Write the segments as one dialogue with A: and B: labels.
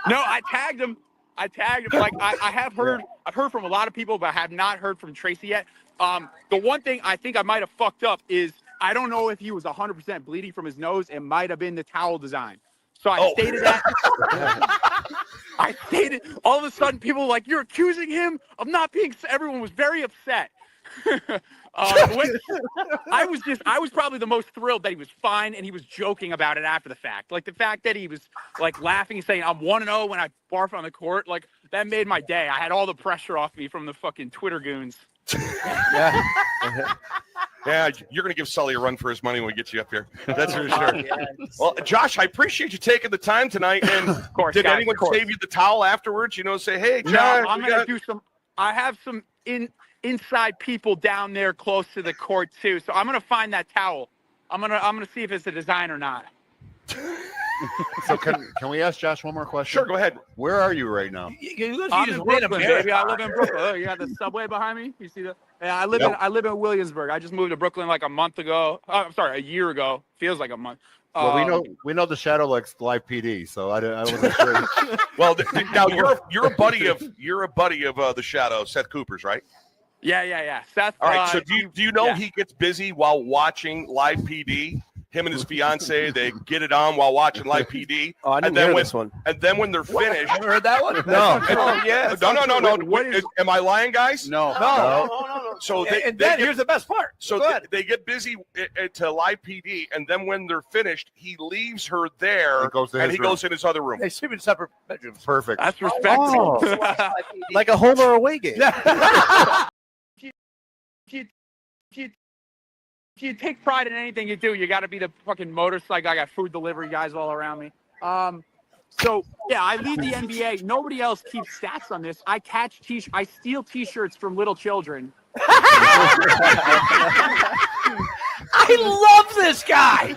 A: No, I tagged him. Like I've heard from a lot of people, but I have not heard from Tracy yet. The one thing I think I might have fucked up is I don't know if he was 100% bleeding from his nose. It might have been the towel design. So I stated that. I stated. All of a sudden, people were like, "You're accusing him of not being." Everyone was very upset. I was probably the most thrilled that he was fine and he was joking about it after the fact. Like the fact that he was like laughing and saying, "I'm 1-0 when I barf on the court," like that made my day. I had all the pressure off me from the fucking Twitter goons.
B: Yeah.
C: Yeah, you're going to give Sully a run for his money when we get you up here. That's for sure. Well, Josh, I appreciate you taking the time tonight. And
A: of course,
C: did
A: guys,
C: anyone save you the towel afterwards? You know, say, "Hey, Josh,
A: no, I'm going to do some. I have some inside people down there close to the court too. So I'm going to find that towel. I'm going to see if it's a design or not."
B: So can we ask Josh one more question?
C: Sure, go ahead.
B: Where are you right now?
A: I'm in Brooklyn, baby. I live in Brooklyn. Oh, you got the subway behind me? You see the? Yeah, I live in Williamsburg. I just moved to Brooklyn like a month ago. I'm sorry, a year ago. Feels like a month.
B: Well, we know the Shadow likes live PD, so I wasn't sure.
C: Well, now you're a buddy of the Shadow, Seth Cooper's, right?
A: Yeah. Seth.
C: All right. So do you know he gets busy while watching live PD? Him and his fiance, they get it on while watching live PD.
D: Oh, I didn't hear this one.
C: And then when they're finished,
D: you heard that one?
C: No. No. Am I lying, guys?
D: No.
C: So
D: here's the best part.
C: So they get busy to live PD, and then when they're finished, he leaves her there, he goes in his other room.
D: They sleep in separate bedrooms.
B: Perfect.
A: That's respectful.
D: Like a home or away game.
A: If you take pride in anything you do, you got to be the fucking motorcycle. I got food delivery guys all around me. So yeah, I lead the NBA. Nobody else keeps stats on this. I steal T-shirts from little children.
D: I love this guy.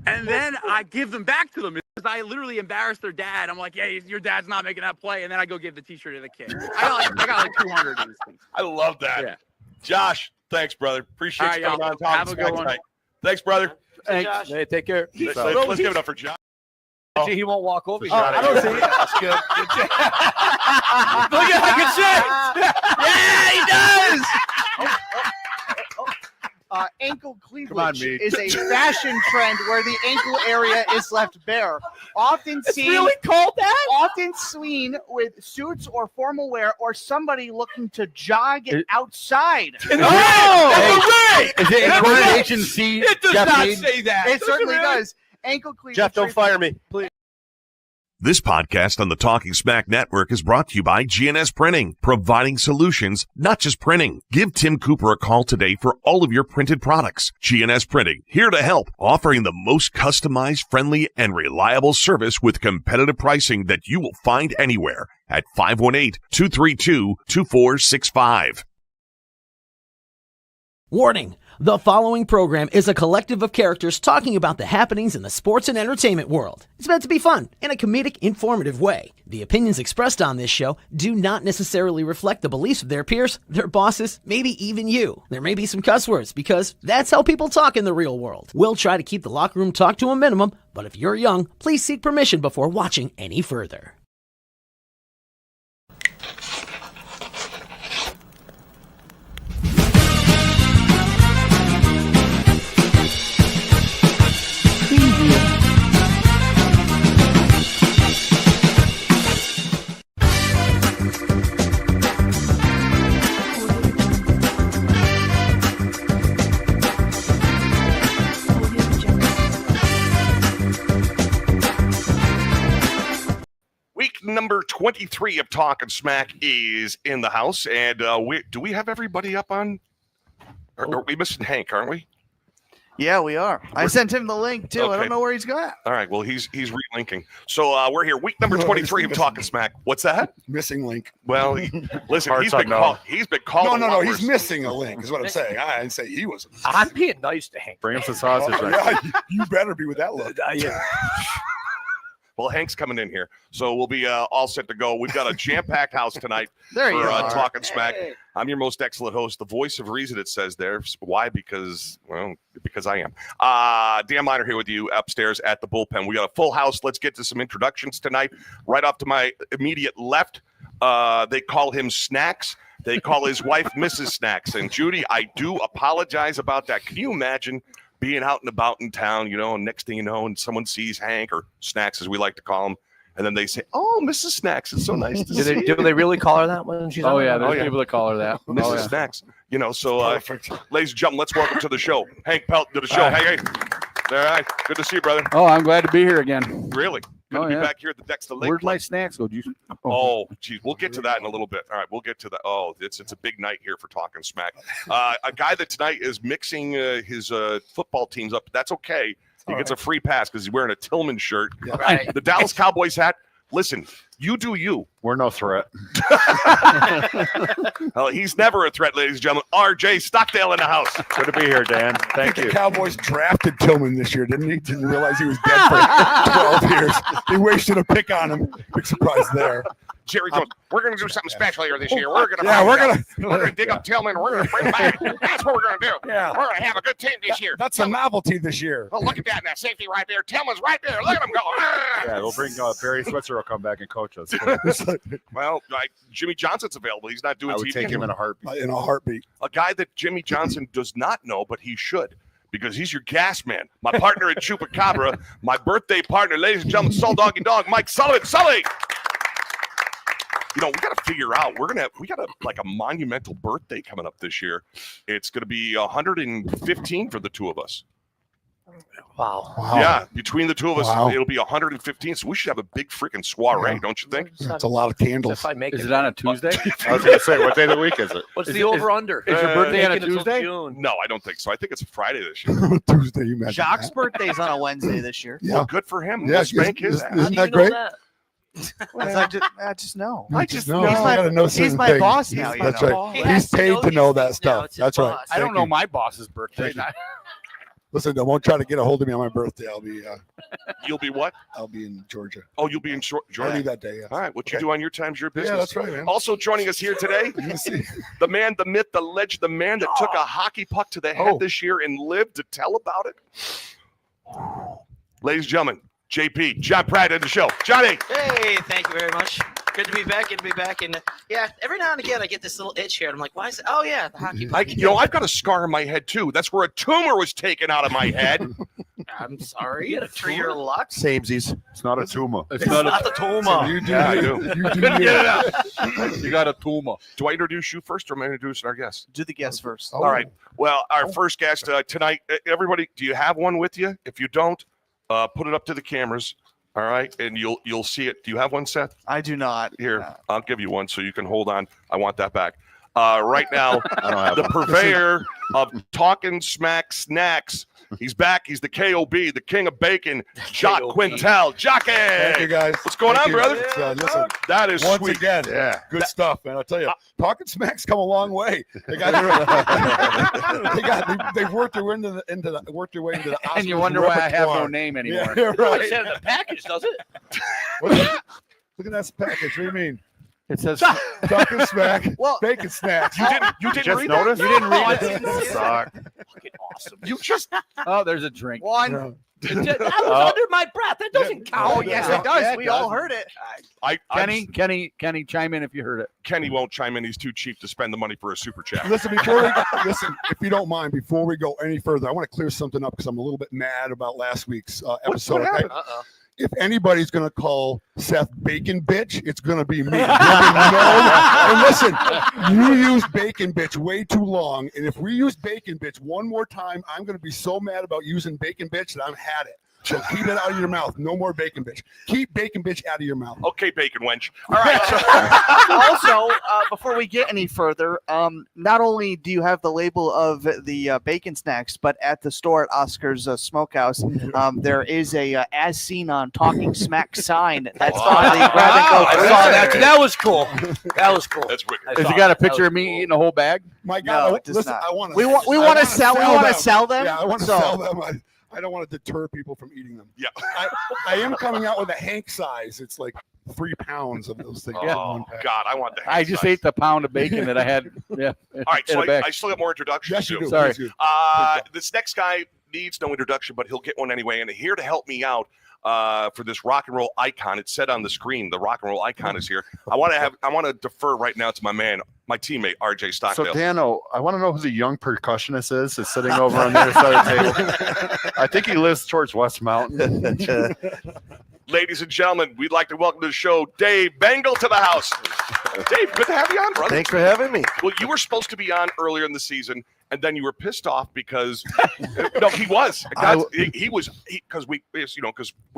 A: And then I give them back to them because I literally embarrass their dad. I'm like, "Yeah, your dad's not making that play," and then I go give the T-shirt to the kid. I got like 200 of these things.
C: I love that.
A: Yeah.
C: Josh, thanks, brother. Appreciate you coming on.
A: Have a good one.
C: Tonight. Thanks, brother.
D: Thanks. Hey, take care.
C: Let's give it up for Josh.
D: He won't walk over.
C: I don't see it.
D: That's good. Look at how good shit.
E: Yeah, he does. Ankle cleavage is a fashion trend where the ankle area is left bare. Often seen with suits or formal wear, or somebody looking to jog outside.
D: Is it
B: in coordination C?
D: It does not say that.
E: It certainly does. Ankle cleavage.
D: Jeff, don't fire me, please.
F: This podcast on the Talking Smack Network is brought to you by GNS Printing, providing solutions, not just printing. Give Tim Cooper a call today for all of your printed products. GNS Printing, here to help, offering the most customized, friendly, and reliable service with competitive pricing that you will find anywhere at 518-232-2465.
G: Warning. The following program is a collective of characters talking about the happenings in the sports and entertainment world. It's meant to be fun in a comedic, informative way. The opinions expressed on this show do not necessarily reflect the beliefs of their peers, their bosses, maybe even you. There may be some cuss words because that's how people talk in the real world. We'll try to keep the locker room talk to a minimum, but if you're young, please seek permission before watching any further.
C: Week number 23 of Talkin' Smack is in the house, and do we have everybody up on? Are we missing Hank? Aren't we?
E: Yeah, we are. I sent him the link too.
C: Okay.
E: I don't know where he's got.
C: All right. Well, he's relinking. So we're here, week number 23 of Talkin' Smack. What's that?
H: Missing link.
C: Well, listen, he's been called.
H: No. He's missing a link, is what I'm saying. I didn't say he was.
D: I'm being nice to Hank.
B: Bring him some sausage.
H: You better be with that look.
D: Yeah.
C: Well, Hank's coming in here, so we'll be all set to go. We've got a jam-packed house tonight
E: There you
C: for
E: are.
C: Talkin' Smack. I'm your most excellent host, the voice of reason, it says there. Why? Because I am. Dan Miner here with you upstairs at the Bullpen. We got a full house. Let's get to some introductions tonight. Right off to my immediate left, they call him Snacks. They call his wife Mrs. Snacks. And Judy, I do apologize about that. Can you imagine being out and about in town, and next thing you know, and someone sees Hank, or Snacks as we like to call him, and then they say, "Oh, Mrs. Snacks, it's so nice to see you."
D: Do they really call her that when she's on?
C: there's
D: people that call her that.
C: Mrs. Snacks. So, ladies and gentlemen, let's welcome to the show Hank Pelt to the show. Hey. All right. Good to see you, brother.
I: Oh, I'm glad to be here again.
C: Really? Good to be back here at the Dexter Lake.
I: Where'd my snacks go?
C: Oh, geez. We'll get to that in a little bit. All right. We'll get to that. Oh, it's a big night here for Talkin' Smack. A guy that tonight is mixing his football teams up. That's okay. He gets a free pass because he's wearing a Tillman shirt.
E: Yeah. Right.
C: The Dallas Cowboys hat. Listen, you do you.
B: We're no threat.
C: Well, he's never a threat, ladies and gentlemen. R.J. Stockdale in the house.
B: Good to be here, Dan. Thank
H: The
B: you.
H: Cowboys drafted Tillman this year, didn't he? Didn't realize he was dead for 12 years. They wasted a pick on him. Big surprise there.
C: Jerry Jones, we're going to do something special here this year. We're going to dig up Tillman. We're going to bring him back. That's what we're going to do.
H: Yeah.
C: We're going to have a good team this year.
H: That's a novelty this year.
C: Oh, look at that. And that safety right there. Tillman's right there. Look at him go. Ah!
B: Yeah, we'll bring Barry Switzer will come back and coach us.
C: Well, Jimmy Johnson's available. He's not doing
B: I would
C: TV.
B: take him in a heartbeat.
H: In a heartbeat.
C: A guy that Jimmy Johnson does not know, but he should, because he's your gas man. My partner at Chupacabra, my birthday partner, ladies and gentlemen, Soul Doggy Dog, Mike Sullivan. Sully! We got to figure out, we got a monumental birthday coming up this year. It's going to be 115 for the two of us.
D: Wow.
C: Yeah, between the two of us,
H: Wow.
C: it'll be 115. So we should have a big freaking soiree, don't you think?
H: That's a lot of candles.
D: If I make
I: Is it on a Tuesday?
B: I was going to say, what day of the week is it?
D: What's the over/under?
I: Is your birthday on a
D: Make it until
I: Tuesday?
D: June.
C: No, I don't think so. I think it's a Friday this year.
H: Tuesday, you imagine.
E: Jacques'
H: that?
E: birthday's on a Wednesday this year.
H: Yeah.
C: Well, good for him.
H: Yeah,
C: We'll spank his ass.
H: Isn't
D: How
H: that
D: do you know
H: great?
D: that?
E: I just know.
C: I just
H: know.
C: know.
H: I gotta know
E: He's
H: certain
E: my
H: things.
E: boss now.
H: That's
E: you
H: right.
E: know.
D: He
H: He's
D: has to
H: paid to
D: these
H: know that
D: things now.
H: stuff.
D: It's his
H: That's right.
D: boss.
I: I don't
H: Thank
I: know
H: you.
I: my boss's birthday.
H: Listen, I won't try to get a hold of me on my birthday.
C: You'll be what?
H: I'll be in Georgia.
C: Oh, you'll be in
H: I'll
C: Georgia.
H: leave that day. Yeah.
C: All right, what you
H: Okay.
C: do on your time's your business.
H: Yeah, that's right, man.
C: Also joining us here today,
H: You see.
C: the man, the myth, the legend, the man that took a hockey puck to the head
H: Oh.
C: this year and lived to tell about it. Ladies and gentlemen, JP, John Pratt at the show. Johnny.
J: Hey, thank you very much. Good to be back. Good to be back. And yeah, every now and again I get this little itch here. And I'm like, why is it? Oh yeah, the hockey.
C: I've got a scar in my head too. That's where a tumor was taken out of my head.
J: I'm sorry for your luck.
D: Samesies.
B: It's not a tumor.
I: It's not
J: Not the tumor.
H: You do.
C: Yeah, I
H: you.
C: do.
H: You do.
I: Get
H: you.
I: it out. You got a tumor.
C: Do I introduce you first, or am I introducing our guest?
E: Do the guest first.
H: Oh.
C: All right. Well, our first guest tonight. Everybody, do you have one with you? If you don't, put it up to the cameras. All right, and you'll see it. Do you have one, Seth?
E: I do not.
C: Here, I'll give you one so you can hold on. I want that back. Right now,
B: I don't have
C: the
B: one.
C: purveyor of Talkin' Smack Snacks. He's back. He's the KOB, the king of bacon, Jock
J: KOB.
C: Quintal. Jockey!
H: Thank you, guys.
C: What's going
H: Thank
C: on,
H: you.
C: brother?
H: Listen,
C: That is
H: once
C: sweet.
H: again,
B: Yeah.
H: good stuff, man. I'll tell you, Talkin' Smack's come a long way. They got they've worked their way into the Oscars
I: And you wonder why I have no
H: repertoire.
I: name anymore.
H: Yeah, right.
J: It's in the package, does it?
H: Look at that package. What do you mean?
I: It says
H: Talkin' Smack,
E: Well,
H: bacon snacks.
C: You didn't
B: Just
C: read
B: noticed?
C: that?
I: you didn't read
J: I
I: it.
J: didn't see it.
B: Suck.
J: Fucking awesome.
C: You just
I: Oh, there's a drink.
E: one.
H: Yeah.
J: That was under my breath. That doesn't count.
E: Oh, yes,
I: Yeah.
E: it does.
I: Yeah, it
E: We
I: does.
E: all heard it.
I: Kenny, chime in if you heard it.
C: Kenny won't chime in. He's too cheap to spend the money for a super chat.
H: Listen, if you don't mind, before we go any further, I want to clear something up because I'm a little bit mad about last week's episode.
C: what happened?
H: If anybody's going to call Seth Bacon Bitch, it's going to be me. And listen, you used Bacon Bitch way too long. And if we use Bacon Bitch one more time, I'm going to be so mad about using Bacon Bitch that I've had it. So keep it out of your mouth. No more Bacon Bitch. Keep Bacon Bitch out of your mouth.
C: Okay, bacon wench.
E: All right. Also, before we get any further, not only do you have the label of the bacon snacks, but at the store at Oscar's Smokehouse, there is a as seen on Talking Smack sign. That's on the grab and go.
D: I saw that. That was cool. That was cool.
C: That's wicked.
I: Has he got a picture of me eating a whole bag?
H: My
E: No,
H: God,
E: it does
H: listen,
E: not.
H: I want to.
E: We want to sell. We want to sell them.
H: Yeah, I want to
E: so,
H: sell them. I don't want to deter people from eating them.
C: Yeah.
H: I am coming out with a Hank size. It's like 3 pounds of those things.
C: Oh, God, I want the
I: I just ate the pound of bacon that I had. Yeah.
C: All right, so I still got more introductions.
H: Yes, you do.
I: Sorry.
H: Please do.
C: This next guy needs no introduction, but he'll get one anyway. And here to help me out for this rock and roll icon, it said on the screen, the rock and roll icon is here. I want to defer right now to my teammate RJ Stockdale.
B: So Dano, I want to know who the young percussionist is sitting over on the other side of the table. I think he lives towards West Mountain.
C: Ladies and gentlemen, we'd like to welcome to the show Dave Bengle to the house. Dave, good to have you on, brother.
K: Thanks for having me.
C: Well, you were supposed to be on earlier in the season, and then you were pissed off because no, he was. He was because we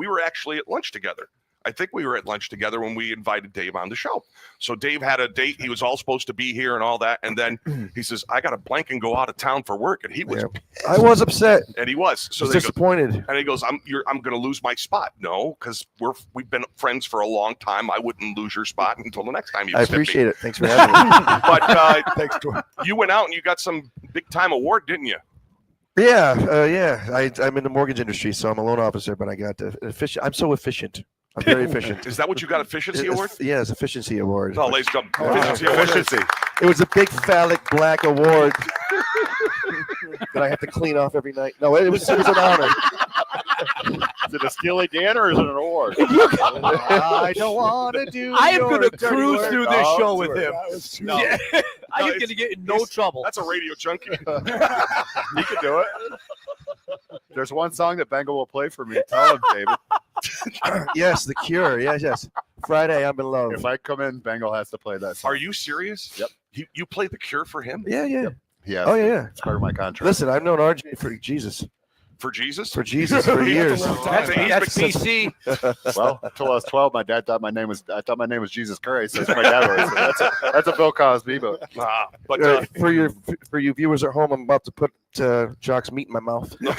C: were actually at lunch together. I think we were at lunch together when we invited Dave on the show. So Dave had a date. He was all supposed to be here and all that. And then he says, I got to blank and go out of town for work. And he was,
K: I was upset.
C: And he was. So
K: disappointed.
C: And he goes, I'm going to lose my spot. No, because we've been friends for a long time. I wouldn't lose your spot until the next time you
K: I appreciate it. Thanks for having me.
C: But thanks, you went out and you got some big time award, didn't you?
K: Yeah. I'm in the mortgage industry, so I'm a loan officer, but I got efficient. I'm so efficient. I'm very efficient.
C: Is that what you got, efficiency award?
K: Yeah, it's efficiency award.
C: Oh, ladies and gentlemen, efficiency.
K: It was a big phallic black award that I have to clean off every night. No, it was an honor.
B: Is it a Steely Dan or is it an award?
E: I don't want to do.
D: I am going to cruise through this show with him.
C: No.
D: Yeah. I am going to get in no trouble.
C: That's a radio junkie.
B: He can do it. There's one song that Bengal will play for me. Tell him, David.
K: Yes, The Cure. Yes. Friday, I'm in love.
B: If I come in, Bengal has to play that song.
C: Are you serious?
B: Yep.
C: You play The Cure for him?
K: Yeah.
B: Yep. Yeah.
K: Oh, yeah.
B: It's part of my contract.
K: Listen, I've known RJ for Jesus.
C: For Jesus?
K: For Jesus for years.
D: That's PC.
B: Well, until I was 12, my dad thought my name was Jesus Christ. That's what my dad was. So that's a Bill Cosby, but
K: for you viewers at home, I'm about to put Jock's meat in my mouth.
C: Well,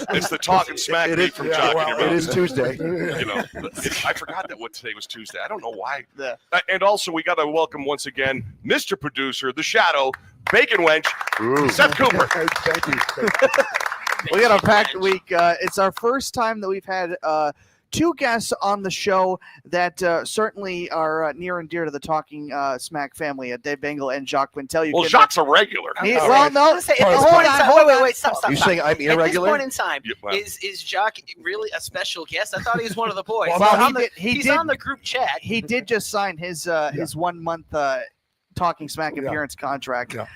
C: it's the talking smack meat from Jock in your mouth.
K: It is Tuesday.
C: I forgot that today was Tuesday. I don't know why. Yeah. And also, we got to welcome once again Mr. Producer, the Shadow, Bacon Wench, Seth Cooper.
H: Thank you.
E: We got a packed week. It's our first time that we've had 2 guests on the show that certainly are near and dear to the Talking Smack family, Dave Bengle and Jacques Quintal.
C: Well, Jacques a regular.
E: Well, no.
J: Wait, stop.
K: You saying I'm irregular?
J: At this point in time, is Jacques really a special guest? I thought he was one of the boys.
E: Well,
J: he's on the group chat.
E: He did just sign his 1 month Talking Smack appearance contract.
H: Yeah.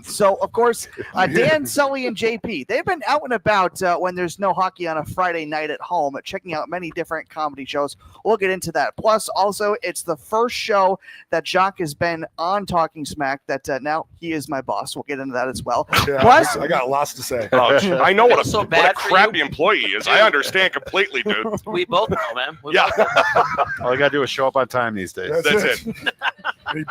E: So, of course, Dan, Sully, and JP, they've been out and about when there's no hockey on a Friday night at home, checking out many different comedy shows. We'll get into that. Plus, also, it's the first show that Jacques has been on Talking Smack that now he is my boss. We'll get into that as well.
H: Yeah,
E: Plus,
H: I got lots to say.
C: I know what
J: So
C: a
J: bad for
C: crappy
J: you.
C: employee he is. I understand completely, dude.
J: We both know, man.
B: All you got to do is show up on time these days.
C: That's it.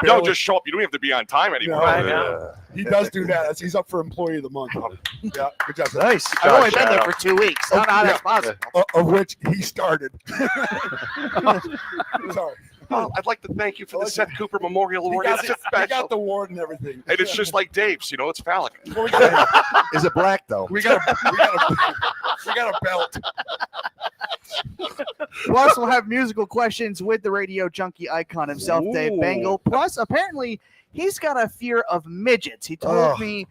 C: Don't just show up. You don't have to be on time anymore.
H: No, he does do that. He's up for Employee of the Month. Yeah, good job.
K: Nice.
E: I've only been there for 2 weeks. I don't know how that's possible.
H: Of which he started. Sorry.
C: Oh, I'd like to thank you for the Seth Cooper Memorial Award.
H: He
C: It's just
H: got
C: special.
H: the award and everything.
C: And it's just like Dave's, it's phallic.
K: Is it black though?
H: We got a belt.
E: Plus, we'll have musical questions with the radio junkie icon himself, Dave Bengle. Plus, apparently, he's got a fear of midgets. He told me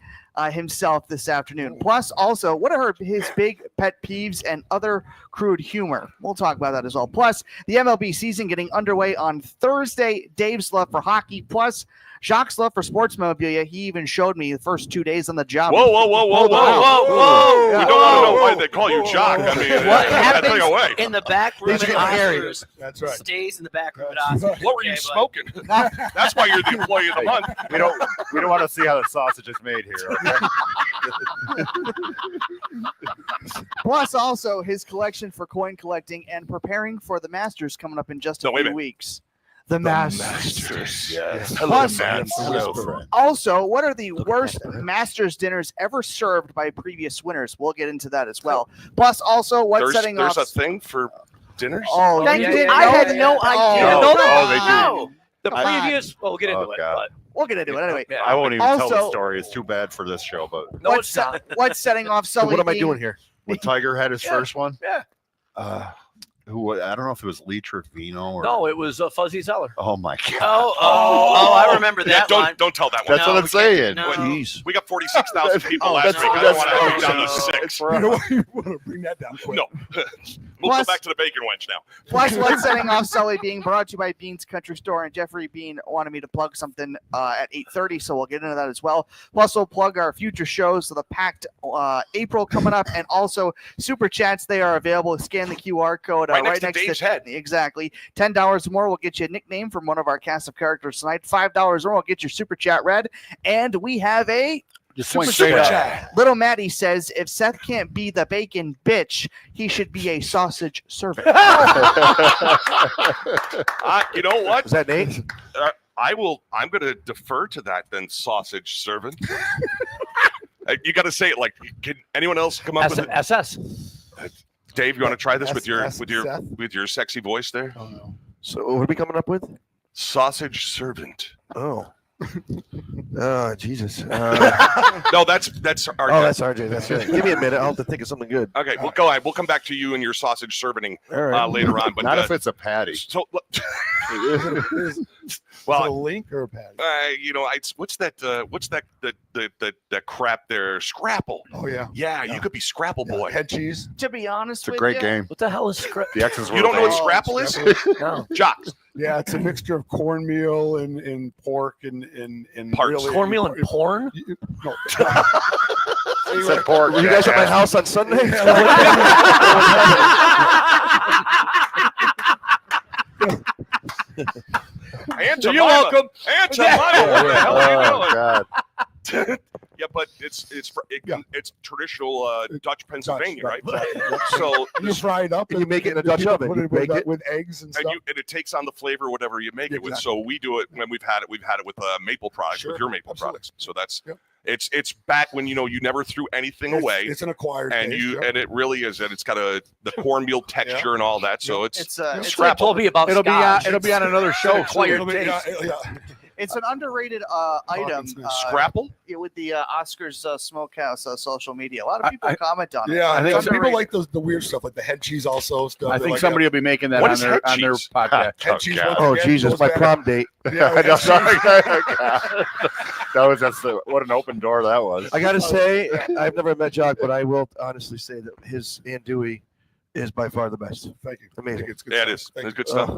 E: himself this afternoon. Plus, also, what are his big pet peeves and other crude humor? We'll talk about that as well. Plus, the MLB season getting underway on Thursday. Dave's love for hockey. Plus, Jacques' love for sports memorabilia. He even showed me the first 2 days on the job.
C: Whoa. We don't want to know why they call you Jacques. I mean,
J: What
C: that thing
J: happens
C: away.
J: in the back room at Oscars
H: That's right.
J: stays in the back room at Oscars.
C: What were you smoking? That's why you're the employee of the month.
B: We don't want to see how the sausage is made here. Okay?
E: Plus, also, his collection for coin collecting and preparing for the Masters coming up in just a few weeks. The Masters.
B: Yes.
E: Plus,
B: Hello,
E: also, what are the worst Masters dinners ever served by previous winners? We'll get into that as well. Plus, also, what's setting off?
C: There's a thing for dinners?
E: Oh, you didn't
J: I
E: know
J: had
E: that?
J: no idea.
C: Oh, they do.
D: The previous, we'll get into it.
B: God.
D: But
E: We'll get into it anyway.
B: I won't even tell the
E: Also-
B: story. It's too bad for this show. But
D: No, it's not.
E: What's setting off
K: So
E: Sully?
K: what am I
E: being-
K: doing here?
B: when Tiger had his first one,
D: Yeah.
B: who I don't know if it was Leach or Vino or
D: No, it was Fuzzy Zeller.
B: oh my god,
J: I remember
C: Yeah,
J: that one.
C: don't tell that one.
B: that's what I'm saying.
J: No.
K: Jeez.
C: We got 46,000 people
B: Oh,
C: last
B: that's-
C: week. I don't
B: that's-
C: want to bring down to
B: oh,
C: 6.
H: You know what? You want to bring that down quick.
C: No. We'll
E: Plus-
C: go back to the bacon wench now.
E: Plus, what's setting off Sully being brought to you by Bean's Country Store, and Jeffrey Bean wanted me to plug something at 8:30, so we'll get into that as well. Plus, we'll plug our future shows, so the packed April coming up, and also super chats. They are available. Scan the QR code
C: Right next to Dave's head.
E: Exactly. $10 more will get you a nickname from one of our cast of characters tonight. $5 more will get your super chat read, and we have a.
I: Just point straight up.
E: Little Maddie says, if Seth can't be the bacon bitch, he should be a sausage servant.
C: You know what?
K: Is that Nate?
C: I'm going to defer to that then, sausage servant. You got to say it like. Can anyone else come up with it?
D: SS.
C: Dave, you want to try this with your
H: Seth?
C: with your sexy voice there?
H: Oh, no.
K: So what are we coming up with?
C: Sausage servant.
K: Oh. Oh, Jesus.
C: No, that's RJ.
K: Oh, that's RJ. That's right. Give me a minute. I'll have to think of something good.
C: Okay, well, go ahead. We'll come back to you and your sausage servanting
K: All right.
C: later on. But
B: not if it's a patty.
C: so,
H: Is it
C: well,
H: a link or a patty?
C: you know, what's that that crap there? Scrapple.
H: Oh, yeah.
C: Yeah, you could be Scrapple boy.
H: Head cheese.
E: To be honest
B: It's a
E: with
B: great
E: you,
B: game.
D: What the hell is script?
B: The X's were
C: You don't know what
B: available.
C: Scrapple is?
D: No.
C: Jock.
H: Yeah, it's a mixture of cornmeal and pork and
C: Parts.
H: really,
D: Cornmeal and porn?
H: No.
B: It said pork.
K: Were you guys at my
B: jackass.
K: house on Sunday?
C: Aunt
D: You're welcome.
C: Aunt Jemima. What the hell are you
B: Oh
C: doing?
B: god.
C: Yeah, but it's traditional Dutch Pennsylvania, right? So
H: You fry it up.
K: You make it in a Dutch
H: people
K: oven.
H: Put
K: You
H: it
K: bake
H: with,
K: it.
H: with eggs and stuff.
C: and it takes on the flavor whatever you make it with.
H: Exactly.
C: So we do it when we've had it with maple products,
H: Sure,
C: with your maple
H: absolutely.
C: products. So that's
H: Yep.
C: it's back when you never threw anything away.
H: It's an acquired
C: and
H: taste,
C: you
H: yeah.
C: and it really is, and it's got the cornmeal texture and all that. So it's
E: it's
D: It's
C: Scrapple.
D: like told me about
I: It'll be
D: scotch.
I: it'll be on another show.
D: Acquired
H: It'll be-
D: taste.
H: yeah.
E: it's an underrated item.
C: Scrapple.
E: With the Oscars Smokehouse social media. A lot of people comment on it.
H: Yeah,
I: I think
H: some people
E: underrated.
H: like the weird stuff, like the head cheese also. Stuff
I: I
H: they
I: think
H: like
I: somebody will be making that
C: What
I: on
C: is
I: their
C: head
I: on their
C: cheese?
I: podcast.
H: head cheese.
B: God.
H: once
K: Oh,
H: again
K: Jesus.
H: goes
K: My
H: back-
K: prom date.
H: Yeah,
B: I know.
H: head cheese.
B: That's what an open door that was.
K: I got to say, I've never met Jock, but I will honestly say that his andouille is by far the best.
H: Thank you.
K: Amazing.
H: It's good
C: Yeah, it
H: stuff.
C: is.
H: Thank
C: It's
H: you.
C: good stuff.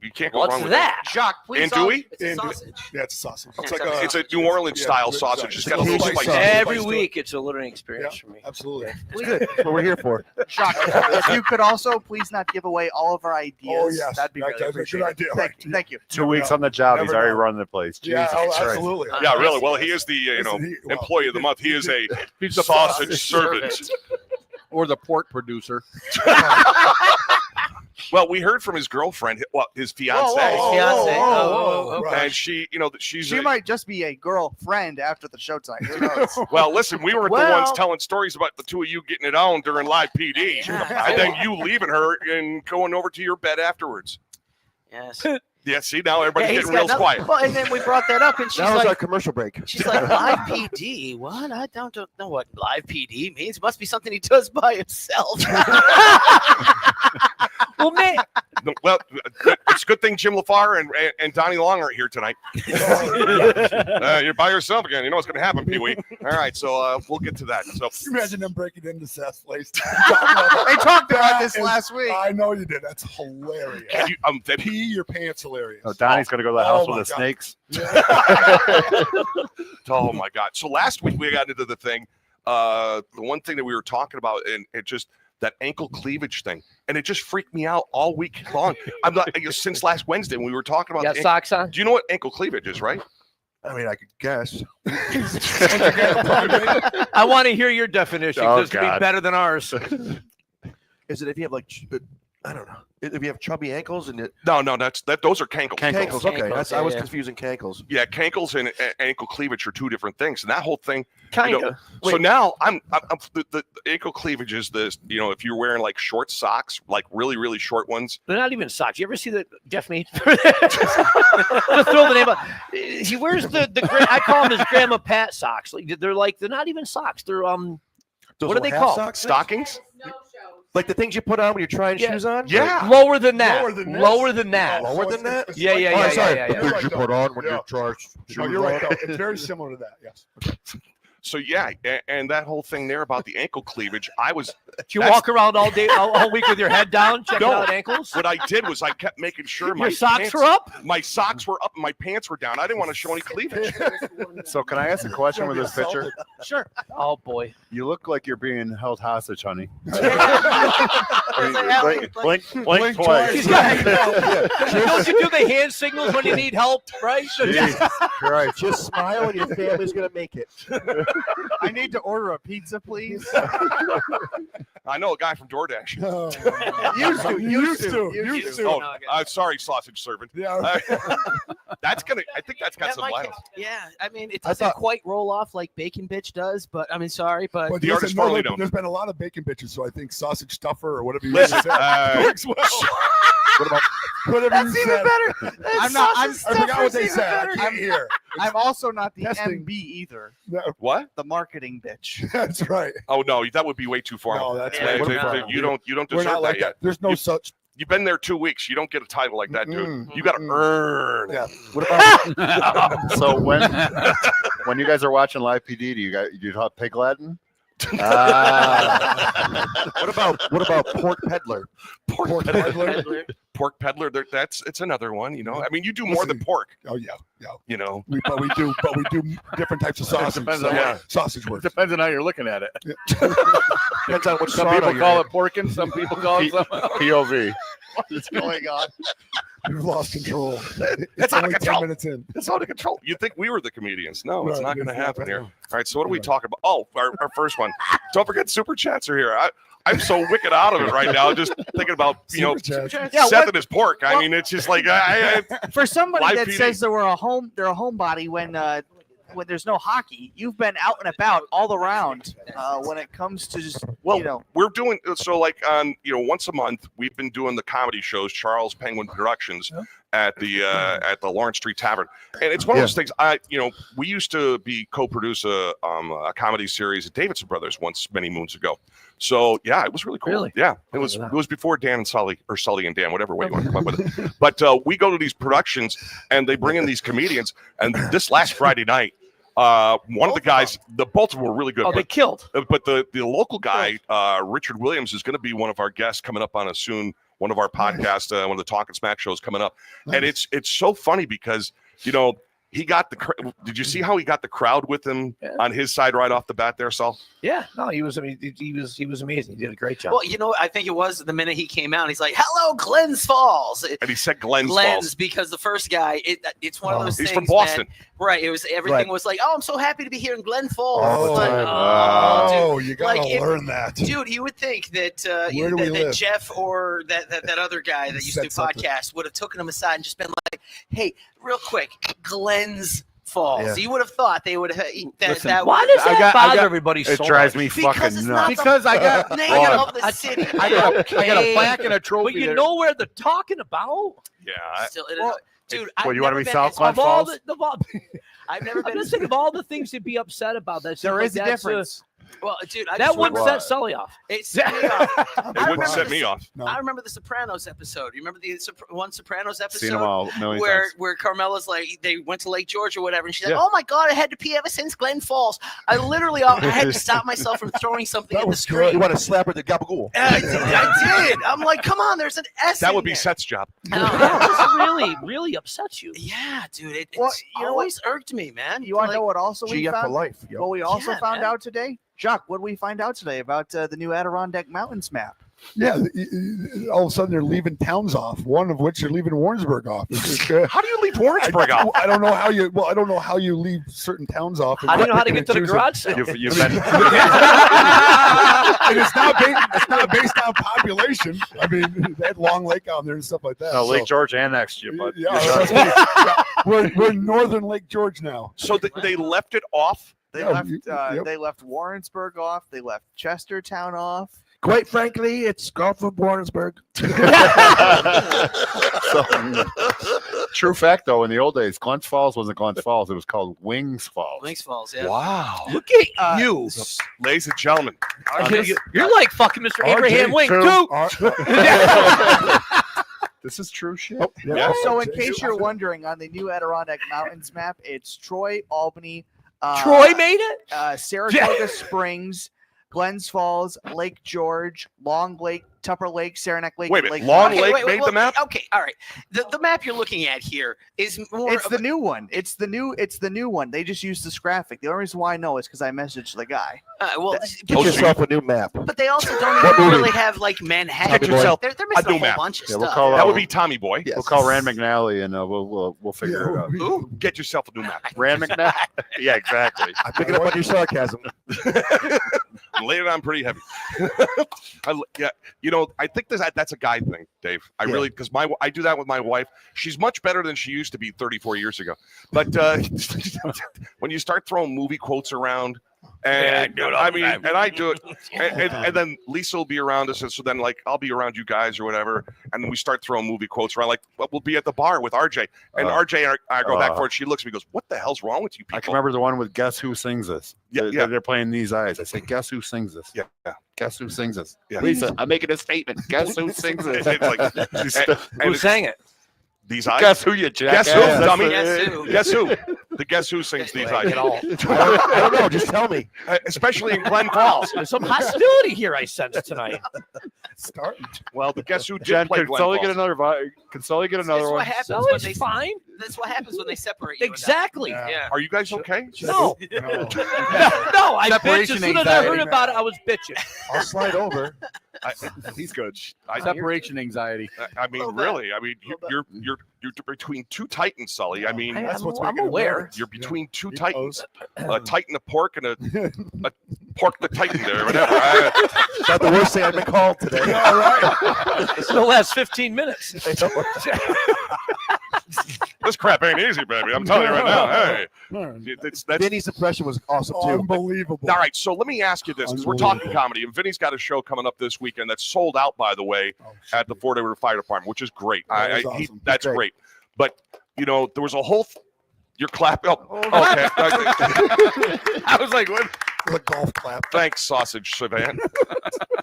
C: You can't go
D: What's
C: wrong with
D: that?
J: Jacques, please.
C: Andouille?
J: It's a
H: Andouille.
J: sausage.
H: Yeah, it's a sausage. It's
J: Yeah,
H: like
C: It's a New Orleans style sausage. It's got a little
K: Cajun
C: spice.
K: sauce.
D: Every week, it's a learning experience for me.
H: Absolutely.
K: It's good. That's what we're here for.
E: Jacques, if you could also please not give away all of our ideas,
H: Oh, yes.
E: that'd be really
H: That's a good
E: appreciated.
H: idea.
E: Thank you.
B: 2 weeks on the job, he's
H: Never
B: already
H: know.
B: running the place.
H: Yeah,
B: Jesus
H: oh,
B: Christ.
H: absolutely.
C: Yeah, really. Well, he is the employee of the month. He is a sausage servant.
I: Or the pork producer.
C: Well, we heard from his girlfriend, his fiance,
J: Fiance.
H: Right.
C: and she
E: She might just be a girlfriend after the show tonight. Who knows?
C: Well, listen, we weren't the
E: Well-
C: ones telling stories about the two of you getting it on during live PD, and then you leaving her and going over to your bed afterwards.
J: Yes.
C: Yeah, see, now everybody's
J: he's
C: getting
J: got
C: real
J: nothing-
C: quiet.
J: Well, and then we brought that up, and she's
K: That was our
J: like,
K: commercial break.
J: she's like, live PD? What? I don't know what live PD means. It must be something he does by himself.
D: Well, man,
C: Well, it's a good thing Jim LaFar and Donnie Long aren't here tonight. You're by yourself again. You know what's going to happen, Pee Wee. All right, so we'll get to that. So
H: Imagine them breaking into Seth's place.
E: They talked about this
H: That is-
E: last week.
H: I know you did. That's hilarious.
C: and you,
H: Pee your pants hilarious.
B: Oh, Donnie's going to go to the house
H: Oh,
B: with the
H: my
B: snakes.
C: oh my God! So last week we got into the thing. The one thing that we were talking about, and it just that ankle cleavage thing, and it just freaked me out all week long. I'm not since last Wednesday when we were talking about.
D: got
C: the
D: socks on?
C: Do you know what ankle cleavage is, right?
K: I mean, I could guess.
D: I want to hear your definition.
B: Oh,
D: This could be
B: God.
D: better than ours.
K: Is it if you have like I don't know. If you have chubby ankles and it,
C: No, those are cankles.
K: cankles. Okay,
D: Cankles,
K: I was
D: yeah.
K: confusing cankles.
C: Yeah, cankles and ankle cleavage are two different things, and that whole thing.
D: Kind
C: You know,
D: of.
C: so now I'm the ankle cleavage is this. You know, if you're wearing like short socks, like really really short ones.
D: They're not even socks. You ever see the Jeff Mead? Just throw the name out. He wears I call them his Grandma Pat socks. They're not even socks. They're
K: Those
D: what are they
K: half
D: called?
K: Socks?
C: Stockings?
K: Like the things you put on when you're trying
D: Yeah.
K: shoes on?
C: Yeah.
D: lower than that.
H: Lower than this?
K: Lower than that?
D: Yeah, yeah, yeah,
K: sorry.
D: yeah,
K: The
D: yeah.
K: things you put on when
H: Yeah.
K: you're charged.
H: No, you're right. Though. It's very similar to that. Yes.
C: So yeah, and that whole thing there about the ankle cleavage,
D: Do you walk around all day, all week with your head down, checking
C: No.
D: out ankles?
C: What I did was I kept making sure my
D: Your socks
C: pants,
D: were up?
C: My socks were up and my pants were down. I didn't want to show any cleavage.
B: So can I ask a question with this picture?
D: Sure. Oh boy.
B: You look like you're being held hostage, honey.
J: Blink
B: Blink twice.
D: Don't you do the hand signals when you need help, right?
B: Right.
K: Just smile and your family's going to make it.
E: I need to order a pizza, please.
C: I know a guy from DoorDash.
H: Used to.
C: Oh, I'm sorry, sausage servant.
H: Yeah.
C: That's gonna. I think that's got
J: That
C: some
J: might-
C: legs.
J: Yeah, I mean, it
K: I
J: doesn't
K: thought-
J: quite roll off like Bacon Bitch does, but I mean, sorry, but
H: But
C: The
H: listen,
C: artist
H: no,
C: formerly
H: look,
C: known.
H: there's been a lot of bacon bitches, so I think sausage stuffer or whatever you
C: Listen,
H: said works well.
K: What about
H: Whatever
E: That's
H: you
E: even
H: said.
E: better. I'm not.
H: I forgot what they said. I can't hear.
E: I'm also not the
H: Testing.
E: MB either.
H: No,
C: What?
E: The marketing bitch.
H: that's right.
C: Oh no, that would be way too far.
H: No, that's
J: Yeah,
H: right.
J: what about-
C: You don't
H: We're
C: deserve
H: not like
C: that yet.
H: that. There's no
C: You-
H: such.
C: You've been there 2 weeks. You don't get a title like that, dude.
H: Mm-mm.
C: You got to earn.
H: Yeah.
K: what about
B: So when you guys are watching live PD, do you talk pig Latin?
K: what about pork peddler?
H: Pork peddler.
C: Pork peddler. It's another one. You know. I mean, you do more than
H: Listen.
C: pork.
H: Oh yeah, yeah.
C: You know.
H: But we do different types of sausage.
I: Depends
H: So
I: on
C: Yeah.
H: sausage works.
I: Depends on how you're looking at it.
K: Depends on which
I: Some
K: sauna
I: people
K: you're
I: call
K: in.
I: it porking. Some people call it something else.
B: POV.
H: What's going on? We've lost control.
C: That's
H: It's
C: out of
H: only 10
C: control.
H: minutes in.
C: It's out of control. You think we were the comedians? No, it's
H: Right,
C: not going to
H: it's not
C: happen here.
H: gonna-
C: All right. So what are we
H: Right.
C: talking about? Oh, our first one. Don't forget super chats are here. I'm so wicked out of it right now. Just thinking about
H: Super chat.
E: Yeah,
C: Seth
E: what-
C: and his pork. I mean, it's just like
E: For somebody
C: Live
E: that
C: PD.
E: says they're a homebody when there's no hockey, you've been out and about all around when it comes to just
C: we're doing so like on once a month we've been doing the comedy shows, Charles Penguin Productions at the Lawrence Street Tavern, and it's one of those things. We used to be co-produce a comedy series at Davidson Brothers once many moons ago. So yeah, it was really cool.
D: Really?
C: Yeah, it was before Dan and Sully, or Sully and Dan, whatever way you want to come up with it. But we go to these productions and they bring in these comedians. And this last Friday night, one of the guys, both of them were really good.
D: Oh, they killed.
C: But the local guy, Richard Williams, is going to be one of our guests coming up on us soon. One of our podcasts, one of the Talkin' Smack shows coming up, and it's so funny because he got did you see how he got the crowd with him on his side right off the bat there, Saul?
D: Yeah. No, he was. I mean, he was amazing. He did a great job.
J: well, I think it was the minute he came out. He's like, "Hello, Glens Falls."
C: And he said Glens
J: Glens,
C: Falls.
J: because the first guy, it's one of those
C: He's
J: things.
C: from Boston.
J: Man, right? It was everything was like, "Oh, I'm so happy to be here in Glen Falls."
H: Oh,
J: Like, dude,
H: you gotta
J: like,
H: learn that.
J: Dude, you would think that
H: Where do we
J: that
H: live?
J: Jeff or that other guy that used to do
H: Said something.
J: podcasts would have taken him aside and just been like, "Hey, real quick, Glens Falls."
K: Yeah.
J: You would have thought they would have
I: Listen,
J: that.
D: Why does that
I: I
D: bother
I: got-
D: everybody so
B: It drives
D: much?
B: me
J: Because
B: fucking
J: it's not
B: nuts.
I: Because I got
J: name of the city.
I: I got a plaque and a trophy.
D: But you
I: there.
D: know where they're talking about?
C: Yeah,
J: Still,
E: Well,
J: dude,
B: What,
J: I've
B: you wanna
J: never
B: be
J: been
B: South
J: as-
B: Glen
D: Of all
B: Falls?
J: I've never
D: I'm
J: been.
D: just thinking of all the things to be upset about. That
E: there is a difference.
J: Well, dude, I
D: That
J: just
D: wouldn't
J: remember,
D: set Sully off.
J: it set me off.
C: it wouldn't set me off.
H: No.
J: I remember the Sopranos episode. You remember the one Sopranos
B: Seen
J: episode
B: them all a million
J: where
B: times.
J: where Carmela's like they went to Lake George or whatever, and she's
B: Yeah.
J: like, "Oh my god, I had to pee ever since Glen Falls." I literally I had to stop myself from throwing something
H: That
J: in the
H: was good.
J: street.
K: You want to slap her the gabagool?
J: I did. I'm like, come on, there's an S.
C: That
J: in
C: would be
J: there.
C: Seth's job.
D: That really, really upsets you.
J: Yeah, dude. It's
E: Well, you know
J: always irked me, man.
E: You want to know what also we
K: GF for
E: found?
K: life. Yo.
E: What we also
J: Yeah,
E: found
J: man.
E: out today, Jacques. What did we find out today about the new Adirondack Mountains map?
H: Yeah, all of a sudden they're leaving towns off. One of which they're leaving Warrensburg off.
C: How do you leave Warrensburg out?
H: I don't know how you. Well, I don't know how you leave certain towns off.
D: I don't know how to
H: and
D: get to the
H: choose it.
D: garage sale.
B: You've been
H: it's not based on population. I mean, they had Long Lake out there and stuff like that.
B: No, Lake
H: so-
B: George annexed you, but
H: we're northern Lake George now.
C: So they left it off.
E: They
H: Yeah,
E: left.
H: yep.
E: They left Warrensburg off. They left Chestertown off.
K: Quite frankly, it's Gulf of Warrensburg.
B: So, true fact, though, in the old days, Glens Falls wasn't Glens Falls. It was called Wings Falls.
J: Wings Falls, yeah.
C: Wow.
D: Look at you.
C: Ladies and gentlemen.
D: You're like fucking Mr. Abraham Lincoln, too.
B: This is true shit.
C: Yeah.
E: So, in case you're wondering, on the new Adirondack Mountains map, it's Troy, Albany,
D: Troy made it?
E: Saratoga Springs, Glens Falls, Lake George, Long Lake, Tupper Lake, Saranac Lake.
C: Wait a minute,
E: Lake
C: Long
E: George.
C: Lake made the map?
J: Okay, all right. The map you're looking at here is more.
E: It's the new one. It's the new one. They just used this graphic. The only reason why I know is because I messaged the guy.
J: Well,
K: Get yourself a new map.
J: but they also don't even really have like Manhattan.
C: Get yourself
J: They're
C: a
J: missing a
C: new
J: whole
C: map.
J: bunch of
B: Yeah, we'll
J: stuff.
B: call
C: That would be Tommy Boy.
B: We'll call Rand McNally and we'll figure it out.
C: Ooh, get yourself a new map.
B: Rand McNally? Yeah, exactly.
K: I'm picking up on your sarcasm.
C: Lay it on pretty heavy. Yeah, I think that's a guy thing, Dave. I
K: Yeah.
C: really, because I do that with my wife. She's much better than she used to be 34 years ago. But when you start throwing movie quotes around, and I do it, and then Lisa will be around us, and so then like I'll be around you guys or whatever, and then we start throwing movie quotes around. Like we'll be at the bar with RJ, and RJ and I go back and forth. She looks at me, and goes, "What the hell's wrong with you people?"
B: I can remember the one with Guess Who Sings This.
C: Yeah.
B: They're playing These Eyes. I say, Guess Who sings this?
C: Yeah.
B: Guess who sings this?
C: Yeah.
B: Lisa, I'm making a statement. Guess who sings this?
C: It's like,
D: Who sang it?
C: These eyes.
B: Guess who, you jackass?
C: Guess who,
B: That's
C: dummy?
B: the-
J: Guess who?
C: Guess who? The Guess Who sings these eyes.
K: I don't know. Just tell me.
C: Especially in Glen Falls.
D: There's some hostility here I sense tonight.
H: Starting.
C: Well, the Guess Who did
B: Jen,
C: play
B: can
C: Glen
B: Sully
C: Falls.
B: get another? Can Sully get another
J: That's
B: one?
J: what happens
D: So
J: when
D: it's
J: they.
D: fine.
J: That's what happens when they separate you. and
D: Exactly.
H: Yeah.
J: Yeah.
C: Are you guys okay?
D: No.
H: No.
D: No, I bitched. As
I: Separation
D: soon as I heard
I: anxiety.
D: about it, I was bitching.
K: I'll slide over.
C: He's good.
I: Separation anxiety.
C: I mean,
J: Little bit.
C: really. I mean, you're between two titans, Sully. I mean,
H: That's what's
D: I'm
H: making it
D: aware.
H: work.
C: you're between two
H: He
C: titans.
H: knows.
C: A titan, a pork, and a pork the titan there, whatever.
K: Not the worst thing I've been called today.
H: All right.
D: It's the last 15 minutes.
C: This crap ain't easy, baby. I'm telling you right now. Hey, that's
K: Vinny's impression was awesome too.
H: Unbelievable.
C: all right. So let me ask you this, because we're talking comedy, and Vinny's got a show coming up this weekend that's sold out, by the way, at the Fort River Fire Department, which is great.
H: That is awesome.
C: That's
K: Great.
C: great. But there was a whole. You're clapping. Oh, okay.
I: I was like, what?
H: The golf clap.
C: Thanks, Sausage Savant.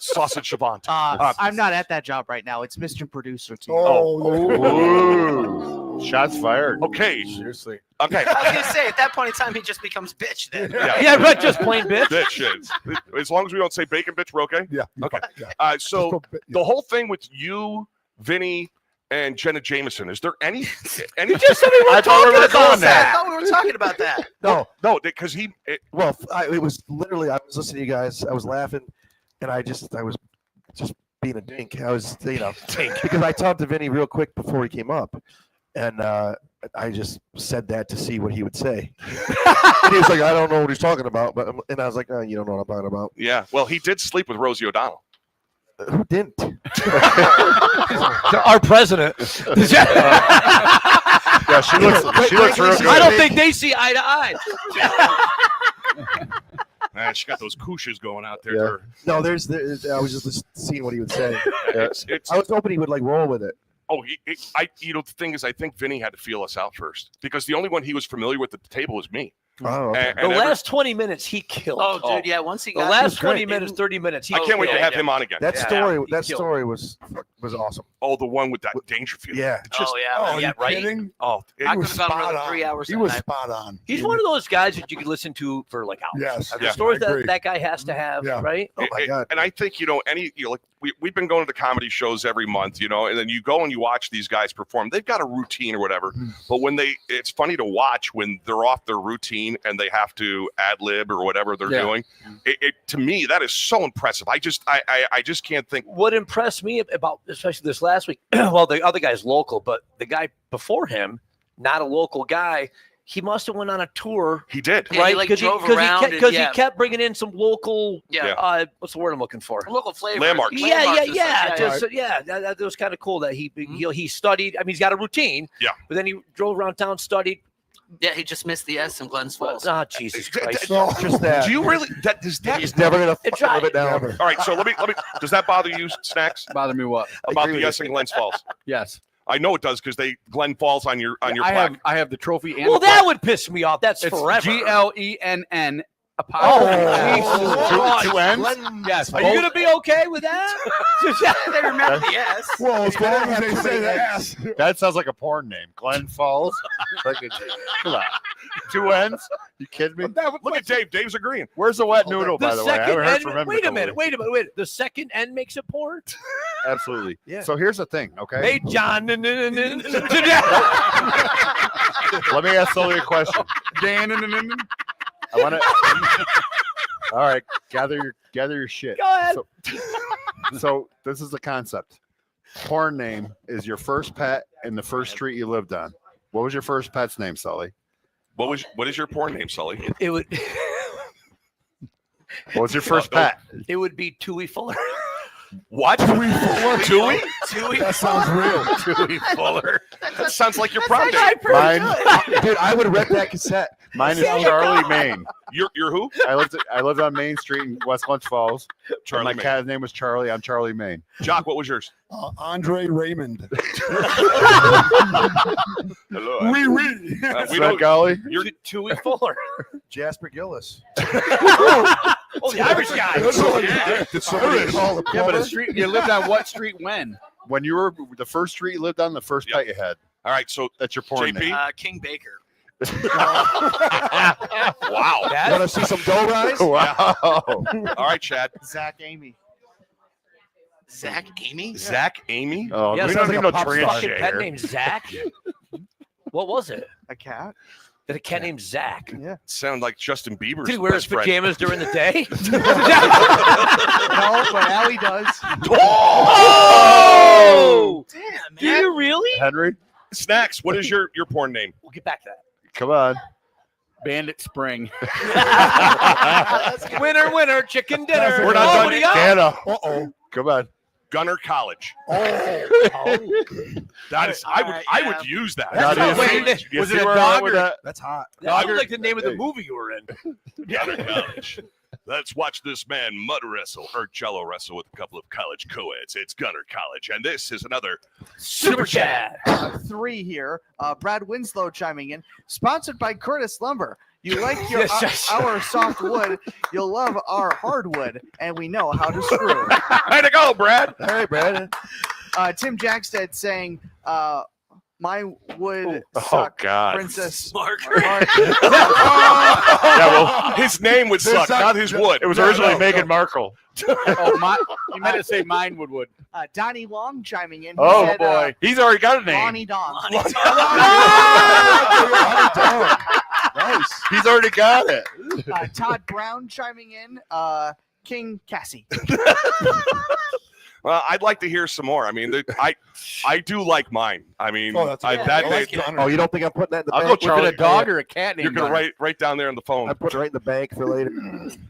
C: Sausage Savant.
E: I'm not at that job right now. It's Mr. Producer team.
B: Ooh. Shots fired.
C: Okay.
I: Seriously.
C: Okay.
J: I was gonna say at that point in time he just becomes bitch. Then.
D: Yeah, but just plain bitch.
C: Bitch is. As long as we don't say bacon bitch, we're okay?
H: Yeah.
C: Okay.
H: Yeah.
C: So the whole thing with you, Vinny, and Jenna Jameson, is there any
D: You just said we were talking about
J: I
D: that.
J: thought we were talking about that.
K: No,
C: no, because
K: well, it was literally. I was listening to you guys. I was laughing, and I was just being a dink. I was, because I talked to Vinny real quick before he came up, and I just said that to see what he would say. And he was like, "I don't know what he's talking about," and I was like, "Oh, you don't know what I'm talking about."
C: yeah, well, he did sleep with Rosie O'Donnell.
K: Who didn't?
D: Our president.
B: Yeah, she looks real good.
D: I don't think they see eye to eye.
C: Man, she got those couches going out there.
K: Yeah. No, there's. I was just seeing what he would say.
C: It's,
K: I was hoping he would roll with it.
C: Oh, the thing is, I think Vinny had to feel us out first, because the only one he was familiar with at the table was me.
K: Oh, okay.
C: And
D: The last 20 minutes, he killed.
J: Oh, dude, yeah. Once he
D: The
J: got
D: last
K: great.
D: 20 minutes, 30 minutes, he
C: I can't wait to
D: killed.
C: have him on again.
K: That
D: Yeah.
K: story.
D: He
K: That
D: killed.
K: story was awesome.
C: Oh, the one with that Dangerfield.
K: Yeah.
C: Just,
J: Oh yeah,
H: Oh,
J: yeah,
H: you
J: right.
H: kidding?
C: oh,
J: I
H: He
J: could
H: was
J: have gone
H: spot
J: another
H: on.
J: 3 hours.
H: He
J: that
H: was
J: night.
H: spot on.
D: He's one of those guys that you could listen to for like hours.
H: Yes.
D: The
C: Yeah.
D: stories
H: I
D: that
H: agree.
D: that guy has to have,
H: Yeah.
D: right?
K: Oh my God.
C: And I think like we've been going to the comedy shows every month, and then you go and you watch these guys perform. They've got a routine or whatever, but when it's funny to watch when they're off their routine and they have to ad lib or whatever they're doing. It to me that is so impressive. I just can't think.
D: What impressed me about, especially this last week, well, the other guy's local, but the guy before him, not a local guy, he must have went on a tour.
C: He did.
J: Yeah, he,
D: Right?
J: like,
D: Because
J: drove around and-
D: he
J: yeah.
D: kept bringing in some local,
J: Yeah.
D: what's the word I'm looking for?
J: Local flavors.
C: Landmarks.
J: Landmarks and
D: Yeah.
J: such,
D: That was kind of cool that he studied. I mean, he's got a routine.
C: Yeah.
D: But then he drove around town, studied.
J: Yeah, he just missed the S in Glens Falls.
D: Oh, Jesus Christ.
K: Just that.
C: Do you really? Does that?
K: He's never gonna
D: It's
K: fucking live
D: right.
K: it down.
H: Never.
C: All right. So let me. Does that bother you, Snacks?
I: Bother me what?
C: About
K: agree
C: the
K: with
C: S in Glens Falls?
I: Yes.
C: I know it does because Glen falls on your
I: I
C: plaque.
I: have the trophy and
D: Well,
I: the
D: that
I: plaque.
D: would piss me off. That's
I: It's
D: forever.
I: GLENN.
D: Oh,
B: Two ends?
I: Yes.
D: Are you going to be okay with that?
J: They remember the S.
H: Well, as long as they say the ass.
B: That sounds like a porn name. Glen Falls. Come on. Two ends? You kidding me?
C: Look at Dave. Dave's agreeing.
B: Where's the wet noodle, by the way? I haven't heard from him.
D: Wait a
B: in
D: minute.
B: week.
D: Wait. The second N makes it porn?
B: Absolutely.
K: Yeah.
B: So here's the thing, okay?
D: Hey, John.
B: Let me ask Sully a question. I want to. All right, gather your shit.
D: Go ahead.
B: So this is the concept. Porn name is your first pet and the first street you lived on. What was your first pet's name, Sully?
C: What is your porn name, Sully?
D: It would.
B: What was your first pet?
D: It would be Tui Fuller.
C: What? Tui?
H: That sounds real.
C: Tui Fuller. That sounds like your prom date.
B: Mine,
K: Dude, I would rent that cassette.
B: mine is Charlie Maine.
C: You're who?
B: I lived on Main Street in West Glens Falls.
C: Charlie
B: My
C: Maine.
B: cat's name was Charlie. I'm Charlie Maine.
C: Jock, what was yours?
H: Andre Raymond.
C: Hello.
H: Oui, oui.
C: We
B: Fred
C: know
B: Golly.
C: you're
D: Tui Fuller.
K: Jasper Gillis.
D: Oh, the Irish guy.
K: Did somebody call the
I: Yeah, but
K: plumber?
I: a street. You lived on what street when?
B: When you were the first street you lived on, the first pet you had.
C: all right. So
B: That's your porn
C: JP?
B: name.
J: King Baker.
C: wow.
K: Want to see some dough rise?
B: Wow.
C: All right, Chad.
E: Zach Amy.
J: Zach Amy?
C: Zach, Amy.
B: Oh,
D: Yeah,
B: we
D: sounds
B: don't
K: like
B: need no
K: a pop
B: trans
K: star.
B: shit
D: Fucking pet
B: here.
D: named Zach. What was it?
E: A cat.
D: That a cat named Zach.
C: Sound like Justin Bieber's
D: Did he wear his
C: best friend.
D: pajamas during the day?
E: No, but Allie does.
D: Oh!
J: Damn, man.
D: Do you really?
B: Henry,
C: Snacks. What is your porn name?
D: We'll get back to that.
B: come on.
I: Bandit Spring.
D: Winner, chicken dinner.
C: We're not
D: Oh,
C: done
D: what do you
C: yet.
D: got?
B: Anna.
H: Uh-oh.
B: Come on.
C: Gunner College.
D: Oh.
C: That is.
J: All
C: I
J: right,
C: would use that.
B: Now, do you
D: not-
B: see-
D: wait,
B: do you
I: was
B: see
I: it a
B: where I went
I: dog
B: with
I: or-
B: that?
K: That's hot.
D: That sounds like the name of the movie you were in.
C: Gunner College. Let's watch this man mud wrestle or jello wrestle with a couple of college co-eds. It's Gunner College, and this is another
D: Super Chad.
E: 3 here. Brad Winslow chiming in. Sponsored by Curtis Lumber. You like
D: Yes.
E: our soft wood, you'll love our hardwood, and we know how to screw.
C: way to go, Brad.
K: All right, Brad.
E: Tim Jackstead saying, my would
B: Oh,
E: suck,
B: God.
E: Princess.
J: Margaret.
B: Yeah, well,
C: His name would suck, not his wood.
B: it was originally Meghan Markle.
I: Oh, my! You meant to say mine would.
E: Donnie Long chiming in. He
B: Oh,
E: said,
B: boy. He's already got a name.
E: Lonnie Don.
K: Nice.
B: He's already got it.
E: Todd Brown chiming in. King Cassie.
C: Well, I'd like to hear some more. I mean, I do like mine. I mean,
H: Oh, that's
C: I,
H: good.
C: that
H: I
C: they,
H: like Gunner.
K: Oh, you don't think I'm putting that in the
B: I'll go
K: bank?
B: Charlie.
I: Was it a dog or a cat
C: you're
I: named
C: gonna
I: Gunner?
C: write down there on the phone.
K: I put it right in the bank for later.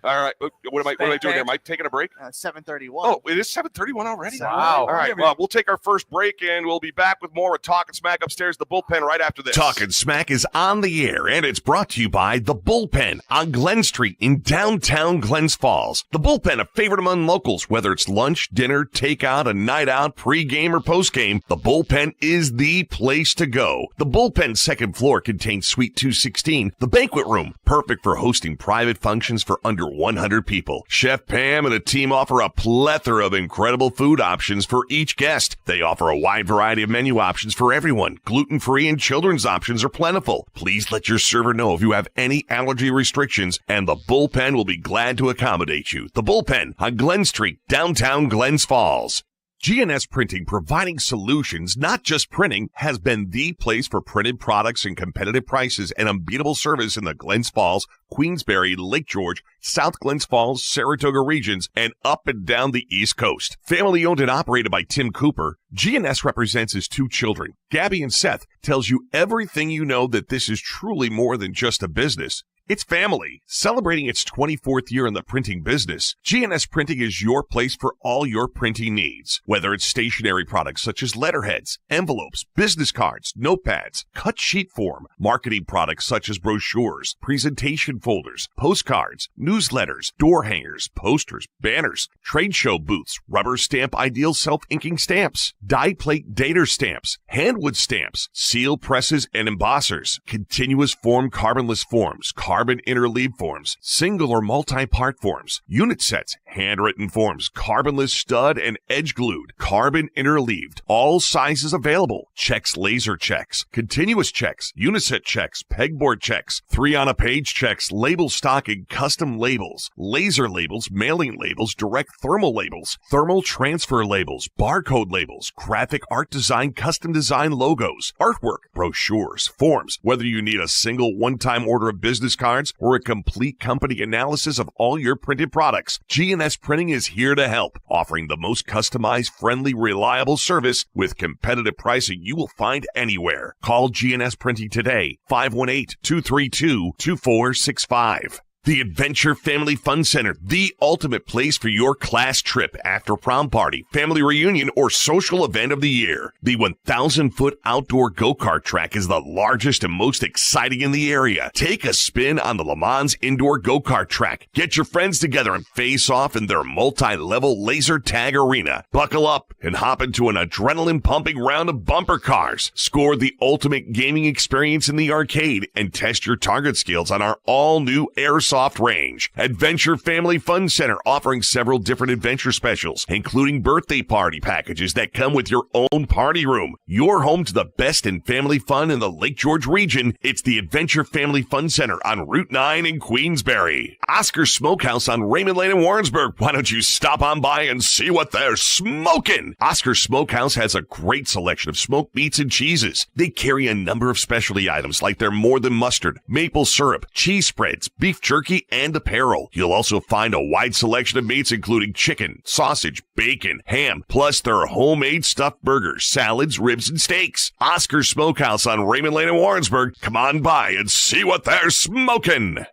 C: All right. What am I doing here? Am I taking a break?
E: 731.
C: Oh, it is 7:31 already.
I: Wow.
C: All right. Well, we'll take our first break, and we'll be back with more of Talkin' Smack upstairs, the bullpen, right after this.
F: Talkin' Smack is on the air, and it's brought to you by The Bullpen on Glen Street in downtown Glens Falls. The Bullpen, a favorite among locals, whether it's lunch, dinner, takeout, a night out, pregame, or postgame, The Bullpen is the place to go. The Bullpen's second floor contains Suite 216, the banquet room, perfect for hosting private functions for under 100 people. Chef Pam and a team offer a plethora of incredible food options for each guest. They offer a wide variety of menu options for everyone. Gluten-free and children's options are plentiful. Please let your server know if you have any allergy restrictions, and The Bullpen will be glad to accommodate you. The Bullpen on Glen Street, downtown Glens Falls. GNS Printing, providing solutions, not just printing, has been the place for printed products and competitive prices and unbeatable service in the Glens Falls, Queensbury, Lake George, South Glens Falls, Saratoga regions, and up and down the East Coast. Family owned and operated by Tim Cooper, GNS represents his 2 children. Gabby and Seth tells you everything you know that this is truly more than just a business. It's family. Celebrating its 24th year in the printing business, GNS Printing is your place for all your printing needs. Whether it's stationery products such as letterheads, envelopes, business cards, notepads, cut sheet form, marketing products such as brochures, presentation folders, postcards, newsletters, door hangers, posters, banners, trade show booths, rubber stamp ideal self-inking stamps, die plate dater stamps, handwood stamps, seal presses and embossers, continuous form carbonless forms, carbon interleave forms, single or multi-part forms, unit sets, handwritten forms, carbonless stud and edge glued, carbon interleaved, all sizes available, checks, laser checks, continuous checks, uniset checks, pegboard checks, 3-on-a-page checks, label stocking, custom labels, laser labels, mailing labels, direct thermal labels, thermal transfer labels, barcode labels, graphic art design, custom design logos, artwork, brochures, forms, whether you need a single one-time order of business cards or a complete company analysis of all your printed products, GNS Printing is here to help, offering the most customized, friendly, reliable service with competitive pricing you will find anywhere. Call GNS Printing today, 518-232-2465. The Adventure Family Fun Center, the ultimate place for your class trip, after prom party, family reunion, or social event of the year. The 1,000-foot outdoor go-kart track is the largest and most exciting in the area. Take a spin on the Le Mans indoor go-kart track. Get your friends together and face off in their multi-level laser tag arena. Buckle up and hop into an adrenaline-pumping round of bumper cars. Score the ultimate gaming experience in the arcade and test your target skills on our all-new airsoft range. Adventure Family Fun Center, offering several different adventure specials, including birthday party packages that come with your own party room. Your home to the best in family fun in the Lake George region. It's the Adventure Family Fun Center on Route 9 in Queensbury. Oscar Smokehouse on Raymond Lane in Warrensburg. Why don't you stop on by and see what they're smoking? Oscar Smokehouse has a great selection of smoked meats and cheeses. They carry a number of specialty items like their more than mustard, maple syrup, cheese spreads, beef jerky, and apparel. You'll also find a wide selection of meats including chicken, sausage, bacon, ham, plus their homemade stuffed burgers, salads, ribs, and steaks. Oscar Smokehouse on Raymond Lane in Warrensburg. Come on by and see what they're smoking.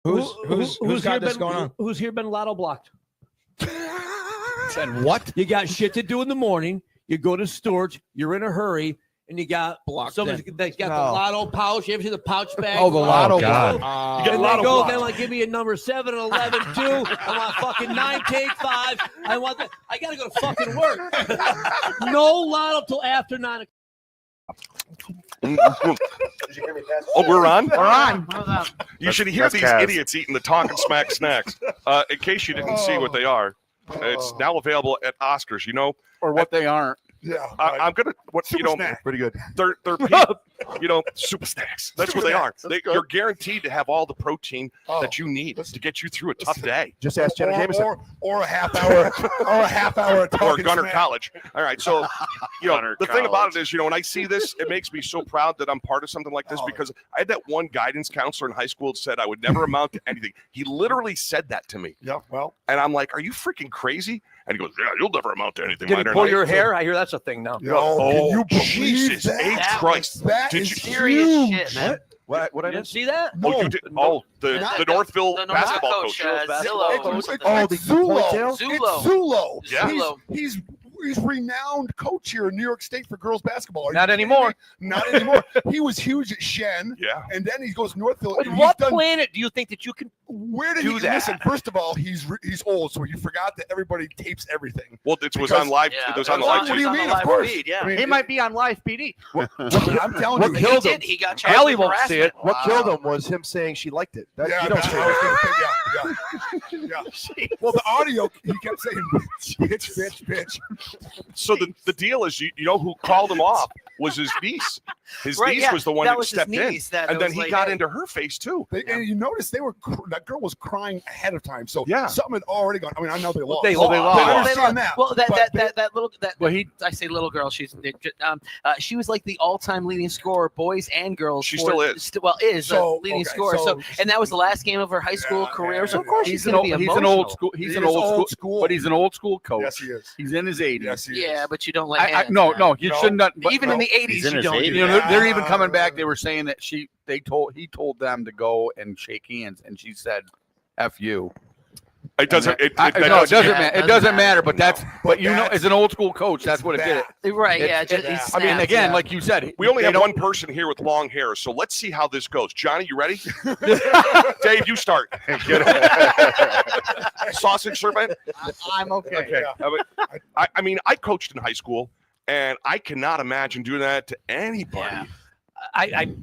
L: Who's got this going on?
M: Who's here been lotto blocked?
L: Said what?
M: You got shit to do in the morning. You go to storage. You're in a hurry. And you got somebody's got the lotto pouch. You ever see the pouch bag?
L: Oh, the lotto.
M: God.
L: You get
M: And
L: lotto
M: they go,
L: blocked.
M: then like, give me a number 7, 11, 2. I want fucking 9, take 5. I want that. I got to go to fucking work. No lotto till after 9 o'clock.
C: Oh, we're on?
E: We're on.
C: You should hear
B: That's
C: these
B: Kaz.
C: idiots eating the Talkin Smack snacks. In case you didn't see what they are, it's now available at Oscars. You know,
I: Or what they aren't.
H: Yeah.
C: I'm gonna
K: Pretty good.
C: they're super snacks. That's what they are. You're guaranteed to have all the protein that you need to get you through a tough day.
K: Just ask Jenna Jameson.
H: Or a half hour
C: Or
H: talking
C: Gunner
H: smack.
C: College. All right, so the thing about it is, when I see this, it makes me so proud that I'm part of something like this because I had that one guidance counselor in high school that said I would never amount to anything. He literally said that to me.
H: Yeah, well.
C: And I'm like, are you freaking crazy? And he goes, yeah, you'll never amount to anything.
D: Did he
C: minor."
D: pull
C: And I-
D: your hair? I hear that's a thing now.
H: Can you believe
C: Jesus
H: that?
C: H. Christ.
H: That
C: Did
H: is
C: you
J: Serious
H: huge.
J: shit, man.
K: What I
D: You didn't
K: didn't
D: see that?
C: Oh, you did. Oh, the Northville
J: the
C: basketball
J: coach,
C: coach.
J: Zillow.
H: It's
K: Oh, the
H: Zulo.
K: ponytail?
J: Zulo.
H: It's Zulo.
C: Yeah.
H: He's renowned coach here in New York State for girls basketball. Are you
D: Not
H: kidding
D: anymore.
H: me? Not anymore. He was huge at Shen.
C: Yeah.
H: And then he goes Northville.
D: But
H: and
D: what
H: he's done,
D: planet do you think that you can
H: where did
D: do
H: he
D: that?
H: listen? First of all, he's old, so you forgot that everybody tapes everything.
C: Well, it was
H: Because-
C: on live.
J: Yeah,
C: it was
J: it
C: on the
J: was
C: live.
J: on-
H: What do you
J: on the
H: mean?
J: live
H: Of course.
J: feed, yeah.
H: I mean,
E: He might be on live PD.
H: I'm telling you.
J: He
K: killed
J: did.
K: him?
J: He got charged
D: Allie
J: with
D: won't see it.
J: harassment.
K: What killed him was him saying she liked it. That,
H: Yeah,
K: you don't
H: that's
K: say
H: what I was
K: that.
H: gonna say. Yeah. Well, the audio, he kept saying, bitch.
C: So the deal is, you know who called him off was his niece. His
J: Right,
C: niece
J: yeah,
C: was the one
J: that
C: that
J: was his
C: stepped in,
J: niece that
C: and then
J: was
C: he
J: like,
C: got
J: hey.
C: into her face too.
H: And you notice that girl was crying ahead of time, so
C: Yeah.
H: something had already gone. I mean, I know they lost.
I: They lost.
H: I understand that.
J: Well,
H: but
J: that little I say little girl. She was like the all-time leading scorer, boys and girls.
C: She
J: for-
C: still is.
J: Is
H: So,
J: the leading
H: okay,
J: scorer.
H: so-
J: So, and that was the last game of her high school career. So of course
I: He's
J: she's
I: an
J: going to
I: old,
J: be
I: he's
J: emotional.
I: an old school. He's
H: He
I: an
H: is
I: old
H: old
I: school,
H: school.
I: but he's an old school coach.
H: Yes, he is.
I: He's in his 80s.
H: Yes, he is.
J: Yeah, but you don't let. hands
I: No,
J: now.
I: you shouldn't. But,
J: Even in the
B: He's
J: 80s,
B: in
J: you
B: his
J: don't.
B: 80s.
J: do
I: You know,
J: that.
I: they're even coming back. They were saying that he told them to go and shake hands, and she said, "F you."
C: It doesn't.
I: No, it doesn't matter. It doesn't matter. But that's. But you know,
H: that's-
I: as an old school coach, that's what it did.
J: Right? Yeah.
I: It's-
J: Just,
I: I mean, again, like you said,
C: We only
I: they
C: have
I: don't-
C: one person here with long hair, so let's see how this goes. Johnny, you ready? Dave, you start. Sausage servant.
E: I'm okay.
C: Okay. I mean, I coached in high school, and I cannot imagine doing that to anybody.
D: Yeah. I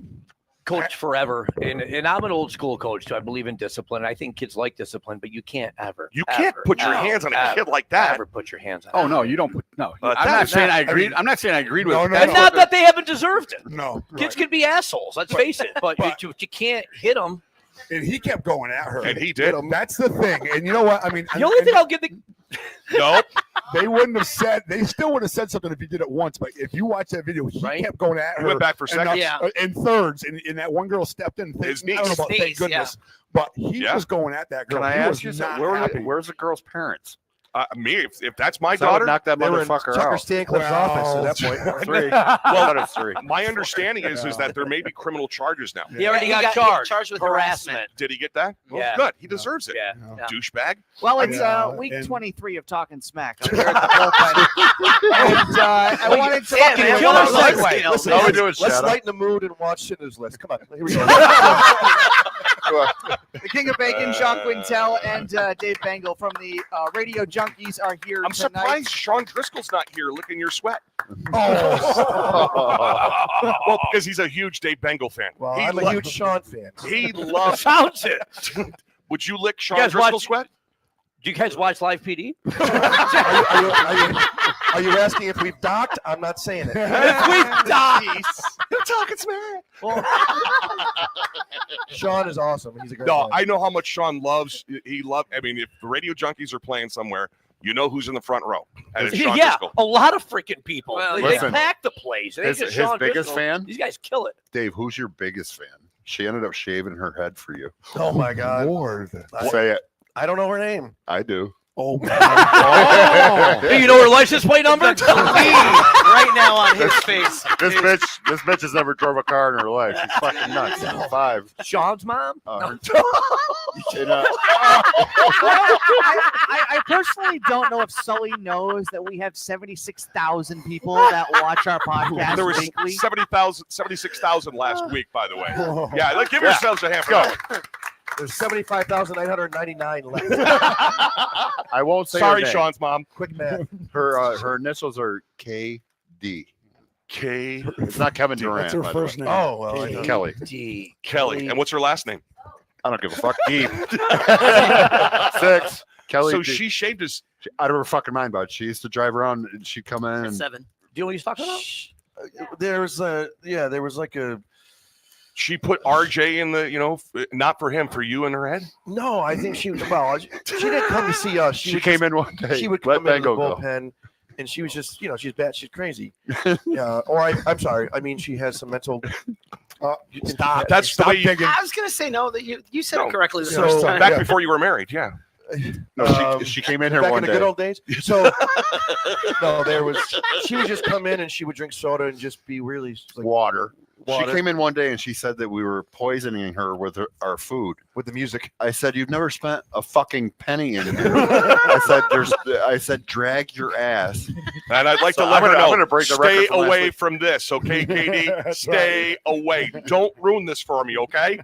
D: coached forever, and I'm an old school coach, so I believe in discipline. I think kids like discipline, but you can't ever.
C: You can't put your hands on a kid like that.
D: Ever put your hands on.
I: Oh no, you don't. Put, no, I'm
C: that
I: not
C: is
I: saying
C: not-
I: I agreed.
H: I mean-
I: I'm not saying I agreed with.
H: No,
I: it.
H: no,
I: That's
H: no.
I: what
D: Not that they haven't deserved it.
H: No,
D: Kids
H: right.
D: can be assholes. Let's face it. But you can't hit them.
H: And he kept going at her.
C: And he did.
H: That's the thing. And you know what? I mean,
D: The only thing I'll give the
C: Nope.
H: they wouldn't have said. They still would have said something if he did it once. But if you watch that video, he
D: Right.
H: kept going at
C: He
H: her.
C: went back for
H: and
C: seconds.
J: Yeah.
H: in thirds, and that one girl stepped in.
C: His
H: I don't know
C: niece.
H: about thank
J: Niece,
H: goodness, but he
C: Yeah.
H: was going at that girl.
B: Can I
H: He
B: ask
H: was
B: you
H: not
B: something?
H: happy.
B: Where's the girl's parents?
C: Me, if that's my
B: So I would
C: daughter,
B: knock that
K: They were in
B: motherfucker
K: Tucker
B: out.
K: Stancliffe's office at that point.
B: Or three.
C: Well,
B: It's three.
C: my understanding is that there may be criminal charges now.
D: He already
J: Yeah, he
D: got
J: got
D: charged
J: with
D: harassment.
C: Did he get that? Well,
D: Yeah.
C: good. He deserves it.
D: Yeah.
C: Douchebag.
E: Well, it's
H: Yeah,
E: week
H: and-
E: 23 of Talking Smack. I'm here at the bullpen. And I wanted to
J: Damn, man,
E: killer
J: what a life
E: segue.
J: skills.
K: Listen,
B: All we do is
K: let's
B: shout out.
K: lighten the mood and watch Schindler's List. Come on, here we go.
E: The King of Bacon, Sean Quintal, and Dave Bengle from the Radio Junkies are here
C: I'm
E: tonight.
C: surprised Sean Driscoll's not here licking your sweat.
H: Oh,
C: Well, because he's a huge Dave Bengle fan.
K: Well,
C: he
K: I'm a huge Sean fan.
C: He loves.
D: Sounds it.
C: Would you lick Sean
D: guys
C: Driscoll's
D: watch-
C: sweat?
D: Do you guys watch Live PD?
K: Are you asking if we've docked? I'm not saying it.
C: You're talking smack.
K: Sean is awesome. He's a great
C: No,
K: guy.
C: I know how much Sean loves. He loved. I mean, if the Radio Junkies are playing somewhere, you know who's in the front row, and it's Sean
D: Yeah,
C: Driscoll.
D: a lot of freaking people.
J: Well,
D: they
B: listen,
D: pack the place. It ain't
B: his
D: just Sean
B: biggest
D: Driscoll.
B: fan?
D: These guys kill it.
B: Dave, who's your biggest fan? She ended up shaving her head for you.
K: Oh my God.
H: Lord.
B: Say it.
K: I don't know her name.
B: I do.
H: Oh,
D: Hey, you know her license plate number?
J: right now on his face.
B: This bitch has never drove a car in her life. She's fucking nuts. 5.
D: Sean's mom?
B: And,
E: I personally don't know if Sully knows that we have 76,000 people that watch our podcast
C: There was
E: weekly.
C: 76,000 last week, by the way. Yeah, give yourselves a hand for that.
K: There's 75,999 left.
B: I won't say
C: Sorry,
B: her name.
C: Sean's mom.
K: Quick math.
B: Her initials are KD.
C: K.
B: It's not Kevin Durant.
H: That's her
B: by the
H: first
B: way.
H: name.
K: Oh, well, I know.
B: Kelly.
D: D.
C: Kelly. And what's her last name?
B: I don't give a fuck. Deep. 6. Kelly.
C: So
B: D.
C: she shaved his.
B: out of her fucking mind about it. She used to drive around and she'd come in. And,
J: 7.
D: Do you know what he's talking about?
K: There was like a.
C: She put RJ in the, not for him, for you in her head.
K: No, I think she didn't come to see us.
B: She came in one day.
K: She would
B: Let
K: come in the
B: Bengle go.
K: bullpen, and she was just, she's batshit crazy. Yeah, I'm sorry. I mean, she has some mental.
C: Stop. That's the way you.
J: I was gonna say no. That you said
C: No.
J: it correctly the
K: So-
J: first time.
C: Back before you were married, yeah.
B: No, she came in here
K: back
B: one
K: in the
B: day.
K: good old days. So no, she would just come in and she would drink soda and just be really like,
B: Water.
K: Water.
B: She came in one day and she said that we were poisoning her with our food.
K: with the music.
B: I said, "You've never spent a fucking penny in here." I said, "Drag your ass."
C: And I'd like
B: So
C: to let
B: I'm
C: her know.
B: gonna break the
C: Stay
B: record from last
C: away
B: week.
C: from this, okay, KD?
H: That's
C: Stay away. Don't ruin this for me, okay?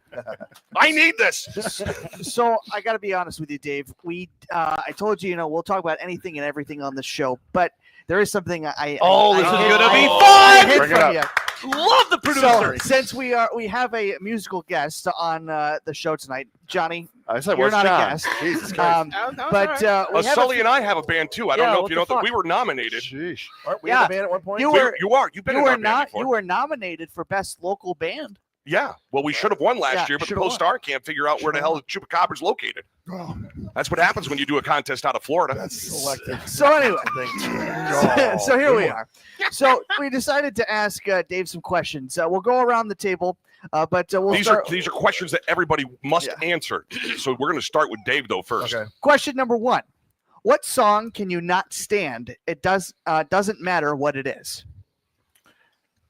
C: I need this.
E: So I got to be honest with you, Dave. I told you, we'll talk about anything and everything on the show, but there is something I
D: Oh, this is
E: hid-
D: gonna be
E: I
D: fun!
E: hid
B: Bring it
E: from
B: up.
E: you.
D: Love the
E: So since we have a musical guest on the show tonight, Johnny,
B: I said,
E: you're
B: what's
E: not
B: John?
E: a guest.
B: Jesus Christ.
E: But we have
C: Sully and I have a band too. I don't know if you know that
D: fuck?
C: we were nominated.
B: Sheesh.
K: Aren't we in a band at one point?
E: You were.
C: You are. You've been in our band before.
E: You were nominated for best local band.
C: Yeah. Well, we should have won last
E: Yeah,
C: year, but
E: should've won.
C: Post-Star can't figure out where the hell Chupacabra's located.
H: Oh,
C: That's what happens when you do a contest out of Florida.
H: that's selective.
E: So anyway,
H: No.
E: so here we are. So we decided to ask Dave some questions. We'll go around the table, but we'll
C: These
E: start.
C: are questions that everybody must answer. So we're going to start with Dave though first.
K: Okay.
E: Question number 1: what song can you not stand? It doesn't matter what it is.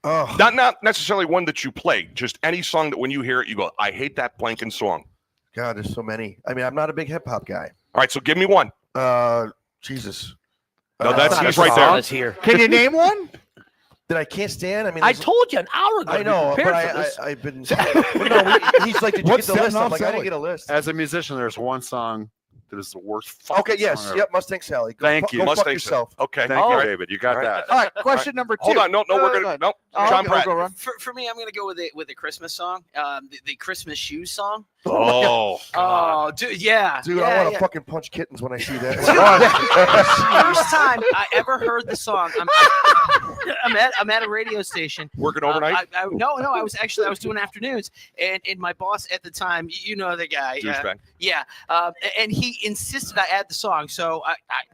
K: Oh,
C: Not necessarily one that you play, just any song that when you hear it, you go, I hate that blanking song.
K: God, there's so many. I mean, I'm not a big hip hop guy.
C: All right, so give me one.
K: Jesus.
C: No, that's
D: not
C: he's
D: a
C: right
D: song
C: there.
D: that's here.
E: Can you name one?
K: That I can't stand. I mean,
D: I
K: there's-
D: told you an hour ago.
K: I
D: to be
K: know, but
D: prepared for this.
K: I've been. Well, no, he's like, did you
H: What's
K: get the list?
H: setting
K: I'm
H: off
K: like, I
H: Sally?
K: didn't get a list.
B: As a musician, there's one song that is the worst fucking
K: Okay, yes,
B: song ever.
K: yep, Mustang Sally. Go
B: Thank
K: fu-
B: you.
K: Go fuck
C: Mustang
K: yourself.
C: Okay.
B: Thank
C: All
B: you,
C: right.
B: David. You got
C: All right.
B: that.
E: All right. Question number 2.
C: Hold on. No, we're
E: go
C: going to.
E: ahead.
C: No.
E: Oh,
C: John
E: okay,
C: Pratt.
E: we'll go around.
J: For me, I'm gonna go with a Christmas song, the Christmas shoes song.
C: Oh.
J: Oh, dude, yeah,
K: Dude,
J: yeah,
K: I want to
J: yeah.
K: fucking punch kittens when I see that.
J: First time I ever heard the song. I'm at a radio station.
C: Working overnight?
J: No, I was doing afternoons, and my boss at the time, you know the guy,
C: Douchebag.
J: yeah, and he insisted I add the song. So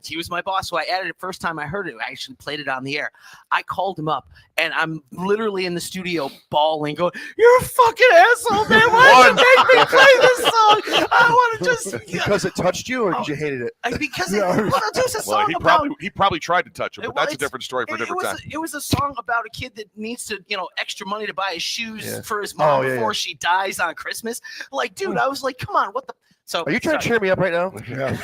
J: he was my boss, so I added it. First time I heard it, I actually played it on the air. I called him up, and I'm literally in the studio bawling, going, "You're a fucking asshole, man! Why did you make me play this song? I want to just."
K: Because it touched you, or did you hated it?
J: Because it's a song
C: Well,
J: about.
C: he probably tried to touch him, but
J: Well,
C: that's a different story for a different time.
J: It was a song about a kid that needs to, extra money to buy his shoes
K: Yeah.
J: for his mom
K: Oh, yeah,
J: before
K: yeah.
J: she dies on Christmas. Like, dude, I was like, come on, what the? So
K: Are you trying to cheer me up right now?
H: Yeah.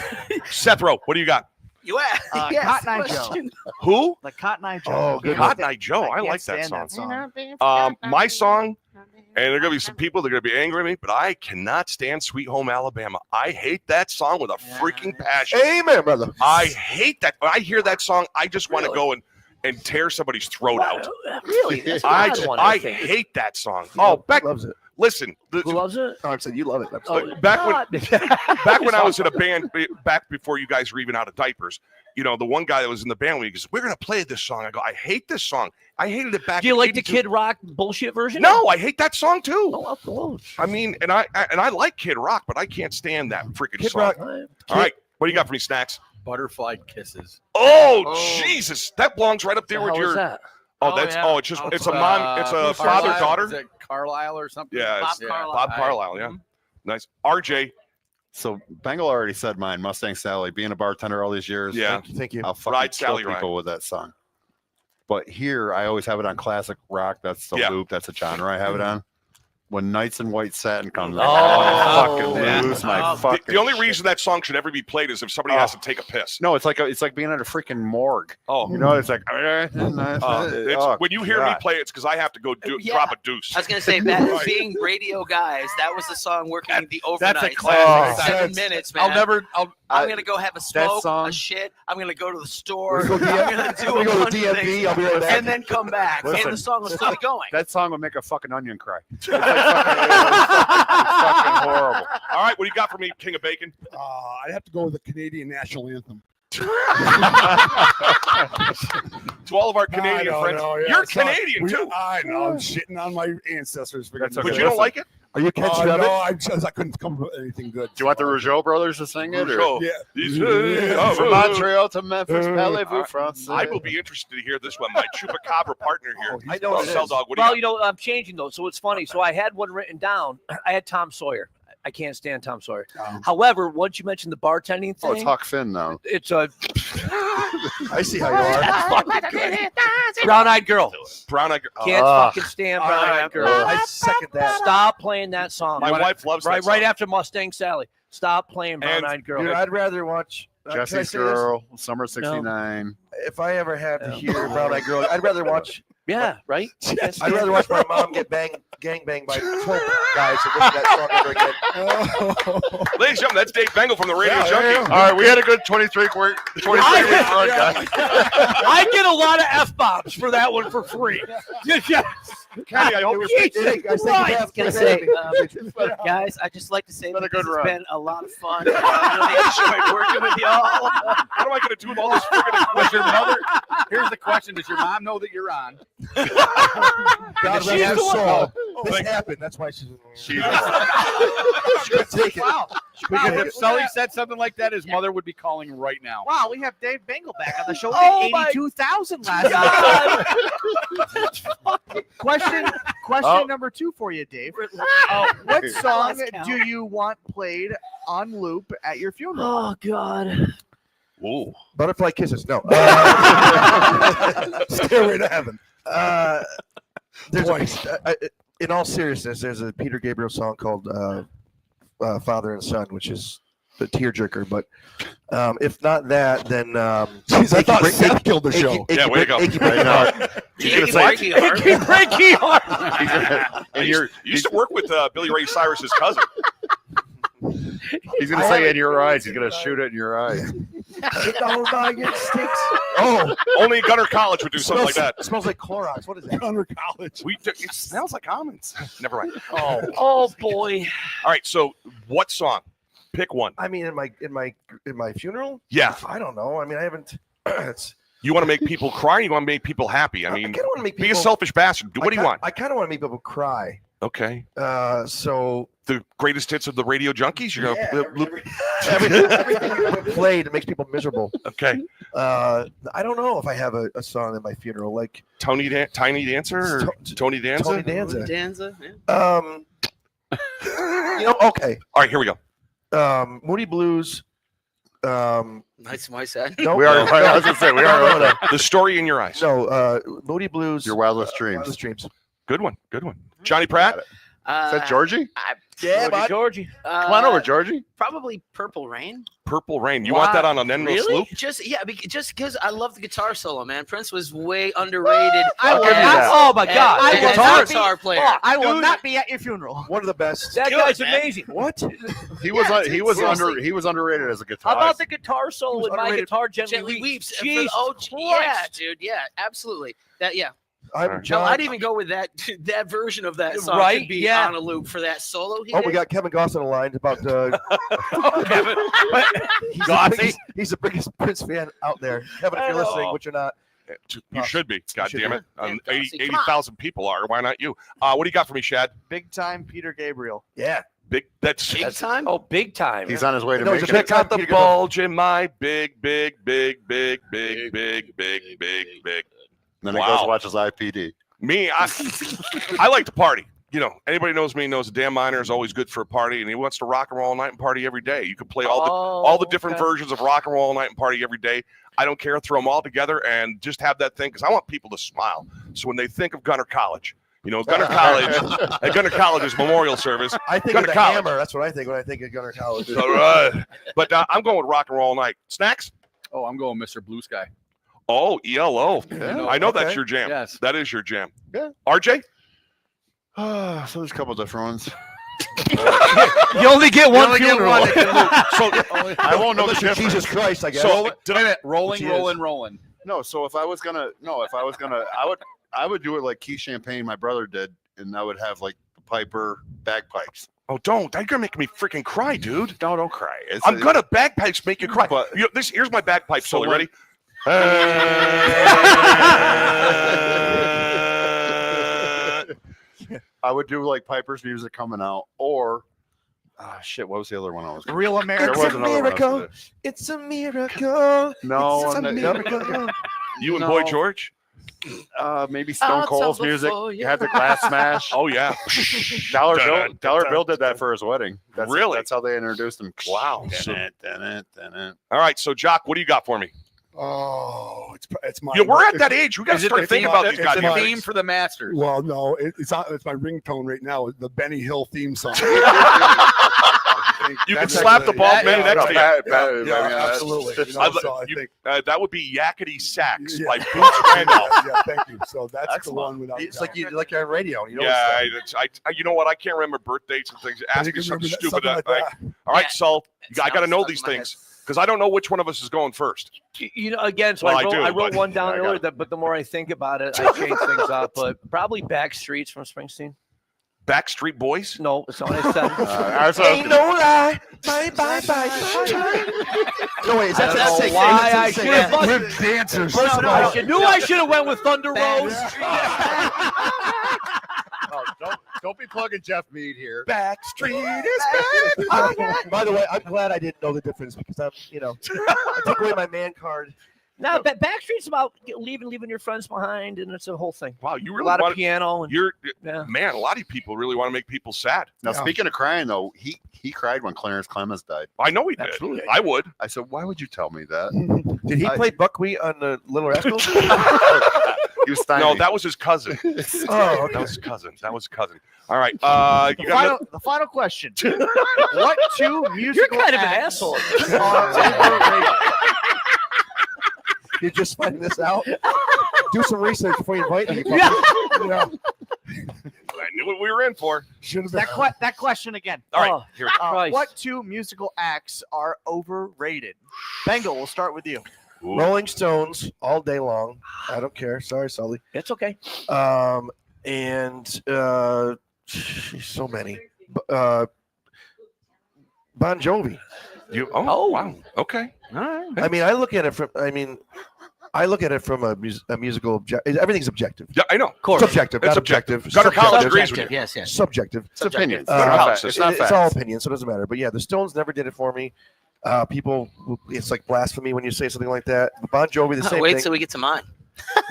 C: Seth Rowe, what do you got?
J: You asked.
E: Cotton Eye Joe.
C: Who?
E: The Cotton Eye Joe.
K: Oh, good.
C: Cotton Eye Joe. I
E: can't
C: like that
E: stand
C: song.
E: that song.
C: My song, and there are going to be some people that are going to be angry at me, but I cannot stand Sweet Home Alabama. I hate that song with a freaking passion.
K: Amen, brother.
C: I hate that. When I hear that song, I just want to go and tear somebody's throat out.
D: Really? That's an
C: I
D: odd one,
C: I
D: think.
C: hate that song. Oh,
K: Beck loves it.
C: listen.
D: Who loves it?
K: Oh, I said you love it.
D: Oh,
C: Back when
D: God.
C: back when I was in a band, back before you guys were even out of diapers, the one guy that was in the band, he goes, "We're gonna play this song." I go, "I hate this song. I hated it back."
D: Do you
C: in
D: like the
C: 82.
D: Kid Rock bullshit version?
C: No, I hate that song too.
D: Oh, well,
C: I mean, and I like Kid Rock, but I can't stand that freaking
K: Kid
C: song.
K: Rock.
C: All right, what do you got for me, Snacks?
I: Butterfly Kisses.
C: Oh, Jesus, that belongs right up there
D: the
C: with
D: hell
C: your.
D: is that?
C: Oh, that's
J: yeah.
C: it's just it's a mom, it's a father daughter.
I: Is it Carlisle or something?
C: Yeah,
J: Bob
C: it's
J: Carlisle.
C: Bob Carlisle. Yeah, nice. RJ.
B: So Bengle already said mine. Mustang Sally. Being a bartender all these years.
C: Yeah.
K: Thank you.
B: I'll fucking
C: Ride
B: kill
C: Sally
B: people with that song. But here, I always have it on classic rock. That's the
C: Yeah.
B: loop. That's a genre I have it on. When Nights in White Satin comes on,
D: Oh,
B: I fucking
C: yeah.
B: lose my fucking.
C: The only reason that song should ever be played is if somebody has to take a piss.
B: No, it's like being at a freaking morgue.
C: Oh,
B: It's like
C: when you hear me play, it's because I have to go drop a deuce.
J: I was gonna say, being radio guys, that was the song working the overnight.
I: That's a classic.
J: 7 minutes, man. I'm gonna go have a smoke,
B: song-
J: a shit. I'm gonna go to the store.
K: We're gonna
J: I'm gonna do a
K: go
J: bunch
K: to
J: of
K: DMV.
J: things,
K: I'll be right back.
J: and then come back,
B: Listen.
J: and the song will still be going.
B: That song would make a fucking onion cry. It's like fucking horrible.
C: All right, what do you got for me, King of Bacon?
H: I'd have to go with the Canadian national anthem.
C: To all of our Canadian friends, you're Canadian too.
H: I know. I'm shitting on my ancestors.
B: That's
C: But
B: okay.
C: you don't like it?
K: Are you catching
H: No,
K: up?
H: I couldn't come up with anything good.
B: Do you want the Rougeau brothers to sing it? Or?
C: Rougeau.
H: Yeah.
B: From Montreal to Memphis, Parlez-vous français?
C: I will be interested to hear this one. My Chupacabra partner here.
K: I know what it
C: Cell
K: is.
C: Dog, what do you
D: Well,
C: got?
D: I'm changing those. So it's funny. So I had one written down. I had Tom Sawyer. I can't stand Tom Sawyer. However, once you mentioned the bartending thing,
B: Oh, it's Huck Finn now.
D: it's a
K: I see how you are.
D: brown-eyed girl.
C: Brown Eyed Girl.
D: Can't fucking stand brown-eyed girl.
K: I second that.
D: Stop playing that song.
C: My wife loves that
D: right
C: song.
D: after Mustang Sally. Stop playing brown-eyed girl.
K: Dude, I'd rather watch can I
B: Jesse's
K: say this?
B: Girl, Summer '69.
K: If I ever had to hear Brown Eyed Girl, I'd rather watch
D: Yeah, right.
K: I'd rather watch my mom get gangbanged by 12 guys than listen to that song ever again.
C: Ladies and gentlemen, that's Dave Bengle from the Radio Junkies.
B: All right, we had a good 23 run, guys.
M: I get a lot of F-bombs for that one for free.
C: Kenny, I hope you're
J: Guys, I just like to say that this has been a lot of fun. I really enjoyed working with y'all.
C: What am I going to do with all this friggin'
I: Was your mother? Here's the question: does your mom know that you're on?
K: God rest her soul. This happened. That's why she's. She could take it.
I: Wow. Because if Sully said something like that, his mother would be calling right now.
E: Wow, we have Dave Bengle back on the show.
J: Oh,
E: 82,000 last night. Question number 2 for you, Dave. What song do you want played on loop at your funeral?
J: Oh, God.
C: Ooh.
K: Butterfly kisses. No.
H: Stairway to heaven.
K: In all seriousness, there's a Peter Gabriel song called Father and Son, which is the tearjerker. But if not that, then
H: Jeez, I thought Seth killed the show.
C: Yeah, way to go.
K: Achy Breaky Heart.
D: Breaky heart.
C: I used to work with Billy Ray Cyrus's cousin.
B: He's going to say in your eyes. He's going to shoot it in your eyes.
K: Oh,
C: only Gunner College would do something like that.
K: It smells like Clorox. What is that?
H: Gunner College.
C: It smells like almonds. Never mind.
D: Oh boy.
C: All right. So, what song? Pick one.
K: I mean, in my funeral?
C: Yeah.
K: I don't know. I mean, I haven't.
C: You want to make people cry? Or you want to make people happy? I mean,
K: I kind of want to make
C: be
K: people.
C: a selfish bastard. What do you want?
K: I kind of want to make people cry.
C: Okay.
K: So
C: the greatest hits of the Radio Junkies. You're gonna
K: everything we played makes people miserable.
C: Okay.
K: I don't know if I have a song at my funeral like
C: Tiny Dancer or Tony Danza.
K: Tony Danza.
J: Danza. Yeah.
K: Okay.
C: All right, here we go.
K: Moody Blues.
J: Nice, my side.
K: No,
B: We are. I was going to say we are.
C: The Story in Your Eyes.
K: No, Moody Blues.
B: Your wildest dreams.
K: Wildest Dreams.
C: Good one. Johnny Pratt.
B: Is that Georgie?
K: Yeah, bud.
D: Georgie.
B: Come on over, Georgie.
J: Probably Purple Rain.
C: Purple Rain. You want that on an endless loop?
J: Just because I love the guitar solo, man. Prince was way underrated.
D: Oh my God.
J: Guitar player.
E: I will not be at your funeral.
K: One of the best.
D: That guy's amazing.
K: What?
B: He was underrated as a guitarist.
D: How about the guitar solo with my guitar gently
J: weeps?
D: Jesus
J: Yeah,
D: Christ.
J: dude. Yeah, absolutely. Yeah.
K: I'm John.
J: No, I'd even go with that version of that song
D: Right,
J: to be
D: yeah.
J: on a loop for that solo.
K: We got Kevin Goss on the line about he's the biggest Prince fan out there. Kevin, if you're listening, which you're not.
C: You should be. God damn it.
J: Yeah,
C: 80,000 people are. Why not you? What do you got for me, Shad?
E: Big time Peter Gabriel.
K: Yeah.
C: Big
J: time.
D: Oh, big time.
B: He's on his way to
K: No,
B: making
K: just
B: it.
C: Check out the bulge in my big.
B: Then he goes to watch his IPD.
C: Me, I like to party. You know, anybody knows me knows the damn miner is always good for a party, and he wants to rock and roll all night and party every day. You can play all the different versions of rock and roll all night and party every day. I don't care. Throw them all together and just have that thing because I want people to smile. So when they think of Gunner College, you know, Gunner College, at Gunner College's memorial service.
K: I think
C: Gunner
K: of the
C: College.
K: Hammer. That's what I think when I think of Gunner College.
C: All right. But I'm going with rock and roll all night. Snacks?
I: Oh, I'm going Mr. Blue Sky.
C: Oh, ELO.
B: Yeah,
C: I know
K: okay.
C: that's your jam.
I: Yes.
C: That is your jam.
B: Yeah.
C: RJ?
B: So there's a couple different ones.
D: You only get one funeral.
B: So I won't know the
K: Listen,
B: difference.
K: Jesus Christ, I guess.
C: So
I: Rolling.
B: No, so if I was gonna, I would do it like Key Champagne, my brother did, and I would have like the Piper bagpipes.
C: Oh, don't. You're going to make me freaking cry, dude.
B: No, don't cry.
C: I'm going to bagpipes make you cry.
B: But-
C: Here's my bagpipe solo. Ready?
B: I would do like Piper's music coming out, or shit. What was the other one I was? Gonna
E: Real America.
B: There was another one I was gonna do.
K: It's a miracle.
B: No,
K: It's a
B: no,
K: miracle.
C: You and
B: No.
C: Boy George?
B: Maybe Stone Cold's music. You had the glass smash.
C: Oh, yeah.
B: Dollar Bill did that for his wedding.
C: Really?
B: That's how they introduced him.
C: Wow.
B: Dun-it.
C: All right, so Jock, what do you got for me?
H: Oh, it's my.
C: Yeah, we're at that age. We got to start thinking about these
H: it's
C: goddamn
H: my-
C: things.
I: Theme for the Masters.
H: Well, no, it's my ringtone right now. The Benny Hill theme song. think
C: You can
H: that's
C: slap the
H: actually-
C: bald man next to you.
H: absolutely. You know, so I think
C: that would be Yakety Sax by Boots
H: yeah,
C: Randolph.
H: yeah, thank you. So that's the
K: Excellent.
H: one without.
K: It's
H: doubt.
K: like you're on radio. You know
C: Yeah, you know what? I can't remember birth dates and things. Ask
H: you
C: me
H: can
C: something
H: remember
C: stupid.
H: something like that.
C: All right,
J: Yeah.
C: Sol, I got to
J: sounds
C: know
J: stuck
C: these
J: in my
C: things because I don't know which one of us is going first.
D: You know, again, so
C: Well,
D: I
C: I
D: wrote,
C: do, but-
D: one down
C: I got
D: earlier,
C: it.
D: but the more I think about it, I change things up. But probably Backstreets from Springsteen.
C: Backstreet Boys?
D: No, it's not what I said.
K: Ain't no lie. Bye, bye, bye. No, wait, is that
D: I don't know why I should have.
H: With dancers.
D: I knew I should have went with Thunder Rose.
B: Don't be plugging Jeff Mead here.
K: Backstreet is back. By the way, I'm glad I didn't know the difference because I took away my man card.
D: No, Backstreet's about leaving your friends behind, and it's a whole thing.
C: Wow, you
D: A
C: really
D: lot of
C: want
D: piano. And, yeah.
C: man. A lot of people really want to make people sad.
B: Now, speaking of crying, though, he cried when Clarence Clemens died.
C: I know he did.
D: Absolutely.
C: I would.
B: I said, why would you tell me that?
K: Did he play Buckwheat on the Little Rascals?
B: He was tiny.
C: No, that was his cousin.
K: Oh, okay.
C: That was his cousin. That was his cousin. All right.
E: The final question. What two musical
D: You're kind of an
E: acts
D: asshole.
E: are overrated?
K: You're just finding this out. Do some research before you invite me.
C: I knew what we were in for.
E: That question again.
C: All right. Here we go.
D: Christ.
E: What two musical acts are overrated? Bengle, we'll start with you.
C: Ooh.
K: Rolling Stones all day long. I don't care. Sorry, Sully.
D: It's okay.
K: And so many. Bon Jovi.
C: Oh, wow. Okay.
D: All right.
K: I mean, I look at it from a musical. Everything's objective.
C: Yeah, I know. Of
K: course. Subjective.
C: It's
K: Not
C: objective.
K: objective.
C: Gutter College
K: Subjective.
C: agrees with you.
J: Yes, yes.
K: Subjective.
B: It's opinion.
C: It's not
K: It's all opinion, so it doesn't matter. But yeah, the Stones never did it for me. People, it's like blasphemy when you say something like that. Bon Jovi, the same
J: Wait
K: thing.
J: till we get to mine.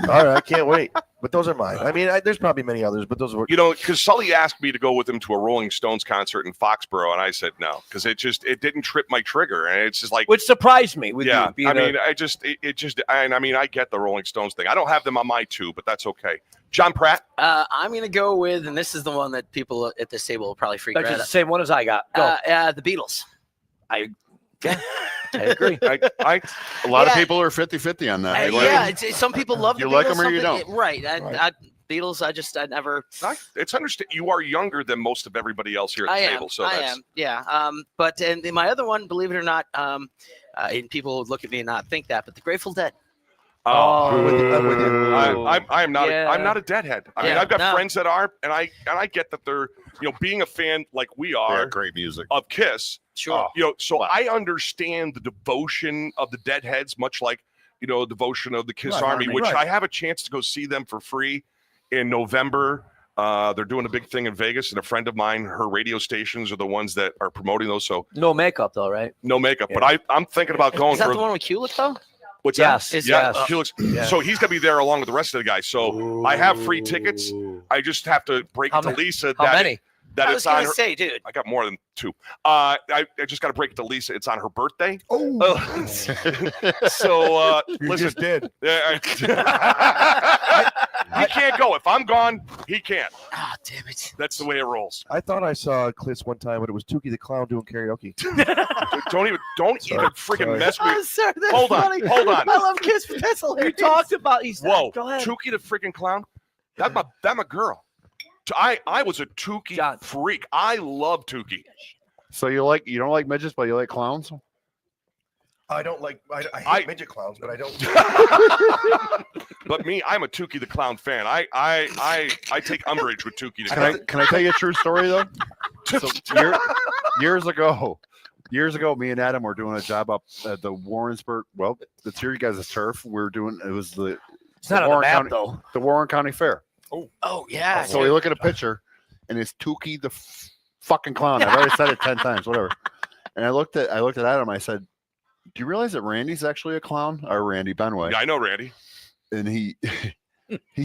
K: All right, I can't wait. But those are mine. I mean, there's probably many others, but those were.
C: You know, because Sully asked me to go with him to a Rolling Stones concert in Foxborough, and I said no because it didn't trip my trigger, and it's just like
D: Which surprised me with
C: yeah.
D: you. being
C: I
D: a-
C: mean, I get the Rolling Stones thing. I don't have them on my two, but that's okay. John Pratt.
J: I'm going to go with, and this is the one that people at this table will probably freak
D: that's
J: out.
D: the same one as I got. Go.
J: The Beatles.
D: I agree.
C: A
B: lot of
J: Yeah.
B: people are 50-50 on that.
J: Yeah, some people love
B: You
J: the
B: like
J: Beatles.
B: 'em or you
J: some-
B: don't.
J: Right. Beatles, I never.
C: It's understand. You are younger than most of everybody else here at the
J: I am.
C: table, so
J: I
C: that's
J: am. Yeah. But and my other one, believe it or not, and people would look at me and not think that, but the Grateful Dead.
C: I am not.
D: Yeah.
C: I'm not a deadhead. I mean,
J: Yeah,
C: I've got
J: no.
C: friends that are, and I get that they're, being a fan like we
B: Yeah,
C: are
B: great music.
C: of Kiss.
J: Sure.
C: So I understand the devotion of the Deadheads, much like devotion of the Kiss Army, which I have a chance to go see them for free in November. They're doing a big thing in Vegas, and a friend of mine, her radio stations are the ones that are promoting those. So
D: No makeup though, right?
C: no makeup, but I'm thinking about going
J: Is that
C: for
J: the one with Kulik though?
C: what's
D: Yes,
C: that?
J: Is
C: Yeah,
J: that-
C: Felix. So he's gonna be there along with the rest of the guys. So I have free tickets. I just have to break
D: How
C: to
D: ma-
C: Lisa
D: How
C: that
D: many?
C: that
J: I
C: it's
J: was
C: on
J: going
C: her.
J: to say, dude.
C: I got more than two. I just got to break it to Lisa. It's on her birthday.
H: Oh,
C: So
H: you
C: listen,
H: just did.
C: he can't go. If I'm gone, he can't.
J: Ah, damn it.
C: That's the way it rolls.
K: I thought I saw Clips one time, but it was Tukey the Clown doing karaoke.
C: Don't even freaking
K: Sorry.
C: mess
J: Oh,
C: with.
J: sorry, that's
C: Hold on,
J: funny.
C: hold on.
J: I love Kiss, but that's
D: We
J: hilarious.
D: talked about
C: Whoa,
D: Go ahead.
C: Tukey the freaking clown. That's my girl. I was a Tukey
D: John.
C: freak. I love Tukey.
B: So you don't like midgets, but you like clowns?
K: I don't like. I hate midget clowns, but I don't.
C: But me, I'm a Tukey the Clown fan. I take umbrage with Tukey the Clown.
B: Can I tell you a true story though? So years ago, me and Adam were doing a job up at the Warrensburg. Well, it's here, you guys' turf. It's the
D: not on the
B: Warren
D: map,
B: County,
D: though.
B: the Warren County Fair.
J: Oh, yeah.
B: So we look at a picture, and it's Tukey the fucking clown. I've already said it 10 times, whatever. And I looked at Adam. I said, "Do you realize that Randy's actually a clown?" Or Randy Benway.
C: Yeah, I know Randy.
B: And he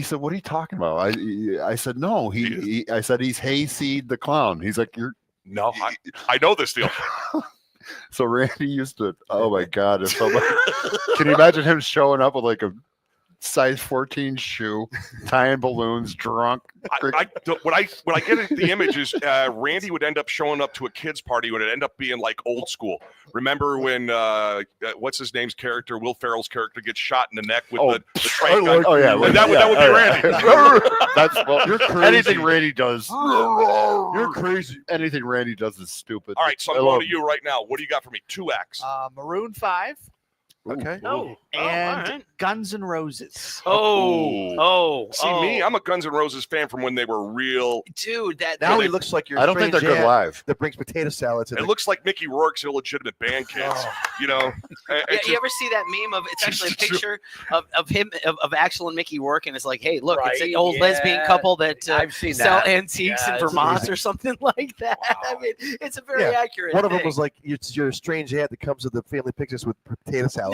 B: said, "What are you talking about?" I said, "No." I said, "He's Hayseed the clown." He's like, "You're."
C: No, I know this deal.
B: So Randy used to. Oh my God! If somebody, can you imagine him showing up with like a size 14 shoe, tying balloons, drunk.
C: When I get the image is Randy would end up showing up to a kid's party would end up being like old school. Remember when what's his name's character, Will Ferrell's character, gets shot in the neck with the train gun?
B: Oh yeah,
C: that would be Randy.
B: That's you're crazy. Anything Randy does,
H: You're crazy.
B: anything Randy does is stupid.
C: All right, so I'm going to you right now. What do you got for me? 2 acts.
E: Maroon 5
K: Okay.
E: and Guns N' Roses.
C: See me, I'm a Guns N' Roses fan from when they were real.
J: Dude, that
K: Now he looks like your
B: I don't think they're
K: strange
B: good
K: aunt
B: live.
K: that brings potato salad to
C: It
K: the
C: looks like Mickey Rourke's illegitimate band kids. You know,
J: you ever see that meme of it's actually a picture of him of Axel and Mickey Rourke, and it's like, hey, look, it's an old lesbian couple that
D: I've seen
J: sell
D: that.
J: antiques in Vermont or something like that. I mean, it's a very accurate.
K: One of them
J: thing.
K: was like it's your strange aunt that comes with the family pictures with potato salad.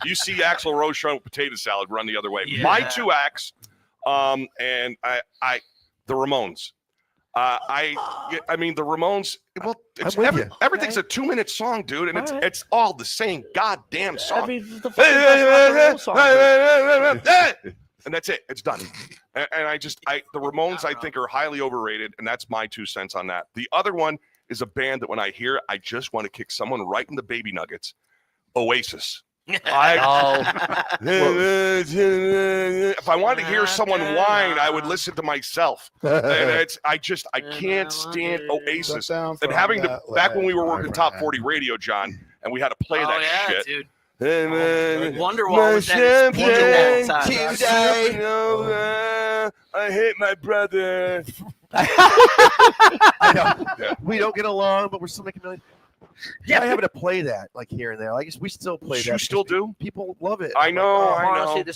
C: you see Axl Rose showing potato salad, run the other way.
J: Yeah.
C: My 2 acts, and I the Ramones. I mean the Ramones. Well, it's
K: I'm with you.
C: everything's a 2-minute song, dude, and it's all the same goddamn song.
D: I mean, the fucking best rock and roll song.
C: And that's it. It's done. And the Ramones, I think, are highly overrated, and that's my 2 cents on that. The other one is a band that when I hear, I just want to kick someone right in the baby nuggets. Oasis. If I wanted to hear someone whine, I would listen to myself. And I can't stand Oasis. And having to back when we were working Top 40 Radio, John, and we had to play that shit.
J: Dude. Wonderwall was at its peak at that time.
C: I hate my brother.
K: I know.
C: Yeah.
K: We don't get along, but we're still making millions. Yeah, I having to play that like here and there. I guess we still play that.
C: You still do?
K: People love it.
C: I know.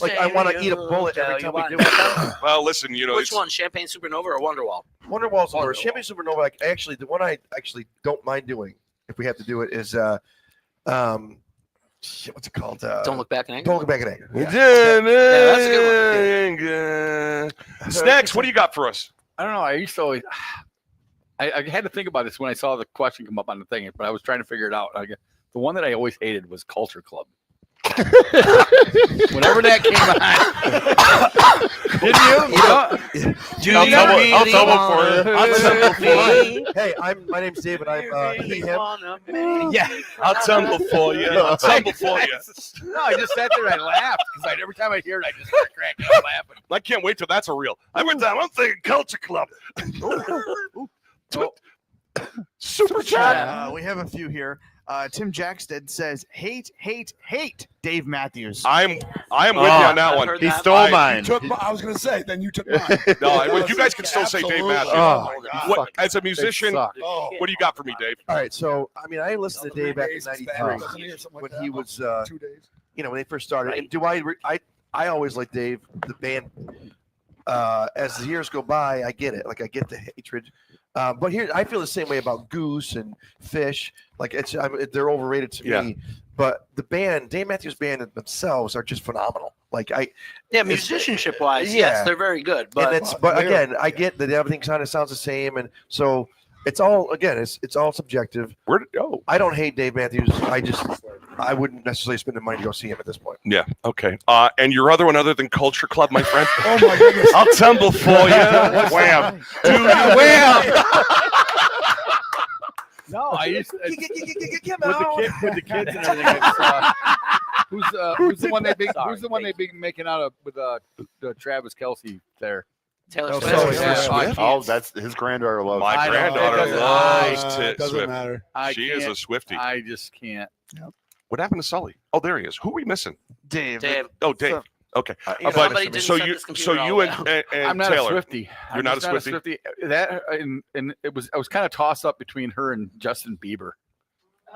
K: Like I want to eat a bullet every time we do it.
C: Well, listen, you know,
J: Which one, Champagne Supernova or Wonderwall?
K: Wonderwall's over. Champagne Supernova. Actually, the one I actually don't mind doing if we have to do it is shit, what's it called?
J: Don't Look Back in Anger.
K: Don't Look Back in Anger.
J: Yeah, that's a
C: good one. Snacks, what do you got for us?
I: I don't know. I used to always. I had to think about this when I saw the question come up on the thing, but I was trying to figure it out. The one that I always hated was Culture Club. Whenever that came on,
K: I'll tumble for you. Hey, my name's David. I'm he, him.
C: Yeah, I'll tumble for you. I'll tumble for you.
I: No, I just sat there and I laughed because every time I hear it, I just start cracking up laughing.
C: I can't wait till that's a reel. Every time I'm thinking Culture Club. Super chat.
E: We have a few here. Tim Jackstead says, hate Dave Matthews.
C: I am with you on that one.
B: He stole mine.
H: I was going to say, then you took mine.
C: No, you guys can still say Dave Matthews. As a musician, what do you got for me, Dave?
K: All right, so I mean, I listened to Dave back in '93 when he was, when they first started. And do I always like Dave, the band. As the years go by, I get it. Like I get the hatred. But here, I feel the same way about Goose and Fish. Like they're overrated to me. But the band, Dave Matthews Band themselves, are just phenomenal. Like
J: musicianship wise, yes, they're very good. But
K: again, I get that everything kind of sounds the same, and so it's all it's all subjective.
C: Where did go?
K: I don't hate Dave Matthews. I wouldn't necessarily spend the money to go see him at this point.
C: Yeah. Okay. And your other one, other than Culture Club, my friend.
H: Oh my goodness!
C: I'll tumble for you. Wham, dude, wham.
I: No, I used to, with the kids and everything. Who's the one they be making out of with Travis Kelce there?
J: Taylor Swift.
B: Oh, that's his granddaughter loves.
C: My granddaughter loves
H: It doesn't
C: Swift.
H: matter.
C: She is a Swiftie.
I: I just can't.
C: What happened to Sully? Oh, there he is. Who are we missing?
E: Dave.
C: Oh, Dave. Okay.
J: Somebody didn't shut this computer all
C: and
I: I'm not
C: Taylor.
I: a Swiftie.
C: You're not a Swiftie?
I: That and I was kind of tossed up between her and Justin Bieber.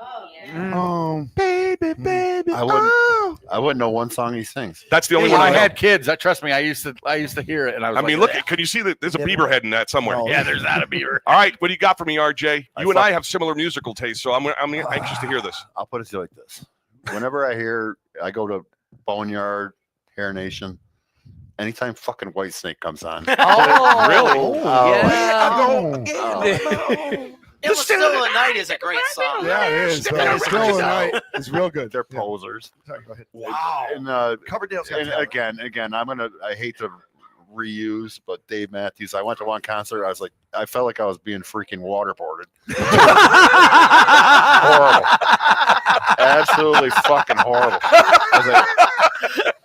L: Oh yeah.
K: Baby.
B: I wouldn't know one song he sings.
C: That's the only
I: When
C: one
I: I
C: I
I: had kids, trust me, I used to hear it, and I was.
C: I mean,
I: like,
C: look, can you see that there's a Bieber head in that somewhere?
K: Oh,
I: yeah, there's not a Bieber.
C: All right, what do you got for me, RJ? You and I have similar musical tastes, so I'm anxious to hear this.
B: I'll put it to you like this. Whenever I go to Boneyard, Hair Nation, anytime fucking Whitesnake comes on.
J: Oh,
C: really?
J: Yeah. It was still a night is a great song.
H: Yeah, it is. Still a night. It's real good.
B: They're posers.
K: Sorry, go ahead.
C: Wow.
B: And
K: Coverdale's got
B: and
K: talent.
B: again, I hate to reuse, but Dave Matthews. I went to one concert. I felt like I was being freaking waterboarded. Horrible. Absolutely fucking horrible.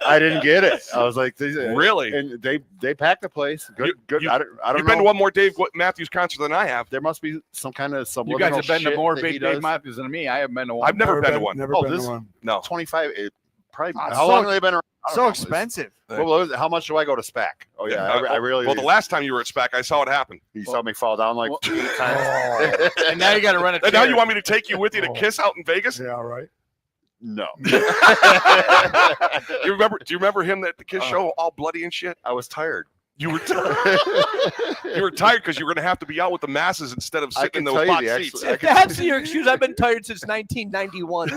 B: I didn't get it. I was like,
C: Really?
B: And they packed the place. Good. I don't
C: You've
B: know.
C: been to one more Dave Matthews concert than I have.
B: There must be some kind of
I: You
B: subliminal
I: guys have been to
B: shit
I: more
B: that he
I: big Dave
B: does.
I: Matthews than me. I haven't been to one.
C: I've never been to one.
H: Never
B: Oh,
H: been
B: this-
H: to one.
C: No.
B: 25. Probably.
E: Oh,
B: How long have they been around? I don't
E: So
B: know.
E: expensive.
B: How much do I go to SPAC? Oh yeah, I really.
C: Well, the last time you were at SPAC, I saw it happen.
B: You saw me fall down like 8
H: Oh.
B: times.
I: And now you got to run a
C: And now
I: chair.
C: you want me to take you with you to Kiss out in Vegas?
H: Yeah, right.
B: No.
C: Do you remember him at the Kiss show, all bloody and shit?
B: I was tired.
C: You were you were tired because you were going to have to be out with the masses instead of
B: I
C: sitting in
B: can
C: those
B: tell
C: box
B: you the
C: seats.
B: actual-
D: If that's your excuse, I've been tired since 1991.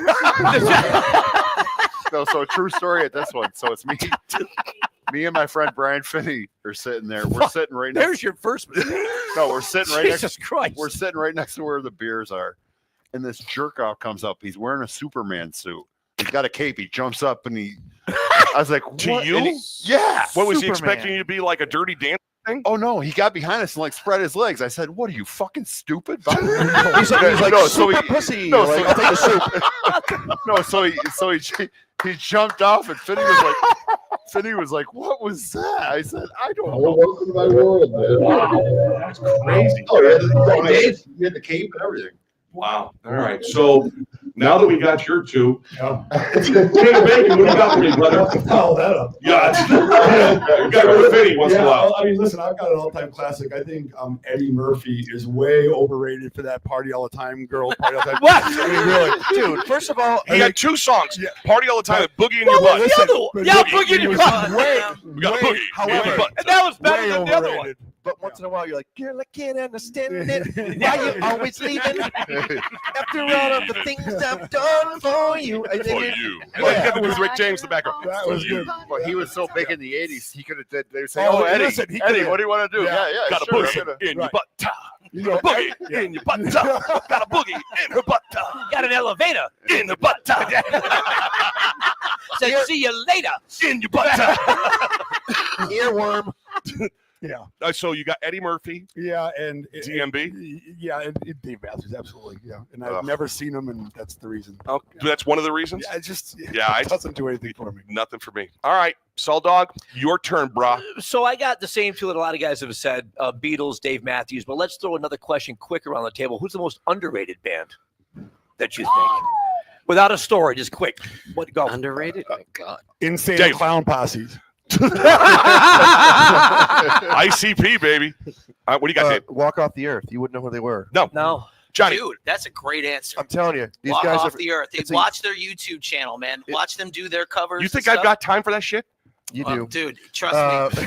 B: No, so true story at this one. So it's me and my friend Brian Finney are sitting there. We're sitting right next.
D: There's your first mistake.
B: No, we're sitting right next.
D: Jesus Christ.
B: We're sitting right next to where the beers are, and this jerk off comes up. He's wearing a Superman suit. He's got a cape. He jumps up and he. I was like,
C: To
B: what?
C: you?
B: And yeah.
C: What was he
E: Superman.
C: expecting you to be like a dirty dance thing?
B: Oh no, he got behind us and like spread his legs. I said, "What are you fucking stupid?"
K: He's like
B: no, so
K: super
B: he,
K: pussy.
B: no,
K: Like,
B: so,
K: I'll take the soup.
B: no, so he jumped off and Finney was like, "What was that?" I said, "I don't know."
H: Welcome to my world, man.
B: That's crazy. Oh, you had the cape and everything.
C: Wow. All right. So now that we got your two,
H: Yeah.
C: King Bacon, what do you got for me, brother?
H: Follow that up.
C: Yeah, you got to go to Vinny once in a while.
H: I mean, listen, I've got an all-time classic. I think Eddie Murphy is way overrated for that party all the time, girl party all the time.
D: What?
H: I mean, really,
K: Dude, first of all,
C: He had two songs:
H: Yeah.
C: "Party All the Time" and "Boogie in
H: Well,
C: Your Butt."
H: listen,
C: But
D: Yeah,
C: Boogie
D: Boogie in Your
H: was
D: Butt.
H: way,
C: We got a
H: way-
C: boogie.
K: however,
C: in your butt.
D: And that was
H: way
D: better than the other one.
H: overrated.
K: but once in a while, you're like, girl, I can't understand it. Why you always leaving after all of the things I've done for you?
C: For you. Well, you got to do Rick James in the background.
H: That was good.
B: Well, he was so big in the '80s, he could have did. They would say,
H: Oh,
B: "Oh, Eddie,
H: listen, he
B: Eddie,
H: could've-
B: what do you want to do?"
H: Yeah.
B: Yeah,
C: Got a
B: sure,
C: boogie
B: I'm gonna-
C: in your
H: Right.
C: butt.
H: You know,
C: Boogie
H: yeah.
C: in your butt. Got a boogie in her butt.
D: Got an elevator.
C: In the butt.
D: Said, see you later.
C: In your butt.
K: Earworm.
H: Yeah,
C: So you got Eddie Murphy,
H: yeah, and
C: DMB.
H: yeah, and Dave Matthews, absolutely, yeah. And I've
C: Ugh.
H: never seen him, and that's the reason.
C: Oh, that's one of the reasons.
H: Yeah, it just
C: Yeah,
H: it doesn't do anything for me.
C: Nothing for me. All right, Soul Dog, your turn, brah.
D: So I got the same two that a lot of guys have said, Beatles, Dave Matthews. But let's throw another question quick around the table. Who's the most underrated band that you think? Without a story, just quick. What go?
J: Underrated? Oh, my God.
H: Insane
C: Dave.
H: clown posses.
C: ICP, baby. All right, what do you got, Dave?
K: Walk Off the Earth. You wouldn't know who they were.
D: No.
C: Johnny.
J: Dude, that's a great answer.
K: I'm telling you, these
J: Walk
K: guys
J: off
K: are.
J: the earth.
K: it's a-
J: Watch their YouTube channel, man. Watch them do their covers.
C: You
J: and
C: think I've
J: stuff.
C: got time for that shit?
K: You do.
J: Dude, trust me.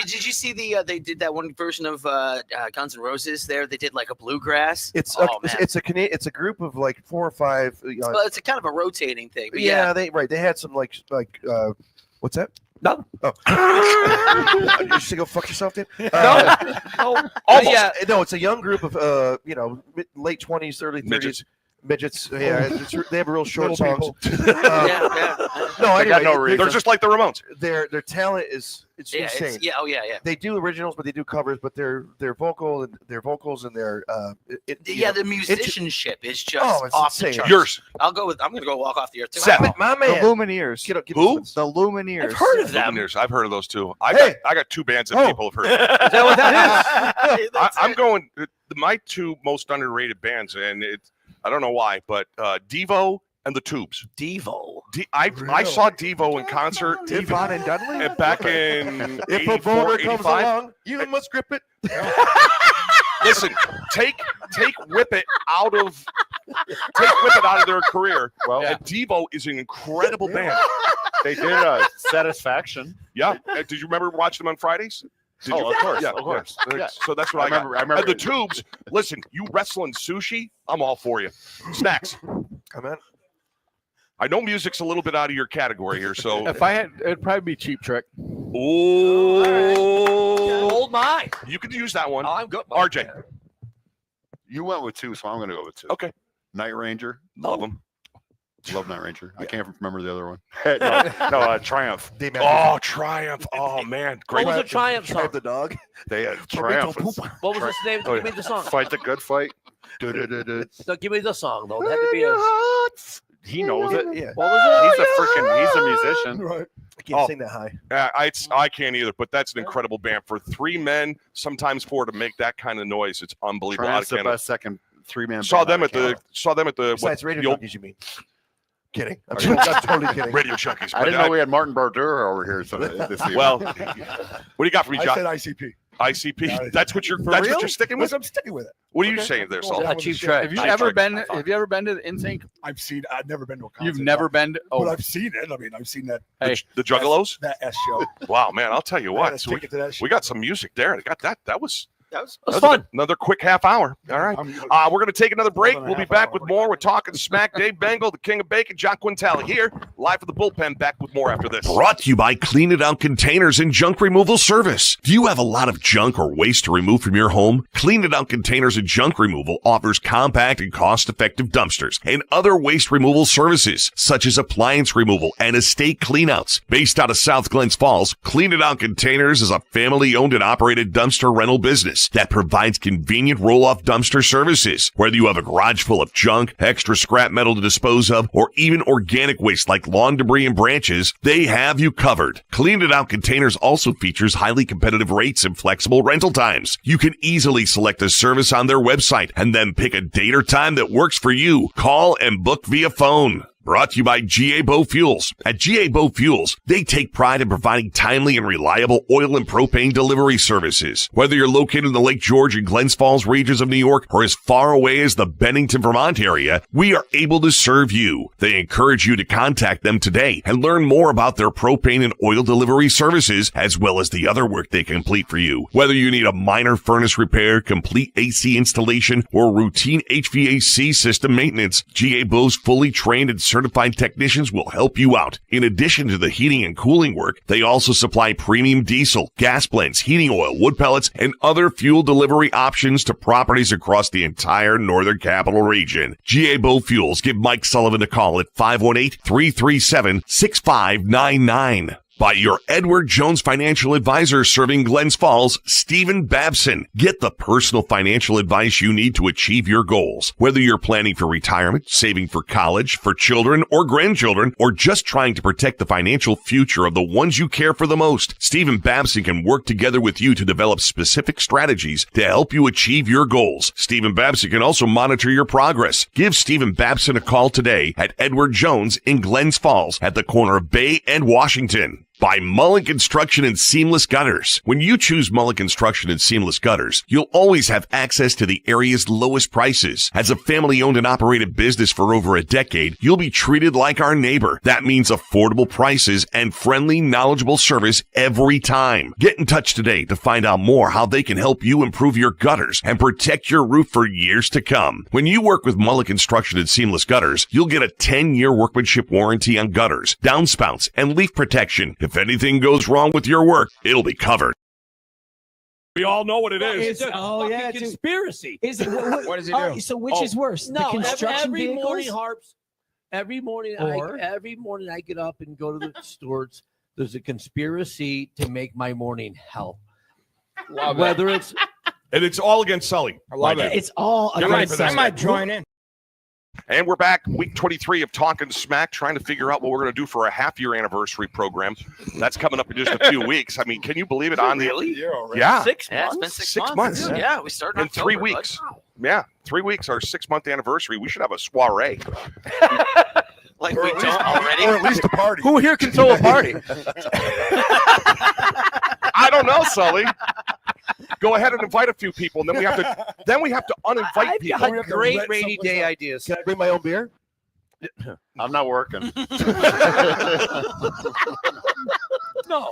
J: Did you see they did that one version of Guns N' Roses there? They did like a bluegrass.
K: It's
J: oh,
K: a,
J: man.
K: it's a group of like 4 or 5.
J: Well, it's a kind of a rotating thing. But
K: yeah, they had some like what's that?
D: No.
K: Oh. You should go fuck yourself, dude.
D: No.
K: Almost. Yeah, no, it's a young group of late 20s, early 30s. Midgets. Yeah, they have real short songs. No,
C: They got
K: anyway,
C: no reason. They're just like the Ramones.
K: Their talent is insane.
J: Yeah.
K: They do originals, but they do covers. But their vocals and their
J: the musicianship is just
K: it's
J: off the
K: insane.
J: charts.
C: Yours.
J: I'm gonna go Walk Off the Earth too.
C: Seth.
K: My
E: The
K: man.
E: Lumineers.
C: Who?
E: The Lumineers.
D: I've heard of them.
C: Lumineers. I've heard of those too. I got two bands that people have heard of.
D: Is that what that is?
C: I'm going my two most underrated bands, and I don't know why, but Devo and the Tubes.
D: Devo.
C: I saw Devo in concert
K: Devon and Dudley.
C: back in
K: If a
C: 84,
K: boulder comes
C: 85.
K: along, you must grip it.
C: Listen, take Whip It out of their career.
B: Well,
C: And Devo is an incredible band.
B: they did Satisfaction.
C: Yeah. Did you remember watching them on Fridays? Did you?
B: Of course,
C: Yeah,
B: of course.
C: yeah.
B: Yeah.
C: So that's what I
B: remember.
C: got. And the Tubes, listen, you wrestling sushi, I'm all for you. Snacks.
K: Come on.
C: I know music's a little bit out of your category here, so.
I: If I had, it'd probably be Cheap Trick.
C: Oh,
D: Hold my.
C: you could use that one.
D: Oh, I'm good.
C: RJ.
B: You went with 2, so I'm going to go with 2.
C: Okay.
B: Night Ranger.
C: Love them.
B: Love Night Ranger. I can't remember the other one. no, Triumph.
C: Oh, Triumph. Oh, man. Great.
D: What was the Triumph song?
K: the dog.
B: They had Triumph.
D: What was the name? Give me the song.
B: Fight the good fight.
D: No, give me the song, though. It had to be a...
B: He knows it.
K: Yeah.
D: What was it?
B: He's a musician.
H: Right.
K: I can't sing that high.
C: I can't either, but that's an incredible band. For 3 men, sometimes 4, to make that kind of noise, it's unbelievable.
B: Triumph's the best second 3-man.
C: Saw them at the
K: Besides Radio
C: the old-
K: Junkies, you mean? Kidding. I'm totally kidding.
C: Radio Junkies.
B: I didn't know we had Martin Brodeur over here this evening.
C: Well, what do you got for me,
H: I
C: John?
H: said ICP.
C: ICP. That's what you're sticking with?
H: I'm sticking with it.
C: What are you saying there, Sully?
I: Cheap Trick. Have you ever been to InSync?
H: I've never been to a concert.
I: You've never been to,
H: But I've seen it. I mean, I've seen that.
C: The Juggalos?
H: That S show.
C: Wow, man, I'll tell you
H: I had
C: what.
H: a
C: So
H: ticket to that show.
C: we got some music there. I got that. That was
D: fun.
C: Another quick half hour. All right. We're going to take another break.
H: Another
C: We'll be
H: half
C: back
H: hour.
C: with more. We're talking smack. Dave Bengle, the king of bacon, John Quintal here, live from the bullpen. Back with more after this.
F: Brought to you by Clean It Out Containers and Junk Removal Service. Do you have a lot of junk or waste to remove from your home? Clean It Out Containers and Junk Removal offers compact and cost-effective dumpsters and other waste removal services, such as appliance removal and estate cleanouts. Based out of South Glens Falls, Clean It Out Containers is a family-owned and operated dumpster rental business that provides convenient roll-off dumpster services. Whether you have a garage full of junk, extra scrap metal to dispose of, or even organic waste like lawn debris and branches, they have you covered. Clean It Out Containers also features highly competitive rates and flexible rental times. You can easily select a service on their website and then pick a date or time that works for you. Call and book via phone. Brought to you by GA Bove Fuels. At GA Bove Fuels, they take pride in providing timely and reliable oil and propane delivery services. Whether you're located in the Lake George and Glens Falls regions of New York or as far away as the Bennington, Vermont area, we are able to serve you. They encourage you to contact them today and learn more about their propane and oil delivery services, as well as the other work they complete for you. Whether you need a minor furnace repair, complete AC installation, or routine HVAC system maintenance, GA Bove's fully trained and certified technicians will help you out. In addition to the heating and cooling work, they also supply premium diesel, gas blends, heating oil, wood pellets, and other fuel delivery options to properties across the entire Northern Capital Region. GA Bove Fuels. Give Mike Sullivan a call at 518-337-6599. By your Edward Jones financial advisor serving Glens Falls, Stephen Babson. Get the personal financial advice you need to achieve your goals. Whether you're planning for retirement, saving for college, for children or grandchildren, or just trying to protect the financial future of the ones you care for the most, Stephen Babson can work together with you to develop specific strategies to help you achieve your goals. Stephen Babson can also monitor your progress. Give Stephen Babson a call today at Edward Jones in Glens Falls at the corner of Bay and Washington. By Mullen Construction and Seamless Gutters. When you choose Mullen Construction and Seamless Gutters, you'll always have access to the area's lowest prices. As a family-owned and operated business for over a decade, you'll be treated like our neighbor. That means affordable prices and friendly, knowledgeable service every time. Get in touch today to find out more how they can help you improve your gutters and protect your roof for years to come. When you work with Mullen Construction and Seamless Gutters, you'll get a 10-year workmanship warranty on gutters, downspouts, and leak protection. If anything goes wrong with your work, it'll be covered.
C: We all know what it is.
M: It's a conspiracy.
L: Is it?
I: What does he do?
L: So which is worse? The
M: No,
L: construction
M: every
L: vehicles?
M: morning, Harps. Every morning,
L: Or-
M: every morning I get up and go to the stores. There's a conspiracy to make my morning hell.
I: Love it.
M: Whether it's
C: And it's all against Sully.
I: I love it.
L: It's all
C: You're ready
L: against
C: for this.
L: us.
C: I might
L: join in.
C: And we're back, week 23 of Talkin' Smack, trying to figure out what we're going to do for a half-year anniversary program. That's coming up in just a few weeks. I mean, can you believe it?
J: Really?
C: Yeah.
D: 6
J: Yeah,
D: months?
J: it's been 6
C: 6
J: months.
C: months.
J: Yeah, we started
C: In 3
J: October,
C: weeks.
J: bud.
C: Yeah, 3 weeks, our 6-month anniversary. We should have a soiree.
J: Like we don't already.
H: Or at least a party.
D: Who here can throw a party?
C: I don't know, Sully. Go ahead and invite a few people, and then we have to uninvite
D: I've
C: people.
D: got great rainy day ideas.
K: Can I bring my own beer?
B: I'm not working.
D: No.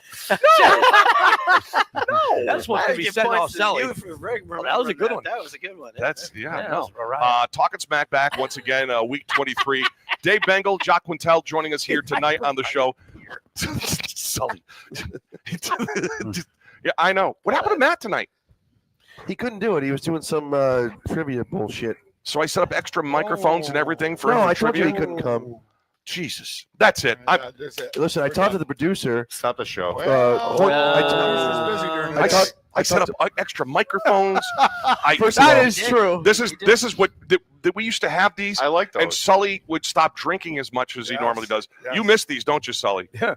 D: That's supposed to be sent off Sully.
J: That
D: was a good one.
J: That was a good one.
C: That's
D: That was all right.
C: Talking Smack back once again, week 23. Dave Bengle, Jacques Quintal joining us here tonight on the show. Sully. Yeah, I know. What happened to Matt tonight?
K: He couldn't do it. He was doing some trivia bullshit.
C: So I set up extra microphones and everything for
K: No,
C: him for
K: I told you
C: trivia.
K: he couldn't come.
C: Jesus, that's it.
K: Listen, I talked to the producer.
B: Stop the show.
C: I set up extra microphones.
E: That is true.
C: This is what that we used to have these.
B: I like those.
C: And Sully would stop drinking as much as he normally does.
H: Yes.
C: You miss these, don't you, Sully?
D: Yeah.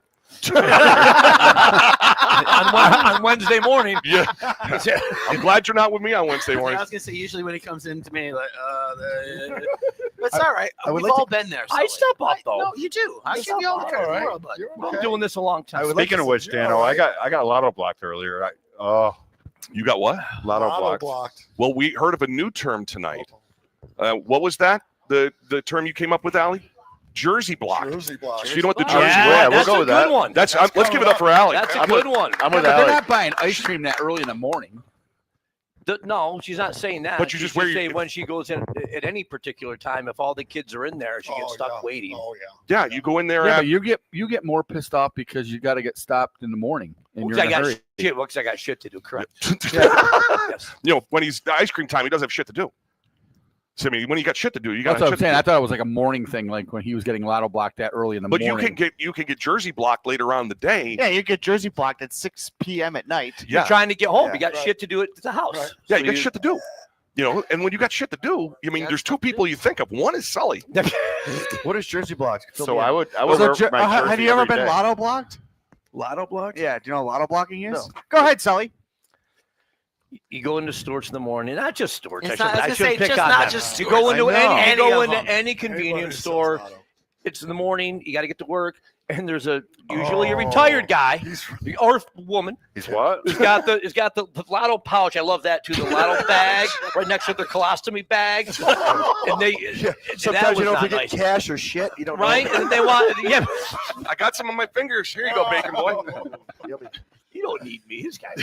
D: on Wednesday morning.
C: Yeah. I'm glad you're not with me on Wednesday
J: I
C: morning.
J: was gonna say usually when he comes in to me, like, but it's all right.
K: I would
J: We've
K: like
J: all been there.
D: I
J: Sully.
D: step up though.
J: No, you do. I give you all the credit in the world, bud.
D: I'm doing this a long time.
B: Speaking of which, Dano, I got lotto blocked earlier.
C: You got what?
B: Lotto blocked.
C: Well, we heard of a new term tonight. What was that? The term you came up with, Allie? Jersey block.
H: Jersey block.
C: So you know what the
D: Yeah,
C: Jersey
D: that's
C: we'll go
D: a
C: with
D: good
C: that.
D: one.
C: Let's give it up for Allie.
D: That's a good one.
B: I'm with
I: They're
B: Allie.
I: not buying ice cream that early in the morning.
D: No, she's not saying that.
C: But you
D: She's
C: just wear your-
D: saying when she goes in at any particular time, if all the kids are in there, she gets stuck waiting.
H: Oh yeah.
C: Yeah, you go in there.
I: Yeah, but you get more pissed off because you got to get stopped in the morning and you're
D: I
I: in a
D: got
I: hurry.
D: shit. Because I got shit to do. Correct.
C: You know, when he's ice cream time, he doesn't have shit to do. So, I mean, when you got shit to do, you got
I: That's what I'm
C: shit to
I: saying.
C: do.
I: I thought it was like a morning thing, like when he was getting lotto blocked that early in the
C: But
I: morning.
C: you can get Jersey blocked later on in the day.
E: Yeah, you get Jersey blocked at 6 p.m. at night.
C: Yeah.
D: You're trying to get home.
E: Yeah.
D: You got shit to do at the house.
H: Right.
C: Yeah,
D: So
C: you got shit to do. You know, and when you got shit to do, I mean, there's two people you think of. One is Sully.
K: What is Jersey blocked?
B: So I would
E: So,
B: wear
E: Jer-
B: my
E: have
B: jersey
E: you ever
B: every
E: been
B: day.
E: lotto blocked?
K: Lotto blocked?
E: Yeah. Do you know what lotto blocking is?
K: No.
E: Go ahead, Sully.
D: You go into stores in the morning, not just stores.
J: It's
D: I
J: not- I was
D: should
J: gonna say,
D: pick
J: just
D: on
J: not
D: that.
J: just
D: You
J: stores.
D: go into
J: I know.
D: any, you go
J: Any of
D: into any convenience store. It's in the morning. You got to get to work, and there's usually a retired guy or woman.
B: He's what?
D: Who's got the lotto pouch? I love that too. The lotto bag right next to their colostomy bag, and they
K: Sometimes you don't
D: not
K: forget
D: nice.
K: cash or shit. You don't know.
D: Right? And they want
C: I got some on my fingers. Here you go, bacon boy.
D: You don't need me, this guy.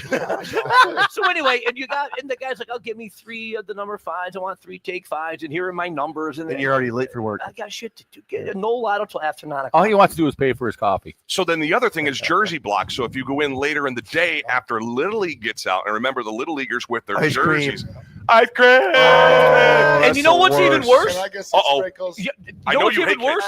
D: So anyway, and the guy's like, "I'll give me 3 of the number 5s. I want 3 take 5s, and here are my numbers." And
K: And you're already late for work.
D: I got shit to do. Get no lotto till after 9 o'clock.
I: All he wants to do is pay for his coffee.
C: So then the other thing is Jersey block. So if you go in later in the day after Little League gets out, and remember the Little Leaguers with their
K: Ice cream.
C: jerseys. Ice cream.
D: And you know what's even worse?
C: Uh-oh.
D: You
C: I
D: know
C: know
D: what's
C: you
D: even
C: hate
D: worse?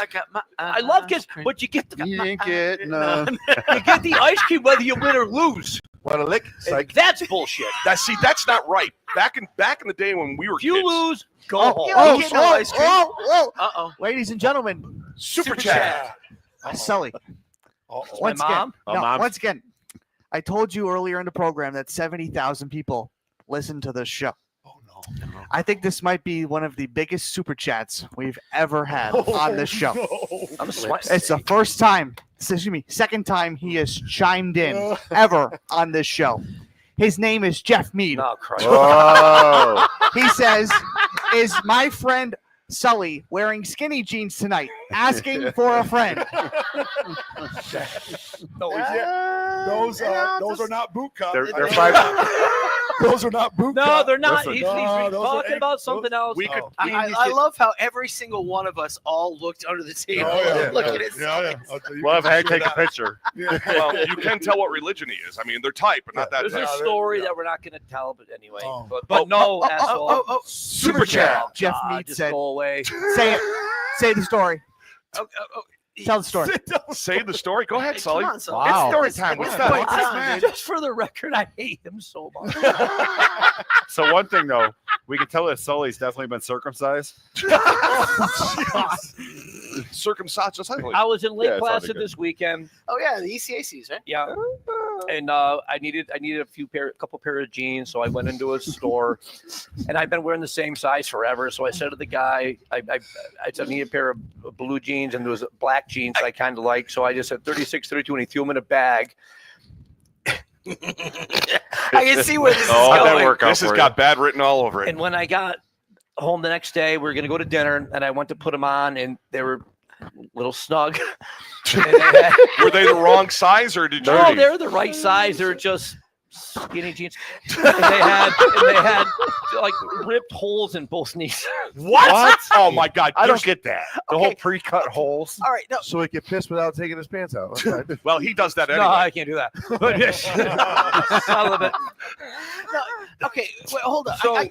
D: I love kids, but you get
B: You ain't getting none.
D: you get the ice cream whether you win or lose.
K: Want a lick? Psych.
D: That's bullshit.
C: That's not right. Back in the day when we were
D: If you
C: kids,
D: lose, go
E: Oh,
D: home.
E: oh,
J: get no
E: oh,
J: ice cream.
E: oh, oh.
J: Uh-oh.
E: Ladies and gentlemen,
C: Super Chat.
E: Sully.
D: My
E: Once
D: mom.
E: again, no, once again, I told you earlier in the program that 70,000 people listen to this show.
H: Oh no.
E: I think this might be one of the biggest super chats we've ever had on this show.
D: I'm sweating.
E: It's the second time he has chimed in ever on this show. His name is Jeff Mead.
D: Oh, Christ.
B: Oh.
E: He says, "Is my friend Sully wearing skinny jeans tonight? Asking for a friend."
H: No, those are not boot cups.
B: They're 5.
H: Those are not boot
D: No,
H: cups.
D: they're not.
H: Listen,
D: He's
H: those
D: talking
H: are
D: about something else.
C: We could.
J: I love how every single one of us all looked under the table.
H: Oh, yeah.
J: Look at it.
H: Yeah. I'll tell you,
B: We'll have
H: you
B: Hank
H: can
B: take a
H: see that.
B: picture.
C: Well, you can tell what religion he is. I mean, they're tight, but not that
D: There's
C: tight.
D: a story that we're not going to tell, but anyway.
H: Oh.
D: But no, asshole.
E: Super chat. Jeff
D: God,
E: Mead
D: just
E: said,
D: go away.
E: "Say it. Say the story. Tell the story."
C: Say the story. Go ahead, Sully.
J: Come on, Sully.
I: Wow.
C: It's story time. What's
J: It's
C: that?
J: story
C: What's
J: time,
C: that?
J: dude.
D: Just for the record, I hate him so much.
B: So one thing though, we can tell that Sully's definitely been circumcised.
C: Circumcised, just like
D: I was in Lake
B: Yeah, it sounded
D: Placid
B: good.
D: this weekend.
J: Oh yeah, the ECACs, right?
D: Yeah, and I needed a couple pair of jeans, so I went into a store, and I've been wearing the same size forever. So I said to the guy, I said I need a pair of blue jeans, and there was black jeans I kind of like, so I just said 36, 32, and he threw them in a bag.
J: I can see where this is
B: Oh, that
J: going.
B: worked out
C: This has
B: for
C: got bad written all over it.
D: And when I got home the next day, we were going to go to dinner, and I went to put them on, and they were a little snug. And they had,
C: Were they the wrong size, or did you?
D: no, they're the right size. They're just skinny jeans. And they had like ripped holes in both knees.
C: What? Oh my God!
B: I
C: There's-
B: don't get that. The whole pre-cut holes.
J: All right, no.
K: So he can piss without taking his pants out. That's fine.
C: Well, he does that
D: No,
C: anyway.
D: I can't do that. But yes, son of a bit.
J: Okay, wait, hold on.
D: So-
J: I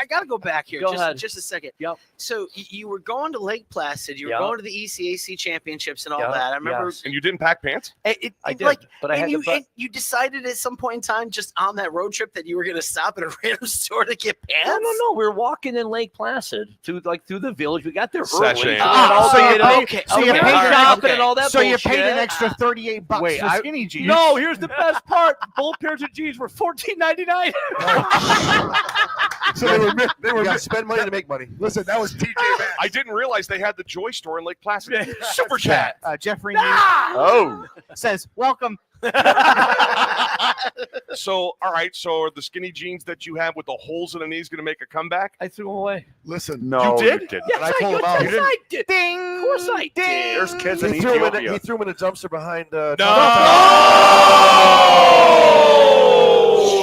J: got to go back here.
D: Go ahead.
J: Just a second.
D: Yep.
J: So you were going to Lake Placid. You were
D: Yep.
J: going to the ECAC championships and all
D: Yep,
J: that. I remember.
D: yes.
C: And you didn't pack pants?
D: I did, but I had
J: you,
D: to.
J: and you decided at some point in time, just on that road trip, that you were going to stop at a random store to get pants.
D: No. We were walking in Lake Placid through the village. We got there
C: Sashay.
D: early.
E: So you paid
D: shopping and all that.
E: So you paid
D: bullshit.
E: an extra $38 for skinny jeans.
D: No, here's the best part. Both pairs of jeans were $14.99.
H: So they were
K: You got to spend money to make money.
H: Listen, that was TJ Maxx.
C: I didn't realize they had the Joy store in Lake Placid. Super chat.
E: Jeffrey
B: Oh,
E: says, welcome.
C: So, all right. So, are the skinny jeans that you have with the holes in the knees going to make a comeback?
D: I threw them away.
H: Listen,
B: no,
C: You did?
B: didn't.
D: Yes,
K: And I pulled them out.
D: I did.
E: Ding.
D: Of course I did.
B: There's kids in
K: He threw him
B: Ethiopia.
K: in a dumpster behind.
C: No.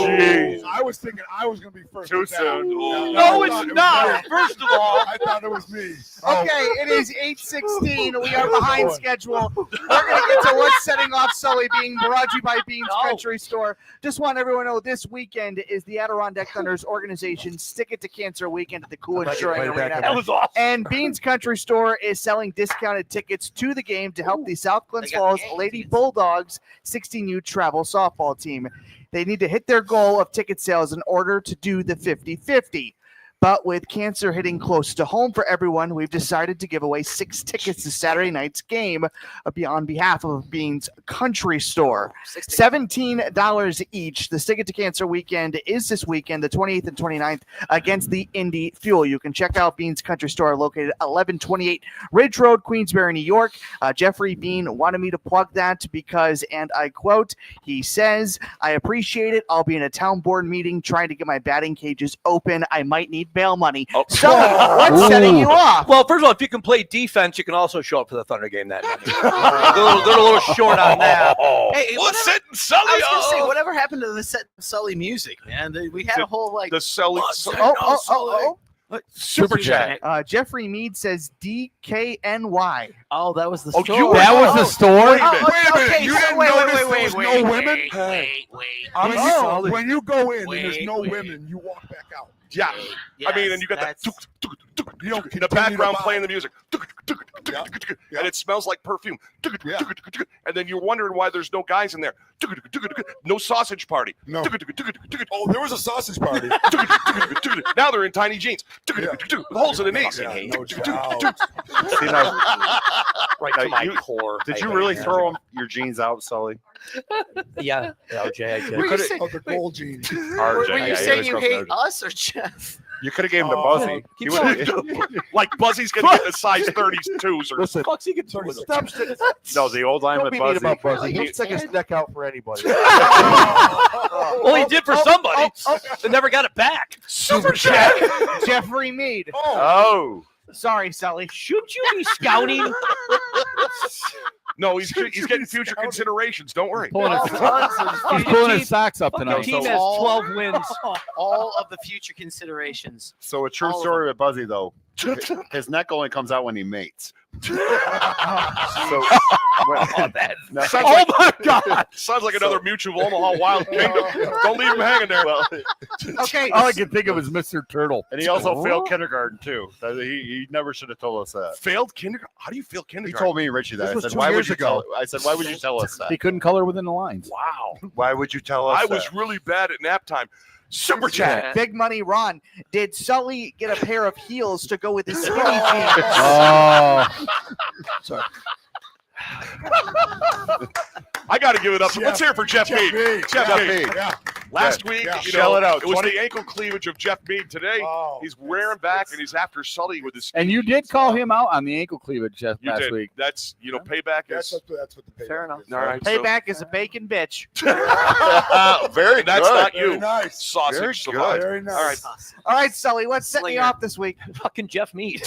B: Jeez.
H: I was thinking I was going to be first.
B: Too
H: with that.
B: soon.
D: No,
H: I
D: it's
H: thought it was
D: not.
H: me.
D: First of all,
H: I thought it was me.
E: Okay, it is 8:16. We are behind schedule. We're going to get to what's setting off Sully, being brought to you by Beans Country Store. Just want everyone to know this weekend is the Adirondack Thunder's organization Stick It to Cancer weekend at the Cool and Shrine Arena.
D: that was awesome.
E: And Beans Country Store is selling discounted tickets to the game to help the South Glens
J: They got
E: Falls
J: games.
E: Lady Bulldogs 16U travel softball team. They need to hit their goal of ticket sales in order to do the 50-50. But with cancer hitting close to home for everyone, we've decided to give away 6 tickets to Saturday night's game on behalf of Beans Country Store. $17 each. The Stick It to Cancer weekend is this weekend, the 28th and 29th, against the Indy Fuel. You can check out Beans Country Store located at 1128 Ridge Road, Queensbury, New York. Jeffrey Bean wanted me to plug that because, and I quote, he says, I appreciate it. I'll be in a town board meeting trying to get my batting cages open. I might need bail money.
C: Oh.
E: So what's setting you off?
D: Well, first of all, if you can play defense, you can also show up for the Thunder game that night. they're a little short on that.
J: Hey,
C: What's
J: whatever-
C: setting Sully
J: I was going to say,
C: off?
J: whatever happened to the set Sully music, man? We had a whole like
C: The Sully.
E: Super
C: chat.
E: Jeffrey Mead says DKNY.
J: Oh, that was the
C: Oh,
J: store.
C: you were-
I: That was the store.
C: Wait a minute.
H: Wait a minute.
J: Okay,
H: You
J: so
H: didn't
J: wait,
H: notice
J: wait,
H: there
J: wait,
H: was
J: wait,
H: no
J: wait,
H: women?
J: wait.
H: When you go in and there's
J: Wait,
H: no
J: wait.
H: women, you walk back out.
C: Yeah. I mean, and you got that
H: You don't
C: in the
H: continue
C: background
H: to buy.
C: playing the music,
H: Yeah.
C: and it smells like perfume.
H: Yeah.
C: And then you're wondering why there's no guys in there. No sausage party.
H: No. Oh, there was a sausage party.
C: Now they're in tiny jeans with holes in the knees.
H: Yeah, no doubt.
B: See, now,
D: Right
B: now,
D: to my
B: you-
D: core.
B: did you really throw your jeans out, Sully?
D: Yeah. LJ, I did.
J: Were you
B: could've-
J: saying-
H: Oh, the gold jeans.
B: RJ,
J: Were
B: yeah,
J: you
B: he
J: saying
B: was
J: you
B: supposed
J: hate
B: to-
J: us or Jeff?
B: You could have gave him to
H: Oh,
B: Buzzy.
D: keep
B: You would've-
C: Like Buzzy's gonna get the size 32s or
K: Listen,
D: Fuck's he gonna do?
K: stop.
B: no, the old line
K: Don't
B: with
K: be mean
B: Buzzy.
K: about Buzzy. He'll stick his neck out for anybody.
D: Well, he did for somebody. They never got it back.
C: super chat.
E: Jeffrey Mead.
B: Oh,
E: Sorry, Sully.
D: Should you be scouting?
C: No, he's getting future considerations. Don't worry.
I: He's pulling his socks up
D: Your
I: tonight.
D: team has 12 wins.
J: All of the future considerations.
B: so a true
J: All of
B: story with Buzzy though. His neck only comes out when he mates. So, now-
C: Oh my God! Sounds like another Mutual Omaha Wild Kingdom. Don't leave him hanging there.
B: well,
E: Okay.
I: All I can think of is Mr. Turtle.
B: and he also failed kindergarten too. He never should have told us that.
C: Failed kindergarten? How do you fail
B: He
C: kindergarten?
B: told me and Richie that.
H: This
B: I
H: was
B: said,
H: 2
B: "Why would
H: years
B: you
H: ago.
B: tell?" I said, "Why would you tell us that?
I: He couldn't color within the lines.
C: Wow.
B: Why would you tell us?"
C: I was really bad at nap time. Super chat.
E: Big Money Ron. Did Sully get a pair of heels to go with his skinny jeans?
I: Oh,
C: I got to give it up.
H: Jeff-
C: Let's hear it for Jeff Mead.
H: Mead.
C: Jeff
H: Yeah.
C: Mead.
H: Yeah.
C: Last
H: Yeah.
C: week,
H: Yeah.
C: you
B: Shell
C: know,
B: it out.
C: it was
B: 20
C: the ankle cleavage of Jeff Mead. Today,
H: Oh,
C: he's rearing back and he's after Sully with his.
I: and you did call him out on the ankle cleavage Jeff
C: You
I: last
C: did.
I: week.
C: That's payback
H: That's
C: is.
H: what the payback
D: Fair enough.
H: is.
C: All right. so-
E: Payback is a bacon bitch.
B: Very
C: That's
B: good.
C: not
H: Very
C: you.
H: nice.
C: Sausage
B: Very
C: survived.
H: Very nice.
C: All right.
E: All right, Sully, what's setting you
J: Slinger.
E: off this week?
D: Fucking Jeff Mead.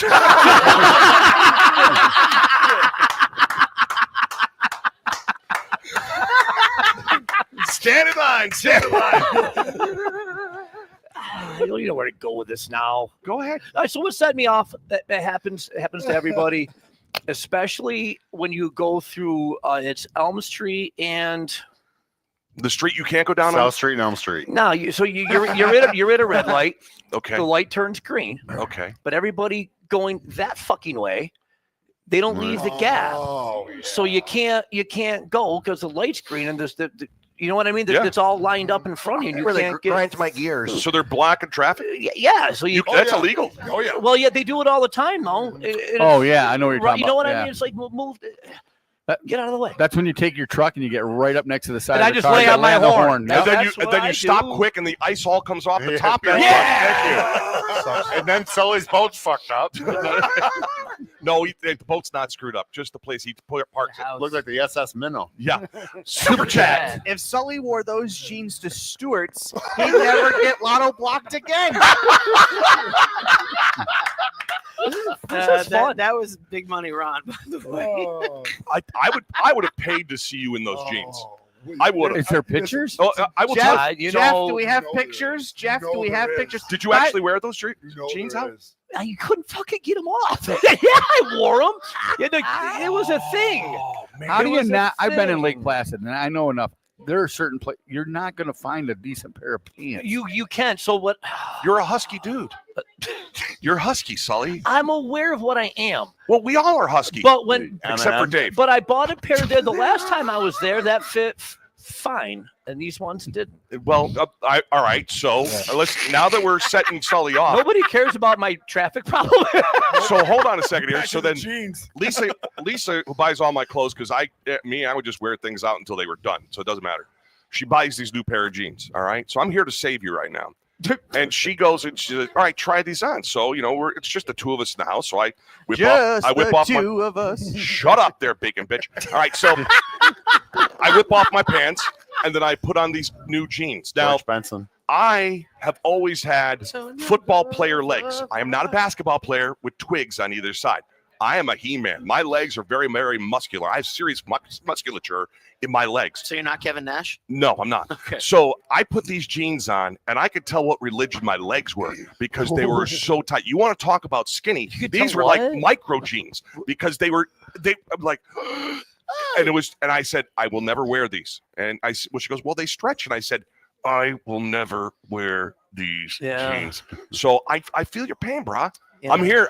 C: Stand in line. Stand in line.
D: You don't know where to go with this now.
C: Go ahead.
D: All right, so what set me off? That happens. It happens to everybody, especially when you go through. It's Elm Street and
C: The street you can't go down
B: South
C: on?
B: Street and Elm Street.
D: No, you're at a red light.
C: Okay.
D: The light turns green.
C: Okay.
D: But everybody going that fucking way, they don't leave the gap.
H: Oh,
D: So you can't go because the light's green and there's the you know what I mean?
C: Yeah.
D: It's all lined up in front of you. And you
K: Really
D: can't get.
K: grinds my gears.
C: So they're blocking traffic?
D: Yeah. So
C: That's illegal.
H: Oh yeah.
D: Well, yeah, they do it all the time, though.
I: Oh yeah, I know what you're
D: Right,
I: talking
D: you know
I: about.
D: what I mean? It's like move. Get out of the way.
I: That's when you take your truck and you get right up next to the side.
D: And
I: of
D: I
I: the
D: just
I: car,
D: lay
I: you
D: on my
I: land the
D: horn.
I: Yep.
C: And then you stop
D: do.
C: quick and the ice all comes off the top.
B: Yeah.
C: Yeah.
B: And then Sully's boat's fucked up.
C: No, the boat's not screwed up. Just the place he parks it.
B: Looked like the SS Minnow.
C: Yeah. Super chat.
E: If Sully wore those jeans to Stewart's, he'd never get lotto blocked again.
J: That was big money, Ron. By the way,
C: I would have paid to see you in those jeans. I would have.
I: Is there pictures?
C: Oh, I will
E: Jeff,
C: tell
E: Jeff, do we have pictures? Jeff, do we have pictures?
C: Did you actually wear those jeans out?
D: You couldn't fucking get them off. Yeah, I wore them. Yeah, it was a thing.
I: How do
D: It
I: you
D: was a
I: not? I've been in
D: thing.
I: Lake Placid and I know enough. There are certain places you're not going to find a decent pair of pants.
D: You can't. So what?
C: You're a husky dude. You're husky, Sully.
D: I'm aware of what I am.
C: Well, we all are husky.
D: But when
C: except for Dave.
D: But I bought a pair there the last time I was there that fit fine, and these ones didn't.
C: Well, all right. So let's now that we're setting Sully off.
D: Nobody cares about my traffic problem.
C: So hold on a second here.
H: Back
C: So
H: to the
C: then
H: jeans.
C: Lisa, who buys all my clothes, because I would just wear things out until they were done, so it doesn't matter. She buys these new pair of jeans. All right, so I'm here to save you right now. And she goes and she's like, all right, try these on. So it's just the two of us in the house. So I whip off
E: of us.
C: Shut up there, bacon bitch. All right, so I whip off my pants and then I put on these new jeans. Now,
B: George Benson.
C: I have always had football player legs. I am not a basketball player with twigs on either side. I am a He-Man. My legs are very, very muscular. I have serious musculature in my legs.
J: so you're not Kevin Nash?
C: No, I'm not.
J: Okay.
C: So I put these jeans on, and I could tell what religion my legs were because they were so tight. You want to talk about skinny? These were like micro jeans because they I'm like, and it was, and I said, I will never wear these. And she goes, well, they stretch. And I said, I will never wear these jeans. So I feel your pain, brah.
D: Yeah.
C: I'm here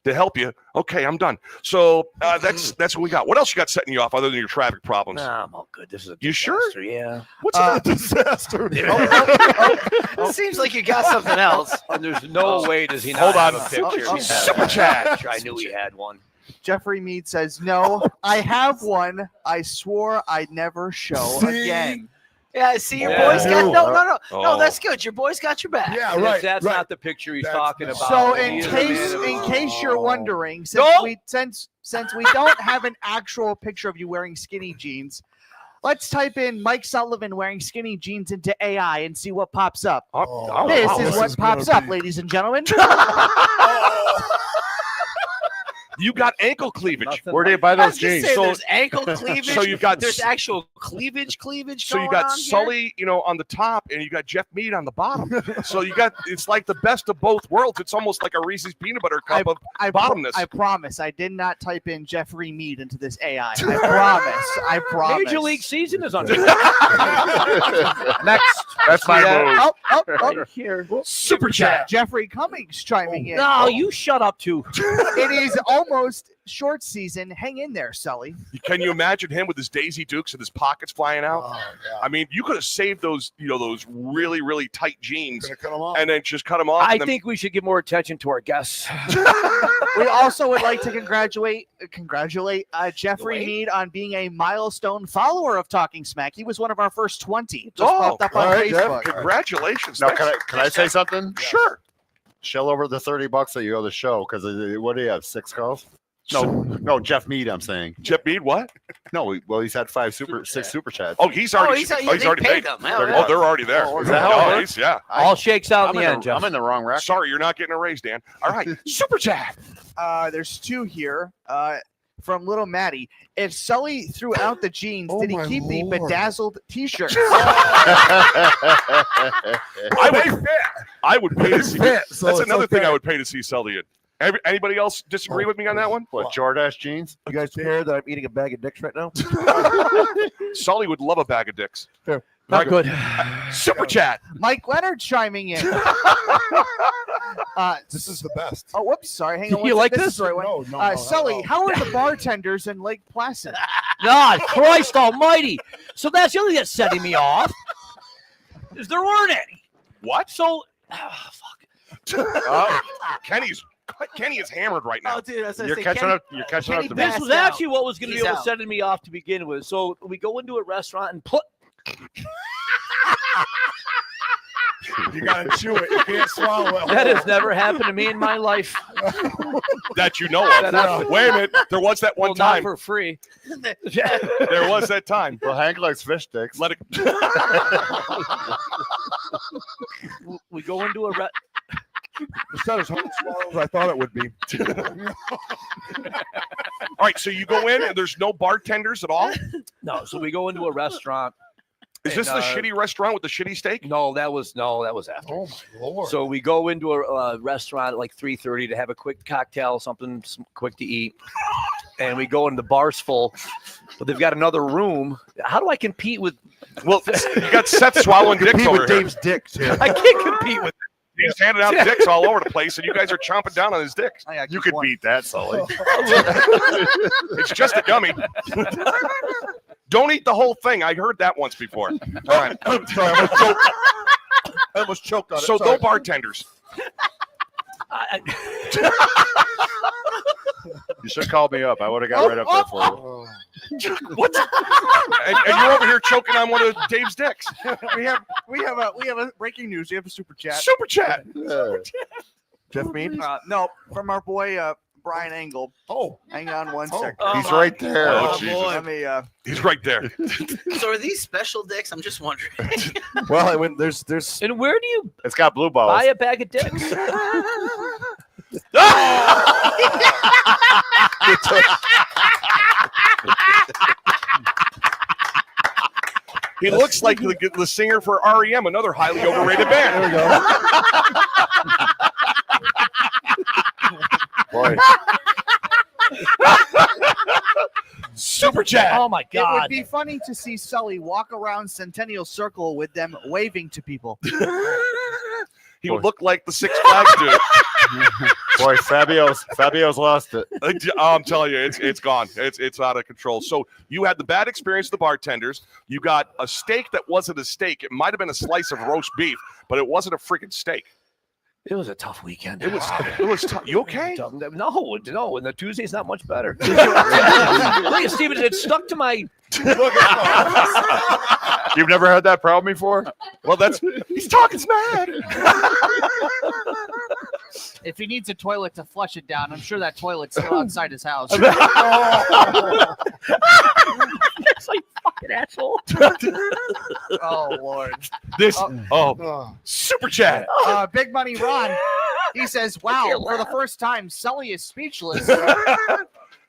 C: to help you. Okay, I'm done. So that's what we got. What else you got setting you off other than your traffic problems?
D: Nah, I'm all good. This is a
C: You sure?
D: disaster, Yeah.
C: What's a disaster?
J: It seems like you got something else.
D: And there's no way does he not
C: Hold
D: have
C: on.
D: a picture.
C: Super chat.
D: I knew he had one.
E: Jeffrey Mead says, no, I have one. I swore I'd never show again.
J: Yeah, see, your
D: Yeah.
J: boys got no.
C: Oh.
J: That's good. Your boys got your back.
H: Yeah,
D: And
H: right.
D: if that's
H: right.
D: not the picture he's talking about.
E: So
D: he is a man of-
E: in case you're wondering, since we don't have an actual picture of you wearing skinny jeans, let's type in Mike Sullivan wearing skinny jeans into AI and see what pops up. This is what pops up, ladies and gentlemen.
C: You got ankle cleavage.
D: Nothing
B: Where do you
D: like-
B: buy
J: I
B: those
J: was just
B: jeans?
J: saying,
C: So-
J: there's ankle cleavage.
C: So you've got
J: there's actual cleavage.
C: So you
J: going
C: got
J: on here.
C: Sully, on the top, and you got Jeff Mead on the bottom. So it's like the best of both worlds. It's almost like a Reese's peanut butter cup of bottomness.
E: I promise. I did not type in Jeffrey Mead into this AI. I promise.
D: Major League season is under.
I: Next.
B: That's my move.
E: Oh,
D: Right here.
E: Super chat. Jeffrey Cummings chiming in.
D: No, you shut up too.
E: It is almost short season. Hang in there, Sully.
C: Can you imagine him with his Daisy Dukes and his pockets flying out?
H: Oh, yeah.
C: I mean, you could have saved those, those really, really tight jeans
H: Gonna cut 'em off.
C: and then just cut them off.
D: I
C: and then-
D: think we should give more attention to our guests.
E: We also would like to congratulate Jeffrey Mead on being a milestone follower of Talking Smack. He was one of our first 20. Just popped up on
B: all right, Jeff.
E: Facebook.
C: Congratulations.
B: Now, can I say something?
C: Sure.
B: Shell over the $30 that you owe the show because what do you have? 6 calls? No, Jeff Mead. I'm saying
C: Jeff Mead, what?
B: no. Well, he's had 6 super chats.
C: Oh, he's already.
J: they
C: already
J: paid
C: paid.
J: them.
C: Oh, they're already there.
B: Oh, is that how it works?
C: Yeah.
D: All shakes out
B: I'm
D: in the end, Jeff.
B: I'm in the wrong rack.
C: Sorry, you're not getting a raise, Dan. All right. Super chat.
E: There's 2 here. From Little Maddie. If Sully threw out the jeans, did he
H: my
E: keep the
H: Lord.
E: bedazzled t-shirt?
C: I would pay to see.
H: fit, so
C: That's
H: it's
C: another thing
H: okay.
C: I would pay to see Sully in. Anybody else disagree with me on that one?
B: What, Jordache jeans?
K: You guys care that I'm eating a bag of dicks right now?
C: Sully would love a bag of dicks.
K: Fair.
D: Not good.
C: Super chat.
E: Mike Leonard chiming in.
H: This is the best.
E: Oh, whoops. Sorry. Hang on.
D: You like
E: this?
D: this?
E: Is the right one.
H: No,
E: Sully, how are the bartenders in Lake Placid?
M: God, Christ almighty. So that's the only thing that's setting me off. Is there weren't any.
C: What?
M: So,
C: Oh, Kenny is hammered right now.
J: Oh, dude, I was gonna
B: You're
J: say,
B: catching
J: Kenny-
B: up. You're catching up
J: Kenny
B: to
M: this
B: me.
M: was
J: Passed
M: actually
J: out.
M: what was going to be
J: He's
M: able to
J: out.
M: setting me off to begin with. So we go into a restaurant and put.
H: You gotta chew it. You can't swallow it.
M: That has never happened to me in my life.
C: That you know
M: That
C: of. Wait a minute. There was that one
M: Well, not
C: time.
M: for free.
C: There was that time.
B: Well, Hank likes fish sticks.
C: Let it.
M: We go into a
K: It's not as hard to swallow as I thought it would be.
C: All right, so you go in and there's no bartenders at all?
M: no. So we go into a restaurant.
C: Is this the
M: And,
C: shitty restaurant with the shitty steak?
M: No, that was after.
H: Oh my lord.
M: So we go into a restaurant at like 3:30 to have a quick cocktail, something quick to eat, and we go into the bar's full, but they've got another room. How do I compete with?
C: Well, you got Seth swallowing dicks
K: Compete
C: over
K: with
C: here.
K: Dave's dicks here.
M: I can't compete with.
C: He's handing out dicks all over the place, and you guys are chomping down on his dicks.
B: You could beat that, Sully.
C: It's just a gummy. Don't eat the whole thing. I heard that once before. All right.
K: I'm sorry, I almost choked on it.
C: So
K: Sorry.
C: no bartenders.
B: You should call me up. I would have got right up there for you.
C: What? And you're over here choking on one of Dave's dicks.
E: we have a breaking news. We have a super chat.
C: Super chat.
K: Jeff Mead?
E: No, from our boy Brian Engle.
H: Oh,
E: hang on one second.
B: He's right there.
C: Oh,
B: Oh,
C: Jesus.
E: Let me.
C: He's right there.
J: So are these special dicks? I'm just wondering.
K: Well, I mean, there's.
M: And where do you
B: It's got blue balls.
M: buy a bag of dicks?
C: He looks like the singer for REM, another highly overrated band.
K: There we go.
B: Boy,
C: Super chat.
M: Oh my
E: It would
M: God!
E: be funny to see Sully walk around Centennial Circle with them waving to people.
C: He would look like the Six Flags dude.
B: boy, Fabio's lost it.
C: I'm telling you, it's gone. It's out of control. So you had the bad experience with the bartenders. You got a steak that wasn't a steak. It might have been a slice of roast beef, but it wasn't a freaking steak.
M: It was a tough weekend.
C: It was tough. You okay?
M: No, and the Tuesday's not much better. Look at Steven, it stuck to my.
B: You've never had that problem before?
C: Well, he's talking smack.
E: If he needs a toilet to flush it down, I'm sure that toilet's still outside his house.
M: It's like fucking asshole.
E: Oh Lord.
C: Super chat.
E: Big Money Ron. He says, "Wow, for the first time, Sully is speechless."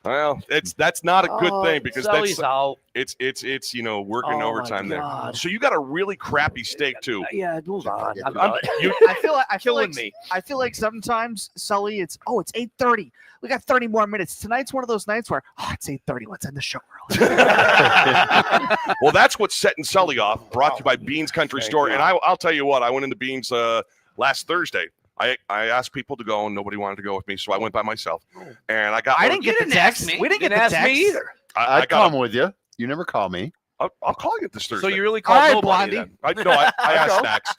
C: Well, that's not a good thing because
M: Sully's out.
C: it's working
M: Oh, my
C: overtime there.
M: God.
C: So you got a really crappy steak too.
M: Yeah, move on.
E: I feel like sometimes Sully, it's 8:30. We got 30 more minutes. Tonight's one of those nights where it's 8:30. Let's end the show early.
C: Well, that's what's setting Sully off. Brought to you by Beans Country Store. And I'll tell you what, I went into Beans last Thursday. I asked people to go, and nobody wanted to go with me, so I went by myself. And I got.
E: I didn't get the text. We didn't get the text
M: either.
B: I'd come with you. You never call me.
C: I'll call you this Thursday.
M: So you really
E: All
M: called
E: right,
M: nobody
E: Blondie.
M: then?
C: I asked Snacks.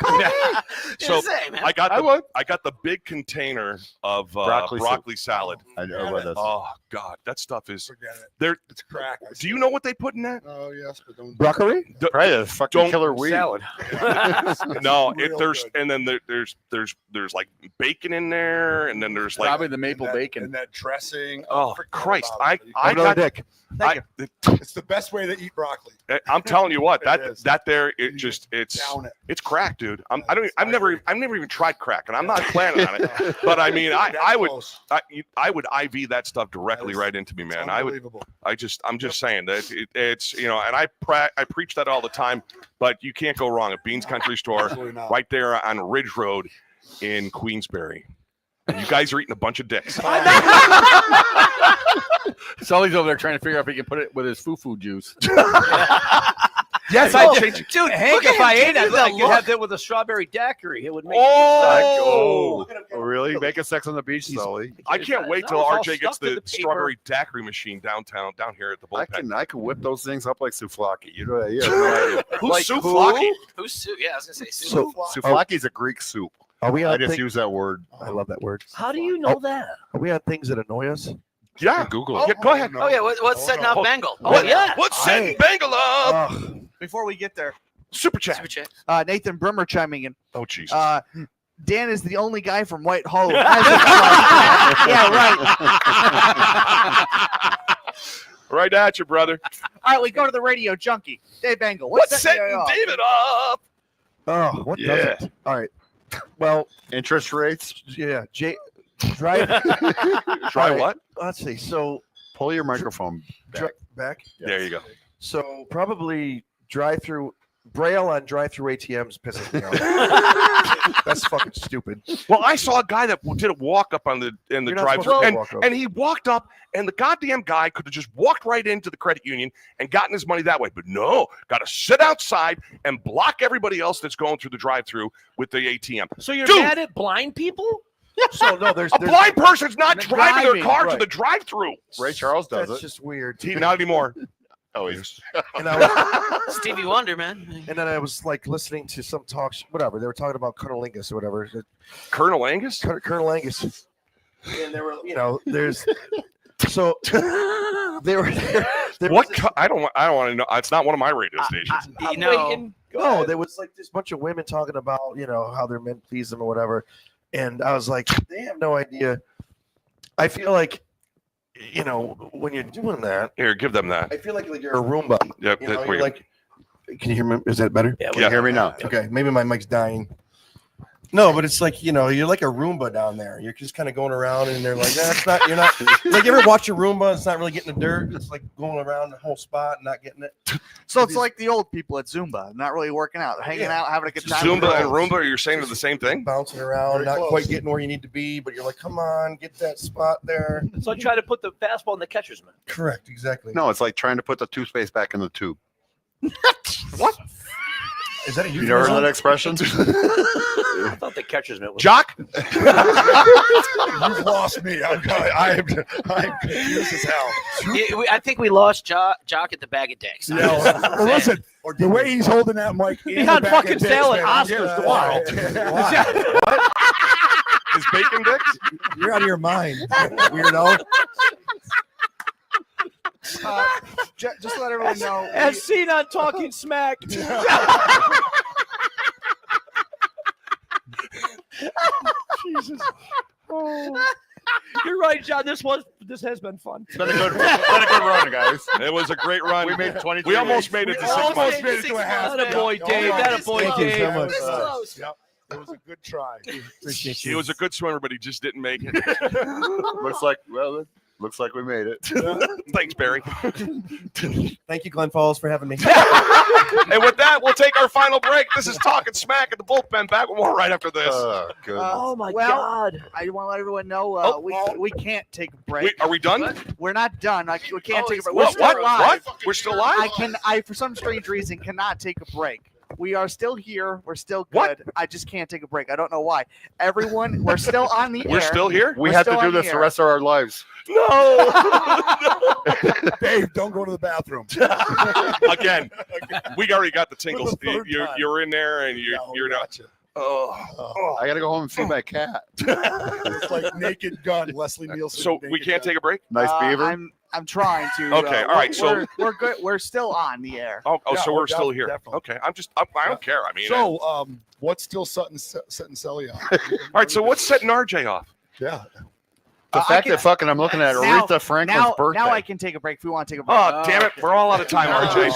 C: So
J: Say, man.
C: I got the big container of broccoli salad.
B: I know about this.
C: Oh God, that stuff is.
H: forget it.
C: There.
H: It's crack.
C: Do you know what they put in that?
H: Oh yes, but don't.
K: Broccoli?
B: Probably the fucking
C: Don't-
B: killer weed.
M: Salad.
C: No,
H: real
C: there's
H: good.
C: and then there's like bacon in there, and then there's like
I: Probably the maple
H: and
I: bacon.
H: and that dressing.
C: oh
H: forget
C: Christ,
H: about
C: I
H: it.
C: got
K: dick.
H: It's the best way to eat broccoli.
C: I'm telling you what,
H: It
C: that
H: is.
C: that there
H: You
C: it just it's
H: Down it.
C: it's crack, dude. I've
H: I
C: never
H: agree.
C: even tried crack, and I'm not planning on it. But I mean, I would
H: Close.
C: I would IV that stuff directly right into me, man. I'm
H: Unbelievable.
C: just saying that it's and I preach that all the time, but you can't go wrong at Beans Country Store,
H: Absolutely not.
C: right there on Ridge Road in Queensbury. You guys are eating a bunch of dicks.
I: Sully's over there trying to figure out if he can put it with his foo-foo juice.
C: Yes,
D: dude, Hank, if I ate it, I could have that with a strawberry daiquiri. It would make
B: Oh, really? Make a Sex on the Beach, Sully.
C: I can't wait till RJ gets the strawberry daiquiri machine down here at the Bullpen.
B: I can whip those things up like souvlaki. You know, yeah.
C: Who's souvlaki?
J: Who's Sue? Yeah, I was gonna say
B: Souvlaki is a Greek soup.
K: Are we on
B: I just use that word.
K: I love that word.
M: How do you know that?
K: Are we on things that annoy us?
C: Yeah,
B: Google
C: it. Yeah, go ahead.
J: Oh yeah, what's setting up Bengle?
C: What's setting Bengle up?
E: Before we get there,
C: Super chat.
E: Nathan Brimmer chiming in.
C: Oh Jesus.
E: Dan is the only guy from White Hollow. Yeah, right.
C: Right at you, brother.
E: All right, we go to the radio junkie, Dave Bengle.
C: What's setting David up?
K: Oh, what does it? All right. Well,
B: interest rates.
K: Yeah. Drive.
C: Try what?
K: Let's see. So
B: pull your microphone
K: back.
C: Yes. There you go.
K: So probably drive-through. Braille on drive-through ATMs pisses me off. That's fucking stupid.
C: Well, I saw a guy that did a walk up in the drive-through, and he walked up, and the goddamn guy could have just walked right into the credit union and gotten his money that way. But no, got to sit outside and block everybody else that's going through the drive-through with the ATM.
M: So you're mad at blind people?
K: So no, there's
C: a blind person's not driving their car to the drive-through.
B: Ray Charles does
K: That's
B: it.
K: just weird.
C: Not anymore.
B: Oh, he's.
K: And I was,
J: Stevie Wonder, man.
K: and then I was like listening to some talk, whatever. They were talking about Colonel Angus or whatever.
C: Colonel Angus?
K: Colonel Angus. And there were, there's. So they were.
C: I don't want to know. It's not one of my radio stations.
K: No, there was like this bunch of women talking about how their men please them or whatever, and I was like, they have no idea. I feel like. When you're doing that,
C: here, give them that.
K: I feel like you're a Roomba.
C: Yep.
K: You're like, can you hear me? Is that better?
B: Yeah, can you hear me now?
K: Okay, maybe my mic's dying. No, but it's like, you're like a Roomba down there. You're just kind of going around, and they're like, you're not. Like, you ever watch a Roomba? It's not really getting the dirt. It's like going around the whole spot and not getting it.
E: So it's like the old people at Zumba, not really working out, hanging out, having a good time.
C: Zumba and Roomba, you're saying they're the same thing?
K: Bouncing around, not quite getting where you need to be, but you're like, come on, get that spot there.
M: So I try to put the fastball in the catcher's mitt.
K: Correct, exactly.
B: No, it's like trying to put the toothpaste back in the tube.
C: What?
K: Is that a
B: You never heard that expression?
M: I thought the catcher's mitt was.
C: Jock?
H: You've lost me. I'm confused as hell.
J: I think we lost Jock at the bag of dicks.
H: Well, listen, the way he's holding that mic,
M: He's on fucking sale at Oscars tomorrow.
C: Is bacon dicks?
K: You're out of your mind, weirdo.
E: Just to let everyone know.
M: As seen on Talking Smack.
C: Jesus.
M: Oh. You're right, John. This has been fun.
B: It's been a good run, guys.
C: It was a great run.
B: We made 23.
C: We almost made it to 6 months.
H: Almost made it to a half.
M: That a boy, Dave. That a boy,
K: Thank you
M: Dave.
K: so much.
J: Close.
H: Yep. It was a good try.
K: Appreciate
C: He was a good swimmer, but he just didn't make it.
B: Looks like we made it.
C: Thanks, Barry.
K: Thank you, Glen Falls, for having me.
C: And with that, we'll take our final break. This is Talking Smack at the Bullpen. Back with more right after this.
B: Good.
M: Oh my
E: Well,
M: God!
E: I want to let everyone know we can't take a break.
C: Are we done?
E: We're not done. We can't take a break.
C: What?
E: We're still live.
C: What? We're still live?
E: I for some strange reason cannot take a break. We are still here. We're still good.
C: What?
E: I just can't take a break. I don't know why. Everyone, we're still on the air.
C: We're still here?
B: We
E: We're
B: have to
E: still
B: do
E: on
B: this
E: the
B: the
E: air.
B: rest of our lives.
C: No.
H: Dave, don't go to the bathroom.
C: Again, we already got the tingles.
H: For the third time.
C: You're in there, and you're not.
H: Gotcha.
C: Oh.
B: I got to go home and feed my cat.
H: It's like Naked Gun, Leslie Nielsen.
C: So we can't take a break?
B: Nice beaver.
E: I'm trying to.
C: Okay, all right, so-
E: we're good. We're still on the air.
C: Oh,
H: Yeah,
C: so we're still here.
H: definitely.
C: Okay, I don't care. I mean,
H: So, what's still setting Sully on?
C: all right. So what's setting RJ off?
H: Yeah.
B: The fact that fucking I'm looking at
E: Now-
B: Aretha Franklin's birthday.
E: Now I can take a break if we want to take a break.
C: Oh, damn it. We're all out of time, RJ.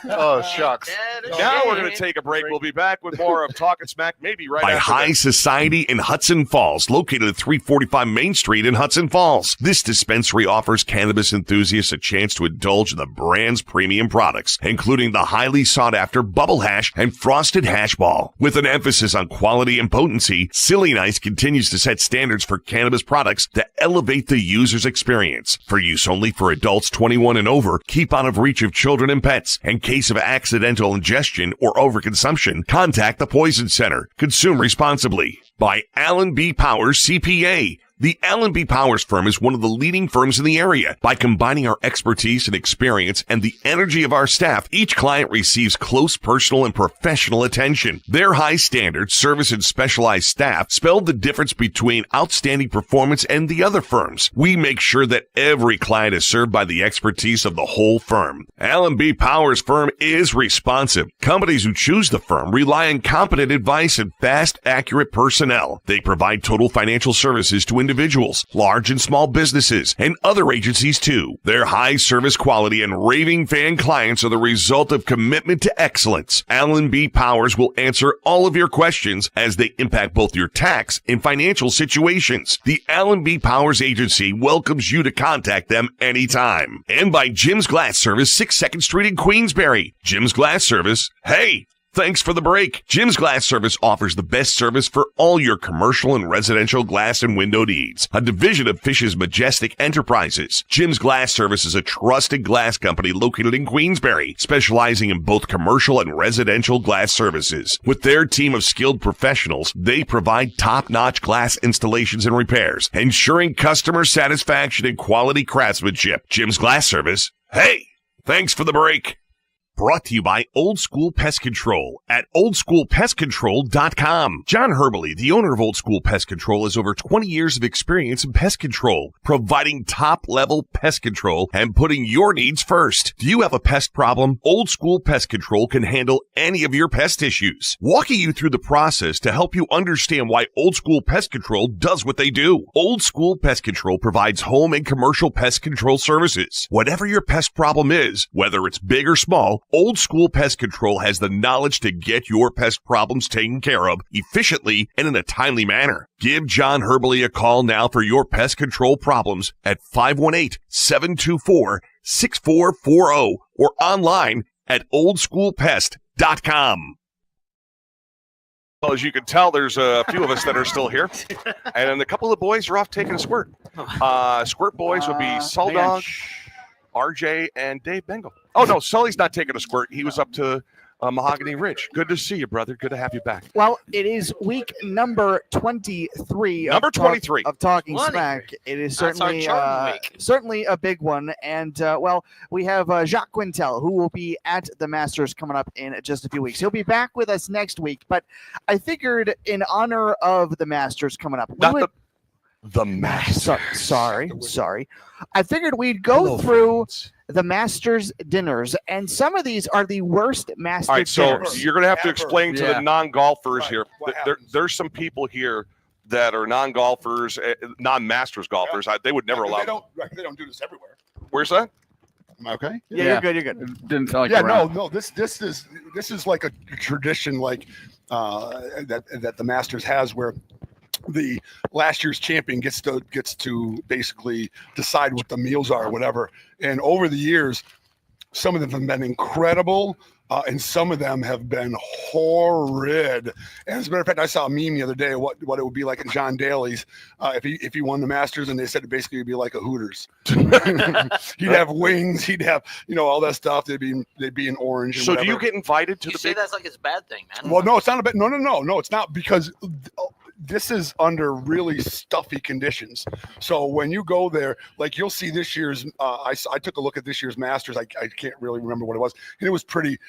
B: Oh, shucks.
C: Now we're going to take a break. We'll be back with more of Talkin' Smack, maybe right
F: By
C: after
F: High
C: this.
F: Society in Hudson Falls, located at 345 Main Street in Hudson Falls. This dispensary offers cannabis enthusiasts a chance to indulge in the brand's premium products, including the highly sought-after Bubble Hash and Frosted Hash Ball. With an emphasis on quality and potency, Silly Nice continues to set standards for cannabis products that elevate the user's experience. For use only for adults 21 and over, keep out of reach of children and pets. In case of accidental ingestion or overconsumption, contact the Poison Center. Consume responsibly. By Allen B. Powers CPA. The Allen B. Powers firm is one of the leading firms in the area. By combining our expertise and experience and the energy of our staff, each client receives close personal and professional attention. Their high standards, service, and specialized staff spell the difference between outstanding performance and the other firms. We make sure that every client is served by the expertise of the whole firm. Allen B. Powers firm is responsive. Companies who choose the firm rely on competent advice and fast, accurate personnel. They provide total financial services to individuals, large and small businesses, and other agencies too. Their high service quality and raving fan clients are the result of commitment to excellence. Allen B. Powers will answer all of your questions as they impact both your tax and financial situations. The Allen B. Powers Agency welcomes you to contact them anytime. And by Jim's Glass Service, 6 2nd Street in Queensbury. Jim's Glass Service, hey! Thanks for the break. Jim's Glass Service offers the best service for all your commercial and residential glass and window needs. A division of Fish's Majestic Enterprises. Jim's Glass Service is a trusted glass company located in Queensbury, specializing in both commercial and residential glass services. With their team of skilled professionals, they provide top-notch glass installations and repairs, ensuring customer satisfaction and quality craftsmanship. Jim's Glass Service, hey, thanks for the break. Brought to you by Old School Pest Control at oldschoolpestcontrol.com. John Herbley, the owner of Old School Pest Control, has over 20 years of experience in pest control, providing top-level pest control and putting your needs first. Do you have a pest problem? Old School Pest Control can handle any of your pest issues, walking you through the process to help you understand why Old School Pest Control does what they do. Old School Pest Control provides home and commercial pest control services. Whatever your pest problem is, whether it's big or small, Old School Pest Control has the knowledge to get your pest problems taken care of efficiently and in a timely manner. Give John Herbley a call now for your pest control problems at 518-724-6440 or online at oldschoolpest.com.
C: Well, as you can tell, there's a few of us that are still here. And a couple of boys are off taking a squirt. Squirt boys would be Suldog, RJ, and Dave Bengle. Oh, no, Sully's not taking a squirt. He was up to Mahogany Ridge. Good to see you, brother. Good to have you back.
E: Well, it is week number 23.
C: Number 23
E: of Talking Smack. It is certainly certainly a big one. And, well, we have Jacques Quintal, who will be at the Masters coming up in just a few weeks. He'll be back with us next week. But I figured in honor of the Masters coming up,
C: the Masters.
E: Sorry. I figured we'd go through the Masters dinners, and some of these are the worst Masters
C: All right, so
E: dinners.
C: you're going to have to explain to the non-golfers here. There's some people here that are non-golfers, non-Masters golfers. They would never allow.
H: They don't do this everywhere.
C: Where's that?
H: Am I okay?
E: Yeah, you're good.
I: It didn't sound like
H: yeah,
I: around.
H: no. This is like a tradition, like that the Masters has, where the last year's champion gets to basically decide what the meals are or whatever. And over the years, some of them have been incredible, and some of them have been horrid. And as a matter of fact, I saw a meme the other day of what it would be like in John Daly's if he won the Masters, and they said it basically would be like a Hooters. He'd have wings, he'd have all that stuff. They'd be in orange. And
C: so
H: whatever.
C: do you get invited to
J: You say that's like it's a bad thing, man.
H: Well, no, it's not a bit. No, it's not, because this is under really stuffy conditions. So when you go there, like you'll see this year's, I took a look at this year's Masters. I can't really remember what it was. And it was pretty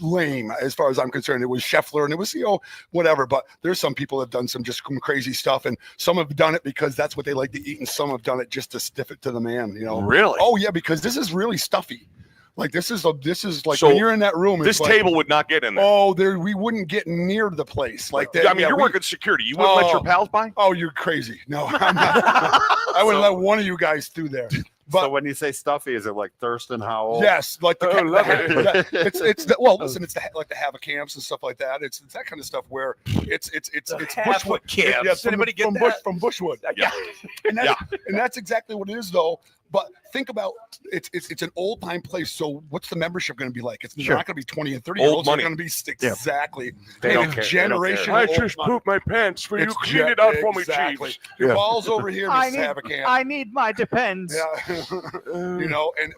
H: lame as far as I'm concerned. It was Scheffler and it was, whatever. But there's some people that have done some crazy stuff. And some have done it because that's what they like to eat. And some have done it just to stiff it to the man,
C: Really?
H: Oh, yeah, because this is really stuffy. Like this is like
C: So
H: when you're in that room.
C: This
H: it's like,
C: table would not get in there.
H: Oh, we wouldn't get near the place like that.
C: I mean, you're working security. You wouldn't let your pals by?
H: Oh, you're crazy. No, I'm not. I wouldn't let one of you guys through there. But
B: so when you say stuffy, is it like Thurston Howell?
H: yes, like the listen, it's like the Havoc camps and stuff like that. It's that kind of stuff where it's Bushwood
D: camps.
H: Yeah,
D: Does anybody get
H: from Bushwood? Yeah, and that's exactly what it is though. But think about it's an old time place. So what's the membership going to be like? It's not going to be 20 and 30 year olds. It's going to be exactly
B: They don't care.
H: generation.
C: I just pooped my pants. Will you clean it out for me, Chiefs?
H: Your ball's over here, Mrs. Havocamp.
E: I need my Depends.
H: Yeah,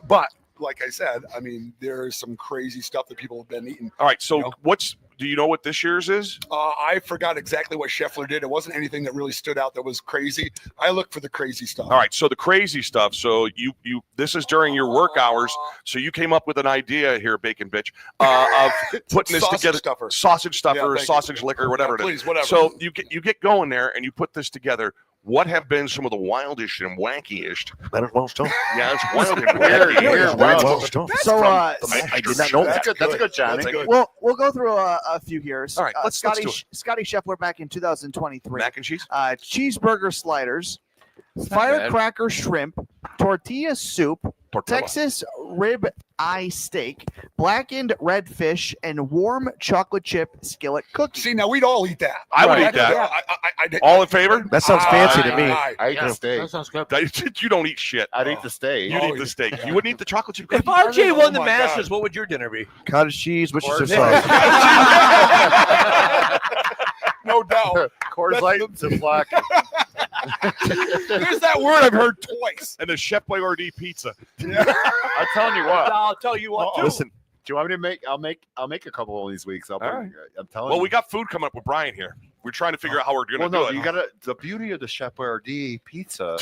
H: but like I said, I mean, there is some crazy stuff that people have been eating.
C: All right, so do you know what this year's is?
H: I forgot exactly what Scheffler did. It wasn't anything that really stood out that was crazy. I look for the crazy stuff.
C: All right, so the crazy stuff. So you this is during your work hours. So you came up with an idea here, Bacon Bitch, of putting this together. Sausage stuffer, sausage liquor, whatever it is.
H: Please, whatever.
C: So you get going there and you put this together. What have been some of the wildish and wankyish?
K: That is wild stuff.
C: Yeah, it's wild and weird.
E: So
K: I did not know that.
B: That's a good Johnny.
E: We'll go through a few here.
C: All right, let's do it.
E: Scotty Scheffler back in 2023.
C: Mac and cheese?
E: Cheeseburger sliders, firecracker shrimp, tortilla soup, Texas rib eye steak, blackened red fish, and warm chocolate chip skillet cookies.
H: See, now we'd all eat that.
C: I would eat that. All in favor?
K: That sounds fancy to me.
B: I eat the steak.
J: That sounds good.
C: You don't eat shit.
B: I'd eat the steak.
C: You'd eat the steak. You wouldn't eat the chocolate chip
D: If
C: cookie?
D: RJ won the Masters, what would your dinner be?
K: Cottage cheese, Worcestershire
B: Coors
K: sauce.
H: No doubt.
B: Coors Light and Ziploc.
H: There's that word I've heard twice.
C: And the Chef Boyardee pizza.
B: I'm telling you what.
D: I'll tell you what. Too.
K: Listen,
B: Do you want me to make? I'll make a couple of these weeks. I'm telling
C: Well,
B: you.
C: we got food coming up with Brian here. We're trying to figure out how we're going to do it.
B: You gotta. The beauty of the Chef Boyardee pizza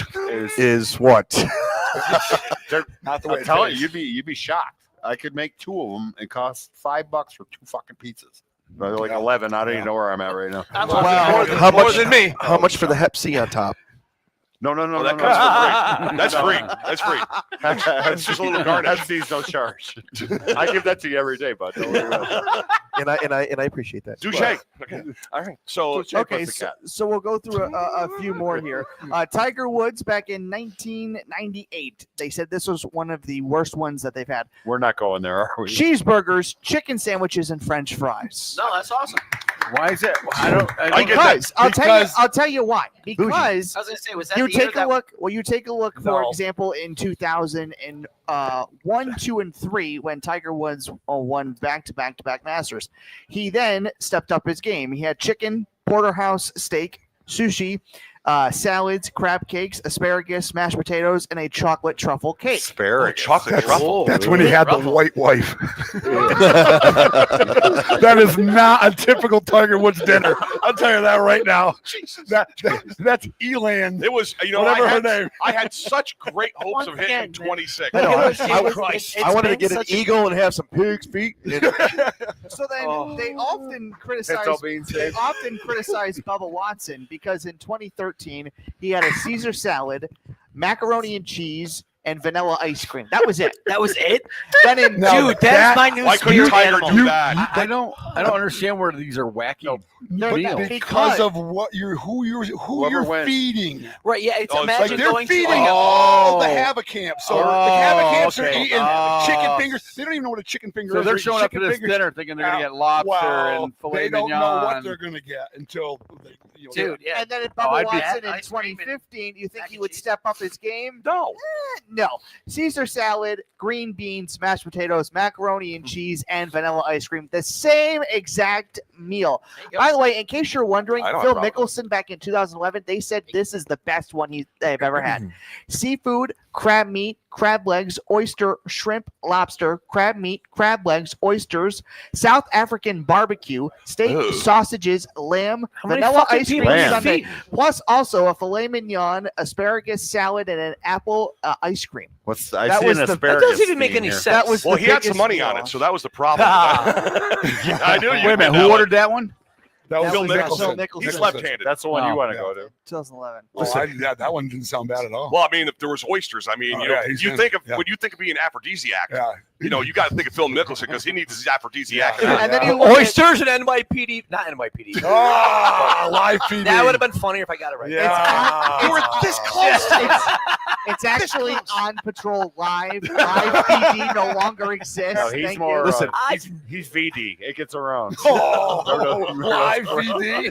K: is what?
H: Not the way
B: I'm telling you, you'd be shocked. I could make two of them and cost $5 for two fucking pizzas. They're like 11. I don't even know where I'm at right now.
K: Wow. More than me. How much for the Hep C on top?
B: No.
C: That comes for free. That's free. That's free.
B: That's
C: just a little garnish.
B: That's no charge. I give that to you every day, bud. Don't worry about it.
K: And I appreciate that.
C: Douche. Okay. All right. So
E: we'll go through a few more here. Tiger Woods back in 1998. They said this was one of the worst ones that they've had.
B: We're not going there, are we?
E: Cheeseburgers, chicken sandwiches, and French fries.
J: No, that's awesome.
I: Why is it?
E: I'll tell you why. Because
J: I was gonna say, was that
E: you
J: the year
E: take a
J: that-
E: look. Well, you take a look, for
D: No.
E: example, in 2001, 2, and 3, when Tiger Woods won back-to-back Masters. He then stepped up his game. He had chicken, porterhouse steak, sushi, salads, crab cakes, asparagus, mashed potatoes, and a chocolate truffle cake.
B: Asparagus.
C: Chocolate truffle.
H: That's when he had the white wife. That is not a typical Tiger Woods dinner. I'll tell you that right now. That's Elan.
C: It was,
H: Whatever her name.
C: I had such great hopes
E: Once
C: of hitting
E: again,
C: 26.
K: I know.
E: It's
K: I wanted to
E: been
K: get an
E: such a-
K: eagle and have some pig's feet.
E: So then they often criticize.
B: That's all being
E: They
B: said.
E: often criticize Bubba Watson because in 2013 he had a Caesar salad, macaroni and cheese, and vanilla ice cream. That was it.
J: That was it?
E: Then in
H: No,
J: Dude, that's my new
C: Why couldn't
J: spirit
C: Tiger
J: animal.
C: do that?
I: I don't understand where these are wacky.
H: Because of what who
B: Whoever
H: you're
B: wins.
H: feeding.
J: Right, yeah, it's
C: Oh, it's
H: Like
J: imagine
H: they're
J: going
H: feeding
J: to
H: all the Havocamps. So the Havocamps are
I: okay.
H: eating
I: Oh.
H: chicken fingers. They don't even know what a chicken finger
I: So
H: is.
I: they're showing up to
H: Chicken
I: this
H: fingers.
I: dinner thinking they're going to get lobster
H: Well,
I: and filet
H: they don't
I: mignon.
H: know what they're going to get until
J: Dude, yeah.
E: And then if
I: Oh,
E: Bubba
I: I'd be-
E: Watson in
J: ice cream and
E: 2015, you think
J: mac
E: he
J: and
E: would
J: cheese.
E: step up his game?
C: No.
E: No. Caesar salad, green beans, mashed potatoes, macaroni and cheese, and vanilla ice cream. The same exact meal.
J: There you go.
E: By the way, in case you're wondering,
C: I don't
E: Phil
C: have a problem.
E: Mickelson back in 2011, they said this is the best one they've ever had. Seafood, crab meat, crab legs, oyster, shrimp, lobster, crab meat, crab legs, oysters, South African barbecue, steak,
C: Ooh.
E: sausages, lamb,
D: many
E: vanilla
D: fucking
E: ice cream
D: people
B: are you
E: sundae,
D: feeding?
E: plus also a filet mignon, asparagus salad, and an apple ice cream.
B: What's I
E: That
B: see
E: was
B: an
E: the-
B: asparagus?
D: That doesn't even make
B: theme
D: any
B: here.
D: sense.
E: That was
C: Well,
E: the
C: he had some
E: biggest
C: money on
E: meal.
C: it, so that was the problem. I knew you.
I: Wait a minute,
C: that
I: who
C: one.
I: ordered that one?
H: That was
C: Phil
H: Phil
C: Mickelson.
E: Mickelson.
C: He's left-handed.
B: That's the one you
I: Oh,
B: want to
H: yeah.
B: go to.
E: 2011.
H: Oh, that one didn't sound bad at all.
C: Well, I mean, if there was oysters, I mean,
H: Oh,
C: you know,
H: yeah, he's
C: you
H: in.
C: think of
H: Yeah.
C: when you think of being aphrodisiac,
H: Yeah.
C: you know, you got to think of Phil Mickelson because he needs his aphrodisiac.
H: Yeah.
E: And then you look at,
M: Oysters and NYPD, not NYPD.
H: Oh, live PD.
M: That would have been funnier if I got it right.
H: Yeah.
C: You were this close.
E: it's actually on patrol live. Live PD no longer exists.
B: No, he's
E: Thank
B: more.
E: you.
K: Listen,
B: he's VD. It gets around.
H: Oh, live PD.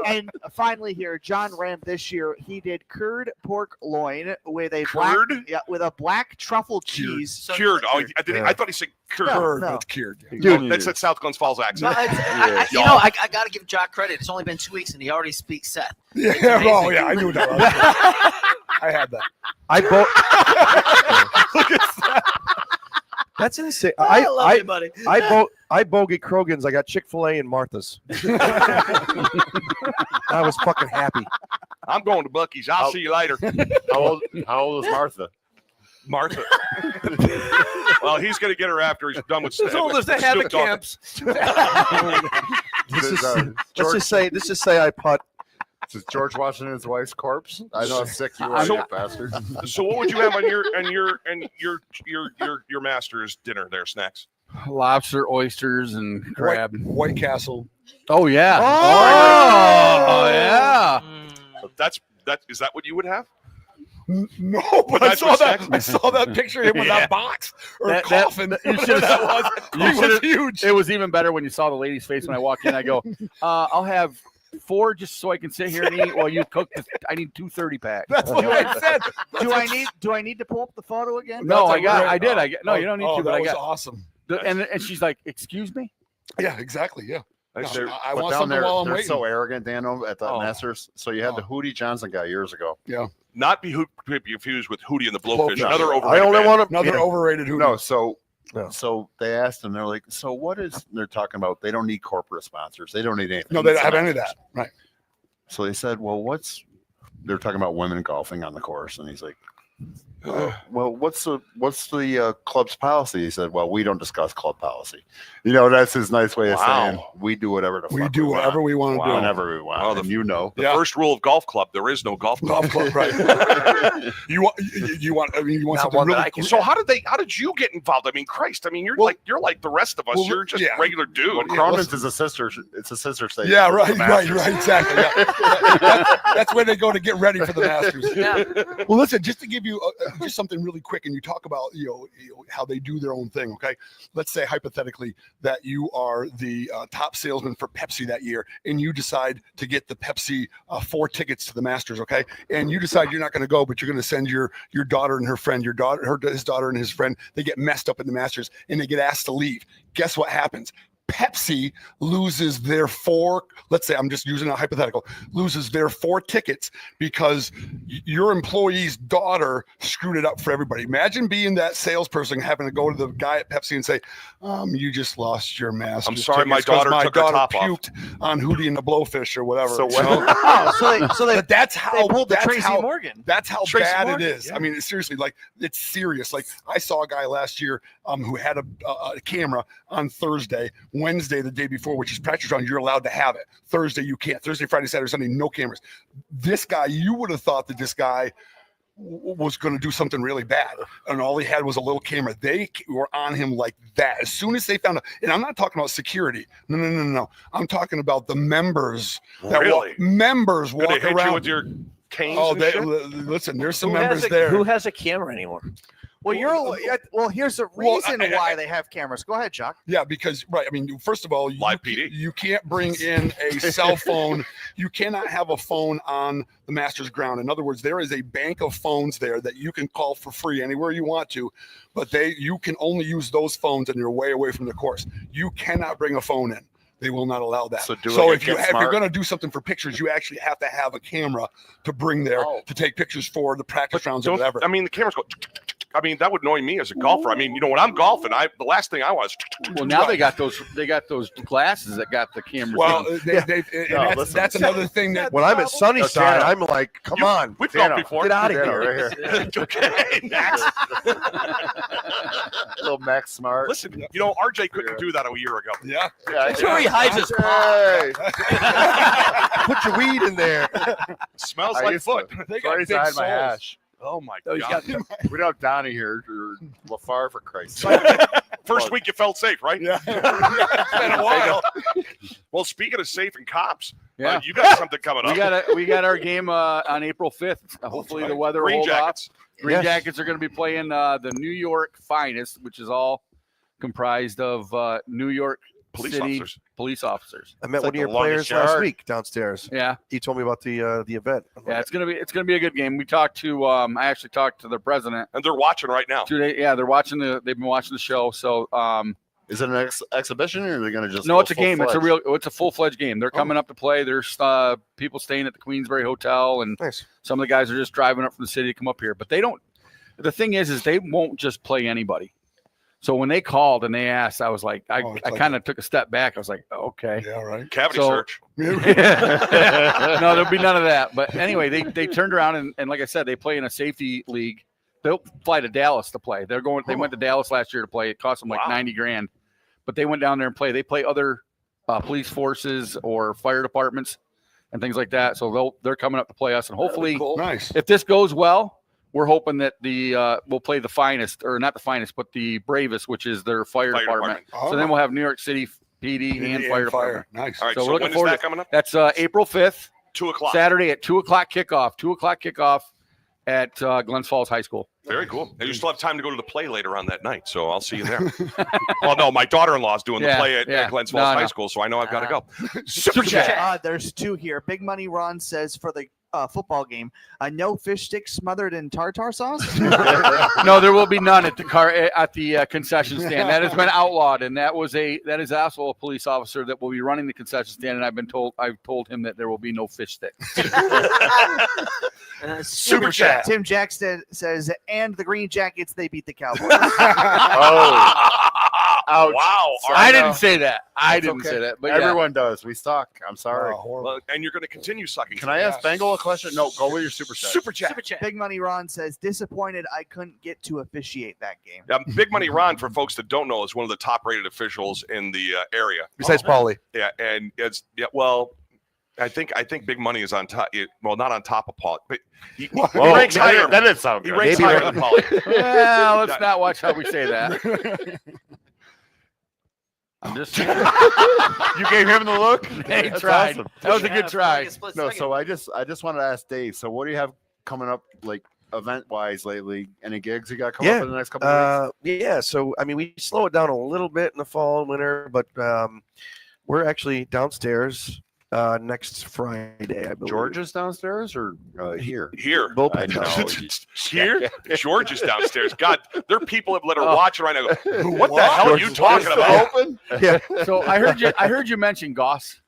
E: And finally, here, John Ram this year he did curd pork loin with a
C: Curd?
E: with a black truffle cheese.
C: Cured. Oh, I thought he said cured.
H: Curd,
E: No.
H: that's cured.
C: Dude, that's that South Glens Falls accent.
J: No, you know, I got to give Jock credit. It's only been 2 weeks and he already speaks Seth.
H: Yeah,
J: amazing.
H: oh yeah, I knew that. I had that.
K: I That's insane.
J: I love you, buddy.
K: I bogey Krogan's. I got Chick-fil-A and Martha's. I was fucking happy.
C: I'm going to Bucky's. I'll see you later.
B: How old is Martha?
C: Martha. Well, he's going to get her after he's done with
M: As old as they have at camps.
K: Let's just say I putt.
B: Is George Washington's wife's corpse? I know how sick you are, you bastard.
C: So what would you have on your master's dinner there, snacks?
I: Lobster, oysters, and crab.
H: White Castle.
I: Oh yeah.
E: Oh,
I: yeah.
C: Is that what you would have?
H: No, but
C: That's
H: I
C: what
H: saw that picture of him with that box or
I: That-
H: coffin.
I: you
H: Whatever that was.
I: You
H: It was
I: should've-
H: huge.
I: It was even better when you saw the lady's face when I walked in. I go, I'll have 4 just so I can sit here and eat while you cook this. I need 2 30-pack.
H: That's what I said.
E: Do I need to pull up the photo again?
I: No,
H: That's
I: I did. No, you don't need to, but
H: that
I: I
H: was
I: got.
H: awesome.
I: And she's like, "Excuse me."
H: Yeah, exactly. Yeah. No,
B: They're-
H: I
B: but
H: want
B: down
H: something
B: there,
H: while I'm
B: they're
H: waiting.
B: so arrogant, Dano, at the
C: Oh.
B: Masters. So you had the Hootie Johnson guy years ago.
H: Yeah.
C: Not be confused with Hootie and the Blowfish.
H: Blowfish.
C: Another
K: I
C: overrated
K: only
C: band.
K: want to.
H: Another overrated who
B: No, so
K: No.
B: so they asked him, they're like, so what is, they're talking about, they don't need corporate sponsors. They don't need anything.
H: No, they don't have any of that. Right.
B: So they said, well, they're talking about women golfing on the course. And he's like, well, what's the club's policy? He said, well, we don't discuss club policy. You know, that's his nice way of saying we do whatever the
H: We
B: fuck
H: do whatever we want to do.
B: whenever we want.
C: Wow,
B: and you know.
C: The first rule of golf club: there is no golf club.
H: Golf club, right? you want
C: Not
H: something
C: one that
H: really
C: I can- So how did you get involved? I mean, Christ! I mean, you're like the rest of us.
H: well,
C: You're just
H: yeah.
C: regular dude.
B: Well, Cronin's is a sister. It's a sister state.
H: Yeah,
B: of
H: right,
B: the
H: right,
B: Masters.
H: exactly. Yeah. That's where they go to get ready for the Masters. Well, listen, just to give you just something really quick, and you talk about how they do their own thing. Okay, let's say hypothetically that you are the top salesman for Pepsi that year, and you decide to get the Pepsi 4 tickets to the Masters. Okay, and you decide you're not going to go, but you're going to send your daughter and her friend, his daughter and his friend. They get messed up in the Masters, and they get asked to leave. Guess what happens? Pepsi loses their 4, let's say I'm just using a hypothetical, loses their 4 tickets because your employee's daughter screwed it up for everybody. Imagine being that salesperson having to go to the guy at Pepsi and say, you just lost your Masters.
C: I'm sorry, my
H: tickets 'cause
C: daughter took her top off."
H: puked on Hootie and the Blowfish or whatever.
B: So
H: you know? But that's how
E: they pulled the
H: that's
E: Tracy
H: how-
E: Morgan.
H: That's how
C: Tracy
H: bad
C: Morgan,
H: it is. I mean, it's seriously, like, it's serious. Like, I saw a guy last year who had a camera on Thursday. Wednesday, the day before, which is practice round, you're allowed to have it. Thursday, you can't. Thursday, Friday, Saturday, Sunday, no cameras. This guy, you would have thought that this guy was going to do something really bad, and all he had was a little camera. They were on him like that as soon as they found out. And I'm not talking about security. No. I'm talking about the members.
C: Really?
H: Members
C: Could they
H: walk
C: hit
H: around
C: you with your canes?
H: Oh,
C: and
H: they,
C: shit?
H: listen. There's some
D: Who
H: members
D: has
H: there.
D: Who has a camera anymore?
E: Well, here's the reason why they have cameras. Go ahead, Chuck.
H: Yeah, because I mean, first of all,
C: Live PD.
H: You can't bring in a cell phone. You cannot have a phone on the Masters ground. In other words, there is a bank of phones there that you can call for free anywhere you want to, but you can only use those phones, and you're way away from the course. You cannot bring a phone in. They will not allow that.
B: So
H: if you're going to do something for pictures, you actually have to have a camera to bring there to take pictures for the practice rounds or whatever.
C: I mean, the cameras go. I mean, that would annoy me as a golfer. I mean, when I'm golfing, the last thing I want is.
I: Well, now they got those glasses that got the cameras.
H: Well,
I: in.
H: that's another thing that
K: when I'm at Sunnyside, I'm like, come on,
C: we've golfed before.
K: Get out of
B: Dano,
K: here.
B: right here.
C: Okay, Max.
B: Little Max Smart.
C: Listen, RJ couldn't do that a year ago.
H: Yeah.
J: That's where he hides his
B: Hey.
K: Put your weed in there.
C: Smells like foot.
H: They got big
B: my
H: souls.
B: hash.
C: Oh my
I: Oh,
C: God.
B: We don't have Donnie here or LaFar for Christ's
C: Like,
B: sake.
C: first week you felt safe, right?
H: Yeah.
C: It's been a while. Well, speaking of safe and cops,
I: Yeah.
C: you got something coming up.
I: We got our game on April 5th. Hopefully the weather will
C: Green
I: hold
C: Jackets.
I: off. Green Jackets are going to be playing the New York Finest, which is all comprised of New York City police officers.
K: I met
B: It's
K: one
B: like
K: of your
B: the
K: players
B: longest
K: last
B: yard.
K: week downstairs.
I: Yeah,
K: He told me about the event.
I: yeah, it's gonna be a good game. We talked to I actually talked to the president.
C: And they're watching right now.
I: They've been watching the show. So
B: Is it an exhibition or are they going to just
I: no,
B: go
I: it's a game.
B: full-fledged?
I: It's a full-fledged game. They're coming up to play. There's people staying at the Queensbury Hotel, and
K: Nice.
I: some of the guys are just driving up from the city to come up here. But they don't. The thing is they won't just play anybody. So when they called and they asked, I was like, I kind of took a step back. I was like, okay.
H: Yeah, right.
C: Cavity
I: So-
C: search.
I: No, there'll be none of that. But anyway, they turned around and like I said, they play in a safety league. They'll fly to Dallas to play. They went to Dallas last year to play. It cost them like $90,000, but they went down there and play. They play other police forces or fire departments and things like that. So they're coming up to play us, and hopefully,
H: Nice.
I: if this goes well, we're hoping that we'll play the finest, or not the finest, but the bravest, which is their fire department.
H: Oh.
I: So then we'll have New York City PD and fire department.
H: Nice.
C: All right,
I: So
C: so
I: we're looking
C: when is
I: forward
C: that
I: to-
C: coming up?
I: That's April 5th,
C: 2:00.
I: Saturday at 2:00 kickoff. 2:00 kickoff at Glens Falls High School.
C: Very cool. And you still have time to go to the play later on that night, so I'll see you there. Well, no, my daughter-in-law is doing the play at Glens Falls High School, so I know I've got to go. Super chat.
E: There's two here. Big Money Ron says for the football game, no fish sticks smothered in tartar sauce.
I: No, there will be none at the concession stand. That has been outlawed, and that is also a police officer that will be running the concession stand. And I've told him that there will be no fish sticks.
C: Super chat.
E: Tim Jackson says, and the Green Jackets, they beat the Cowboys.
B: Ouch.
C: Wow.
I: I didn't say that. I didn't say that. But
B: Everyone does. We suck. I'm sorry.
C: Well, and you're going to continue sucking.
B: Can I ask Bengle a question? No, go with your super chat.
C: Super chat.
E: Big Money Ron says, disappointed I couldn't get to officiate that game.
C: Big Money Ron, for folks that don't know, is one of the top-rated officials in the area.
K: Besides Paulie.
C: Yeah, and I think Big Money is on top. Not on top of Paul, but he ranks higher.
B: That didn't sound
C: He
B: good.
C: ranks higher than Paulie.
I: Well, let's not watch how we say that. I'm just saying.
B: You gave him the look?
I: He
B: That's
I: tried.
B: awesome.
I: That was a good try.
B: No, so I just wanted to ask Dave. So what do you have coming up, like event-wise lately? Any gigs you got coming up in the next couple of weeks?
K: Yeah. So I mean, we slow it down a little bit in the fall and winter, but we're actually downstairs next Friday, I believe.
B: George is downstairs or here?
C: Here.
K: Bullpen
C: Here? George is downstairs. God, there are people that are watching right now. Go, what the hell are you talking about?
B: Open?
K: Yeah.
I: So I heard you mention Goss.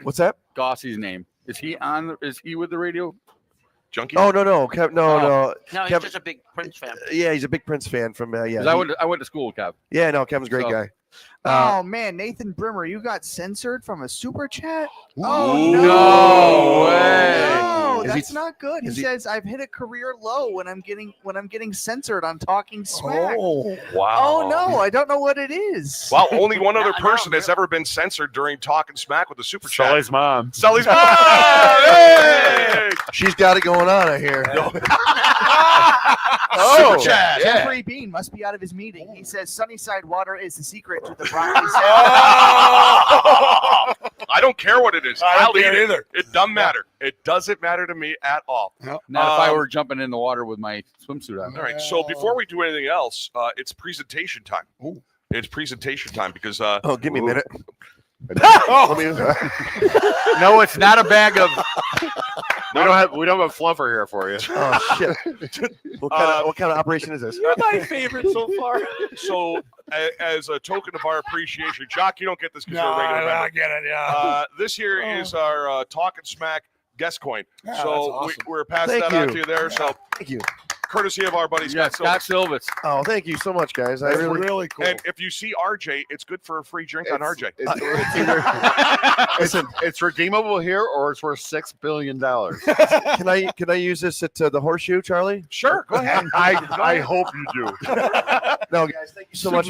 K: What's that?
I: Goss's name. Is he with the radio?
C: Junkies?
K: Oh no.
J: No, he's
K: Kev-
J: just a big Prince fan.
K: Yeah, he's a big Prince fan from
I: 'Cause I went to school with Kev.
K: Yeah, no, Kevin's a great
I: So-
K: guy.
E: Oh man, Nathan Brimmer, you got censored from a super chat?
I: No
E: Oh
I: way.
E: no,
K: Is
E: that's
K: he-
E: not good. He
K: is he-
E: says I've hit a career low when I'm getting censored on Talking Smack.
H: Oh,
C: Wow.
E: Oh no, I don't know what it is.
C: Wow, only one other
J: No,
C: person
J: no,
C: has ever been censored during Talkin' Smack with a super chat.
B: Sully's mom.
C: Sully's mom! Hey!
K: She's got it going on, I hear.
C: Super chat.
E: Jeffrey Bean must be out of his meeting. He says Sunnyside water is the secret to the broccoli salad.
C: Oh! I don't care what it is.
H: I don't
C: I'll eat
H: care
C: it.
H: either.
C: It doesn't matter. It doesn't matter to me at all.
I: Not if I were jumping in the water with my swimsuit on.
C: All right. So before we do anything else, it's presentation time.
H: Ooh.
C: It's presentation time because
K: Oh, give me a minute.
C: Oh!
I: No, it's not a bag of.
B: We don't have a fluffer here for you.
K: Oh shit! What kind of operation is this?
J: You're my favorite so far.
C: So, as a token of our appreciation, Jock, you don't get this because
H: No,
C: you're a regular
H: I
C: member.
H: get it. Yeah.
C: This here is our Talkin' Smack guest coin.
H: Yeah,
C: so
H: that's awesome.
C: we're passing
K: Thank
C: that out
K: you.
C: to you there. So
K: Thank you.
C: courtesy of our buddy
I: Yeah,
C: Scott
I: Silvis.
K: Oh, thank you so much, guys. I
H: That's
K: really.
H: really cool.
C: And if you see RJ, it's good for a free drink on RJ.
B: It's redeemable here, or it's worth $6 billion.
K: Can I use this at the Horseshoe, Charlie?
C: Sure, go ahead.
B: I hope you do.
K: No, guys, thank you so much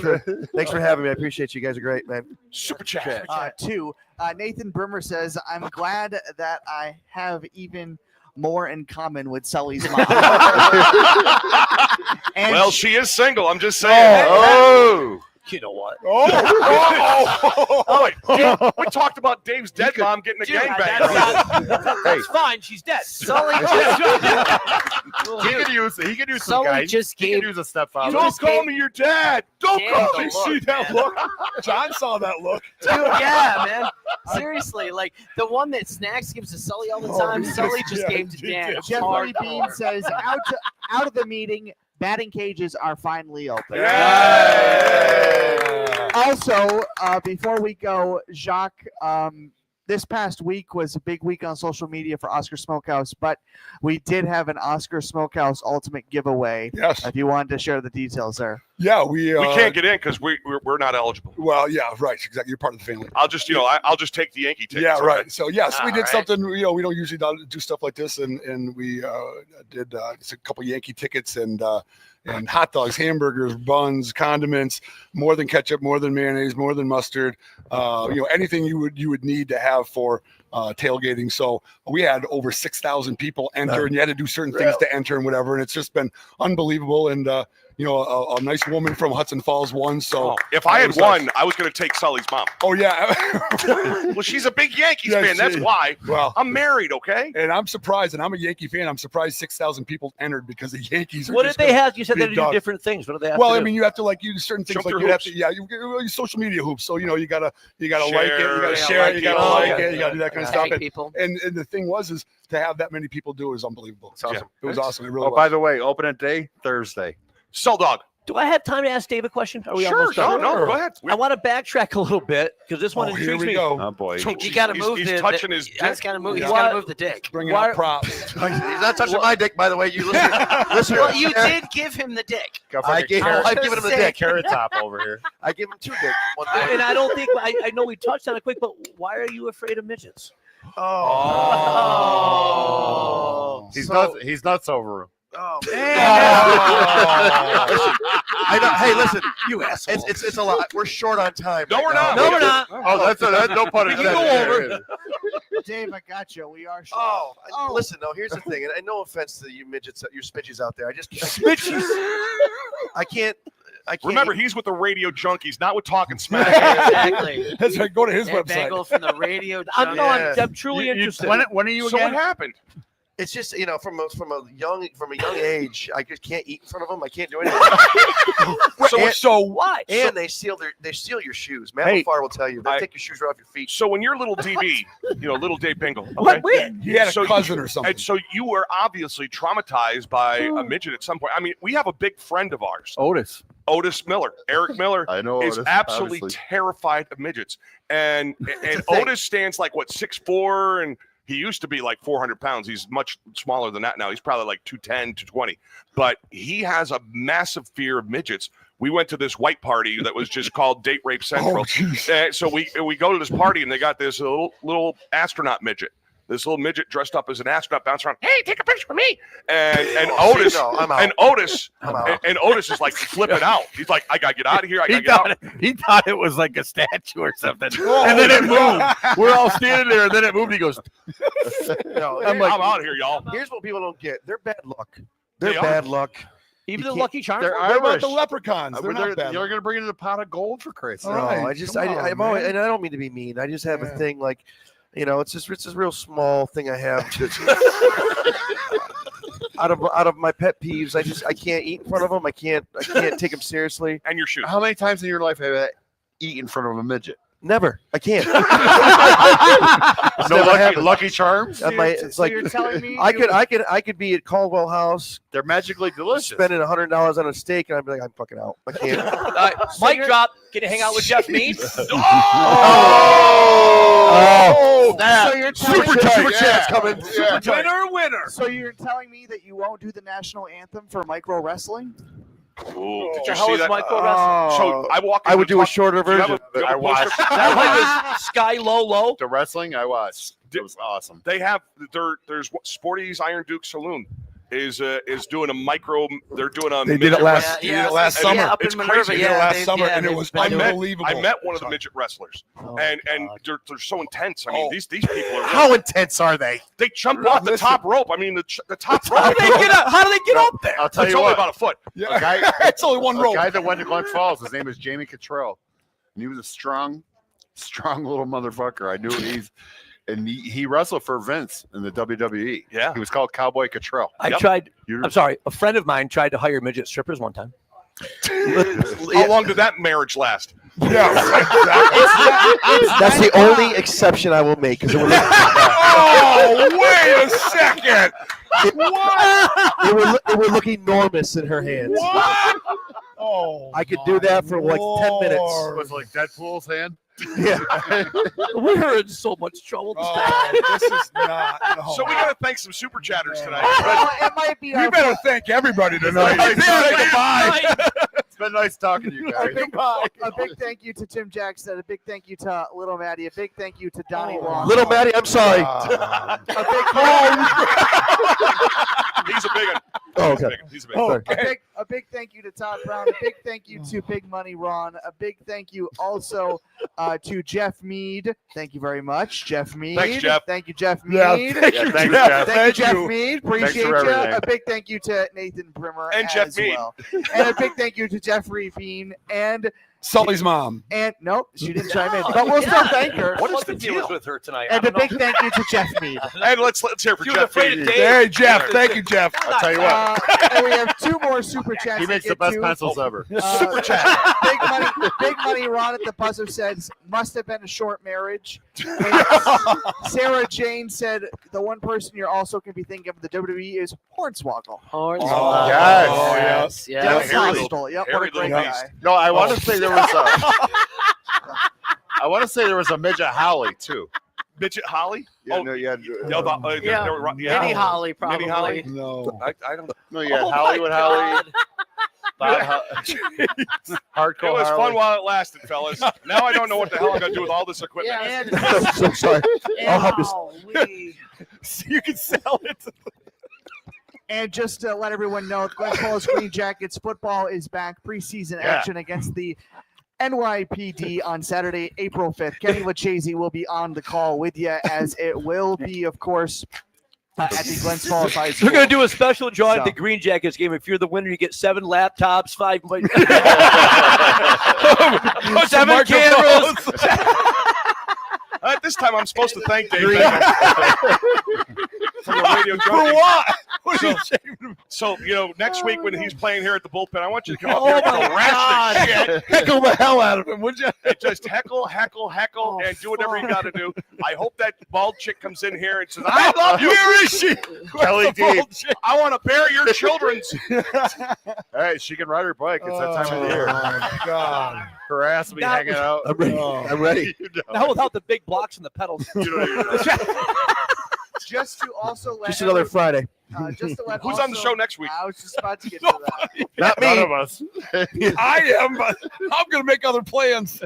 K: thanks for having me. I appreciate you guys are great, man.
C: Super chat.
E: Two. Nathan Brimmer says, "I'm glad that I have even more in common with Sully's mom." And
C: Well, she is single. I'm just saying.
B: Oh.
M: You know what?
C: Oh, wait. We talked about Dave's dead mom getting a gangbang.
M: That's fine. She's dead.
J: Sully
B: He could use some
J: Sully
B: guys.
J: just
B: He
J: gave.
B: could use a stepfather.
C: Don't call me your dad. Don't
J: Damn
C: call
J: the
C: me.
J: look,
C: See that
J: man.
C: look?
H: John saw that look.
J: Dude, yeah, man. Seriously, like the one that Snacks gives to Sully all the time. Sully just gave to Dan.
E: Jeffrey Bean says, out of the meeting, batting cages are finally open. Also, before we go, Jacques, this past week was a big week on social media for Oscar Smokehouse, but we did have an Oscar Smokehouse Ultimate giveaway.
H: Yes.
E: If you wanted to share the details there.
H: Yeah, we
C: can't get in because we're not eligible.
H: Well, yeah, right. Exactly. You're part of the family.
C: I'll just I'll just take the Yankee tickets.
H: Yeah,
C: okay?
H: right. So yes, we
J: All
H: did
J: right.
H: something. We don't usually do stuff like this, and we did just a couple Yankee tickets and hot dogs, hamburgers, buns, condiments, more than ketchup, more than mayonnaise, more than mustard. Anything you would need to have for tailgating. So we had over 6,000 people enter, and you had to do certain things to enter and whatever. And it's just been unbelievable. And a nice woman from Hudson Falls won. So
C: if I had won, I was going to take Sully's mom.
H: Oh yeah.
C: Well, she's a big Yankees
H: Yeah,
C: fan. That's why.
H: Well,
C: I'm married, okay?
H: And I'm surprised, and I'm a Yankee fan. I'm surprised 6,000 people entered because the Yankees are.
M: What did
H: just
M: they
H: gonna
M: have? You said
H: be
M: they do
H: dogs.
M: different things. What do they have
H: Well,
M: to
H: I
M: do?
H: mean, you have to use certain things
C: Jump
H: like
C: through
H: you have
C: hoops.
H: to, you social media hoops. So you gotta like it, you gotta
C: Share,
H: share it, you gotta
C: people.
H: like it, you gotta do that kind of stuff.
J: Tag people.
H: And the thing is to have that many people do is unbelievable. It's
C: awesome.
H: It was awesome. It really
B: Oh,
H: was.
B: by the way, open day Thursday.
C: Sell dog.
M: Do I have time to ask Dave a question? Are we
C: Sure.
M: almost done?
C: No, go ahead.
M: I want to backtrack a little bit because this one
H: Here
M: intrigues
H: we
M: me.
H: go.
B: Oh boy.
J: You got to move
C: He's
J: the.
C: touching his dick.
J: He's got to move. He's
H: Yeah.
J: got to move the dick.
H: Bringing
M: Why-
H: out props.
K: He's not touching my dick, by the way. You listen.
J: Well, you did give him the dick.
K: I've given him the dick.
B: Carrot top over here.
K: I give him 2 dicks. One dick.
M: And I don't think I know we touched on it quick, but why are you afraid of midgets?
J: Oh.
B: He's nuts over him.
K: Oh, I know. Hey, listen,
M: You asshole.
K: it's a lot. We're short on time.
C: No,
K: right
C: we're
K: now.
C: not.
M: No, we're not.
B: Oh, that's no pun
C: We can
B: intended.
C: go over.
E: Dave, I got you. We are short.
K: Listen, though. Here's the thing, and no offense to you midgets, you spidges out there. I can't.
C: Remember, he's with the radio junkies, not with Talking Smack.
J: Exactly.
H: That's right. Go to his
J: And
H: website.
J: Bengle from the radio.
M: I'm truly interested.
I: When are you
C: So
I: again?
C: what happened?
K: It's just from a young age, I just can't eat in front of them. I can't do anything.
H: So
M: Why?
K: And they steal your shoes. Matt LaFar will tell you they take your shoes right off your feet.
C: So when you're little DB, little Dave Bengle,
M: What?
C: okay?
M: Wait.
H: he had a
C: So
H: cousin or something.
C: And so you were obviously traumatized by a midget at some point. I mean, we have a big friend of ours,
I: Otis.
C: Otis Miller. Eric Miller
B: I know
C: is
B: Otis,
C: absolutely
B: obviously.
C: terrified of midgets. And
K: thing.
C: Otis stands like 6'4", and he used to be like 400 pounds. He's much smaller than that now. He's probably like 210, 220. But he has a massive fear of midgets. We went to this white party that was just called Date Rape Central.
H: Oh, jeez.
C: So we go to this party, and they got this little astronaut midget. This little midget dressed up as an astronaut bouncing around. Hey, take a picture with me. And Otis,
K: I'm out.
C: and Otis,
K: I'm out.
C: and Otis is like flipping out. He's like, I gotta get out of here. I gotta get out.
I: He thought it was like a statue or something. And then it moved. We're all standing there, and then it moved. He goes,
K: No,
C: I'm out of here, y'all.
K: Here's what people don't get. They're bad luck.
C: They
K: They're
C: are.
K: bad luck.
M: even
K: You
M: the
K: can't-
M: Lucky Charms.
B: They're
H: What about
B: Irish.
H: the leprechauns? They're not bad.
B: You're going to bring in a pot of gold for Christ's
H: All
B: sake.
H: right.
K: No, I'm always,
H: man.
K: and I don't mean to be mean. I just have a
H: Yeah.
K: thing like, it's a real small thing I have. Out of my pet peeves, I can't eat in front of them. I can't take them seriously.
C: And your shoes.
B: How many times in your life have you eaten in front of a midget?
K: Never. I can't.
B: No lucky charms.
K: It's
E: So
K: like
E: you're telling me
K: I could be at Caldwell House
B: They're magically delicious.
K: spending $100 on a steak, and I'd be like, I'm fucking out. I can't.
M: All right, mic drop. Can you hang out with Jeff Mead?
K: Oh,
E: So you're telling
K: super chat's coming.
M: Winner.
E: So you're telling me that you won't do the national anthem for micro wrestling?
C: Ooh, did
M: The
C: you
M: hell
C: see
M: is
C: that?
M: micro wrestling?
C: So I walk.
K: I would do a
C: into
K: shorter
C: Do you have
K: version.
C: a- do you have
B: I
C: a poster?
B: watched.
M: That like is Sky Low.
B: The wrestling I watched. It was awesome.
C: They have there's Sporty's Iron Duke Saloon is doing a micro. They're doing a.
H: They did
C: midget
H: it last.
C: wrestling.
H: They did it last summer.
J: Yeah, up
C: It's
J: in Minerva.
C: crazy.
H: They did it
J: Yeah,
H: last
J: they-
H: summer,
J: yeah,
H: and it
J: they've
H: was
J: been doing it.
H: unbelievable.
C: I met one of the midget wrestlers, and they're so intense. I mean, these people are.
K: How intense are they?
C: They jump off the top rope. I mean, the top rope.
M: How do they get up there?
B: I'll tell
C: It's
B: you
C: only
B: what.
C: about a foot.
H: Yeah.
B: A guy,
H: It's only one
B: a
H: rope.
B: guy that went to Glens Falls. His name is Jamie Cottrell, and he was a strong little motherfucker. I knew he wrestled for Vince in the WWE.
C: Yeah.
B: He was called Cowboy Cottrell.
M: I tried.
B: You-
M: I'm sorry. A friend of mine tried to hire midget strippers one time.
C: How long did that marriage last?
H: Yeah.
K: That's the only exception I will make because it would look,
H: Oh, wait a second.
K: it would look enormous in her hands.
H: Oh,
K: I could do that for like 10 minutes.
B: It was like Deadpool's hand.
K: Yeah.
M: We're in so much trouble.
H: Oh, this is not. No.
C: So we got to thank some super chatters tonight.
E: It might be
H: You better thank everybody tonight.
B: It's been nice talking to you guys.
E: A big thank you to Tim Jackson. A big thank you to Little Maddie. A big thank you to Donnie Wong.
K: Little Maddie, I'm sorry.
E: A big
C: He's a big one.
K: Oh, okay.
C: He's a big one.
E: a big thank you to Todd Brown. A big thank you to Big Money Ron. A big thank you also to Jeff Mead. Thank you very much, Jeff Mead.
C: Thanks, Jeff.
E: Thank you, Jeff Mead.
H: Yeah, thank
B: Yeah,
H: you,
B: thanks,
H: Jeff.
B: Jeff.
E: Thank you, Jeff Mead. Appreciate
B: for
E: you.
B: everything.
E: A big thank you to Nathan Brimmer
C: And
E: as
C: Jeff Mead.
E: well. And a big thank you to Jeffrey Bean
H: Sully's mom.
E: and nope, she didn't chime in, but we'll still thank her.
C: What is
M: What
C: the
M: the deal is
C: deal?
M: with her tonight?
E: And a big thank you to Jeff Mead.
C: And let's hear for
M: She was
C: Jeff.
M: afraid of
C: Mead.
M: Dave.
H: Hey, Jeff. Thank you, Jeff.
B: I'll tell you what.
E: And we have two more super chats.
B: He
E: to
B: makes the
E: get
B: best
E: to.
B: pencils ever.
E: Super chat. Big money. Ron at the buzzer says must have been a short marriage. And Sarah Jane said the one person you're also going to be thinking of the WWE is Hornswoggle.
J: Hornswoggle.
B: Yes.
J: Oh, yes.
B: Yeah,
E: Dennis
B: Harry
E: Hostel. Yep,
C: Harry
E: what a great
C: Little
E: guy.
C: Beast.
B: No, I want to say there was I want to say there was a midget Holly too.
C: Midget Holly?
B: Yeah,
C: Oh,
B: no, you had,
J: Yeah. Minnie Holly, probably.
C: Minnie Holly?
H: No.
C: I don't.
B: no, you had
J: Oh,
B: Hollywood
J: my
B: Holly.
J: God.
B: Hardcore
C: It was
B: Harley.
C: fun while it lasted, fellas. Now I don't know what the hell I'm gonna do with all this equipment.
J: Yeah,
K: I'm so sorry. I'll help you.
H: You can sell it.
E: And just to let everyone know, Glen Falls Green Jackets football is back. Preseason
B: Yeah.
E: action against the NYPD on Saturday, April 5th. Kenny Lachese will be on the call with you, as it will be, of course, at the Glen Falls High School.
M: They're going to do a special drawing at
E: So.
M: the Green Jackets game. If you're the winner, you get 7 laptops, 5 7 cameras.
C: This time I'm supposed to thank Dave from the radio
H: For
C: junkies.
H: what? What are you
C: So-
H: ashamed of?
C: So, next week when he's playing here at the bullpen, I want you to come
H: Oh
C: up here and harass the shit.
H: Heckle the hell out of him, would you?
C: And just heckle, and do whatever you got to do. I hope that bald chick comes in here and says, I love you.
H: Where is she?
B: Kelly D.
C: I want to bury your children's.
B: Hey, she can ride her bike. It's that time of the year.
H: Oh, God.
B: Harass me,
M: Now-
B: hanging out.
K: I'm ready. I'm ready.
B: You know.
M: Now without the big blocks and the pedals.
C: You don't even know.
E: Just to also let
K: Just another Friday.
E: just to let
C: Who's on the
E: also-
C: show next week?
E: I was just about to get to that.
K: Not
B: None
K: me.
B: of us.
H: I am, but I'm going to make other plans.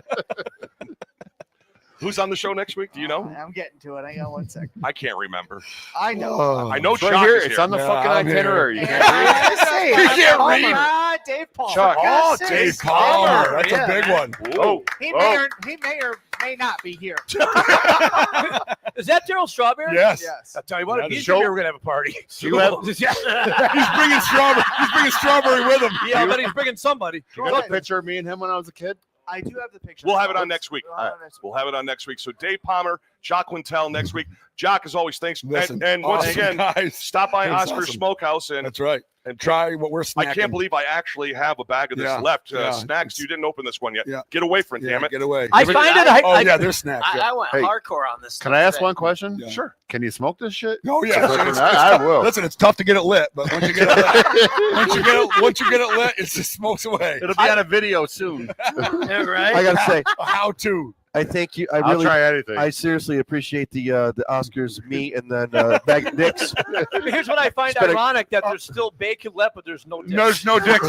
C: Who's on the show next week? Do you know?
E: I'm getting to it. Hang on 1 second.
C: I can't remember.
E: I know.
H: Oh.
C: I know
B: It's right
C: Chuck
B: here.
C: is
B: It's
C: here.
B: on the
H: Yeah,
B: fucking
H: I'm here.
B: itinerary. You
E: And
B: can't read.
E: I say,
H: You can't
E: Palmer.
H: read.
E: Dave Palmer.
B: Chuck.
C: Oh,
E: Yes,
C: Dave
H: Palmer. That's
E: Yeah.
H: a big one.
C: Whoa.
E: He
B: Oh.
E: may or may not be here.
M: Is that Daryl Strawberry?
H: Yes.
E: Yes.
M: I'll tell you what,
B: That
M: if
B: is
M: he's
B: show-
M: here, we're going to have a party.
B: You have-
H: He's bringing strawberry. He's bringing strawberry with him.
M: Yeah, I bet he's bringing somebody.
B: You got a picture of me and him when I was a kid?
E: I do have the picture.
C: We'll have it on next week.
E: We'll have it on next week.
C: We'll have it on next week. So Dave Palmer, Jock Quintal next week. Jock, as always, thanks.
H: Listen,
C: And once
H: awesome,
C: again,
H: guys.
C: stop by
H: That's
C: Oscar's
H: awesome.
C: Smokehouse and
H: That's right. And try what we're snacking.
C: I can't believe I actually have a bag of this
H: Yeah,
C: left.
H: yeah.
C: Snacks. You didn't open this one yet.
H: Yeah.
C: Get away from it,
H: Yeah,
C: damn it.
H: get away.
J: I find it.
H: Oh, yeah, there's snacks. yeah.
J: I went
B: Hey,
J: hardcore on this.
B: Can I ask one question?
H: Yeah.
C: Sure.
B: Can you smoke this shit?
H: Oh, yeah.
B: I will.
H: Listen, it's tough to get it lit, but once you get it lit, once you get it lit, it just smokes away.
I: It'll be on a video soon.
J: Yeah, right.
K: I gotta say,
H: How to.
K: I thank you. I
B: I'll
K: really,
B: try anything.
K: I seriously appreciate the Oscars, me, and then Bag of Dicks.
M: Here's what I find
K: It's been a-
M: ironic that there's still bacon left, but there's no.
H: There's no dicks.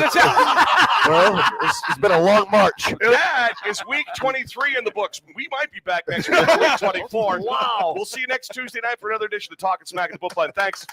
K: Well, it's been a long march.
C: That is week 23 in the books. We might be back next week, week 24.
M: Wow.
C: We'll see you next Tuesday night for another edition of Talkin' Smack at the Bullpen. Thanks.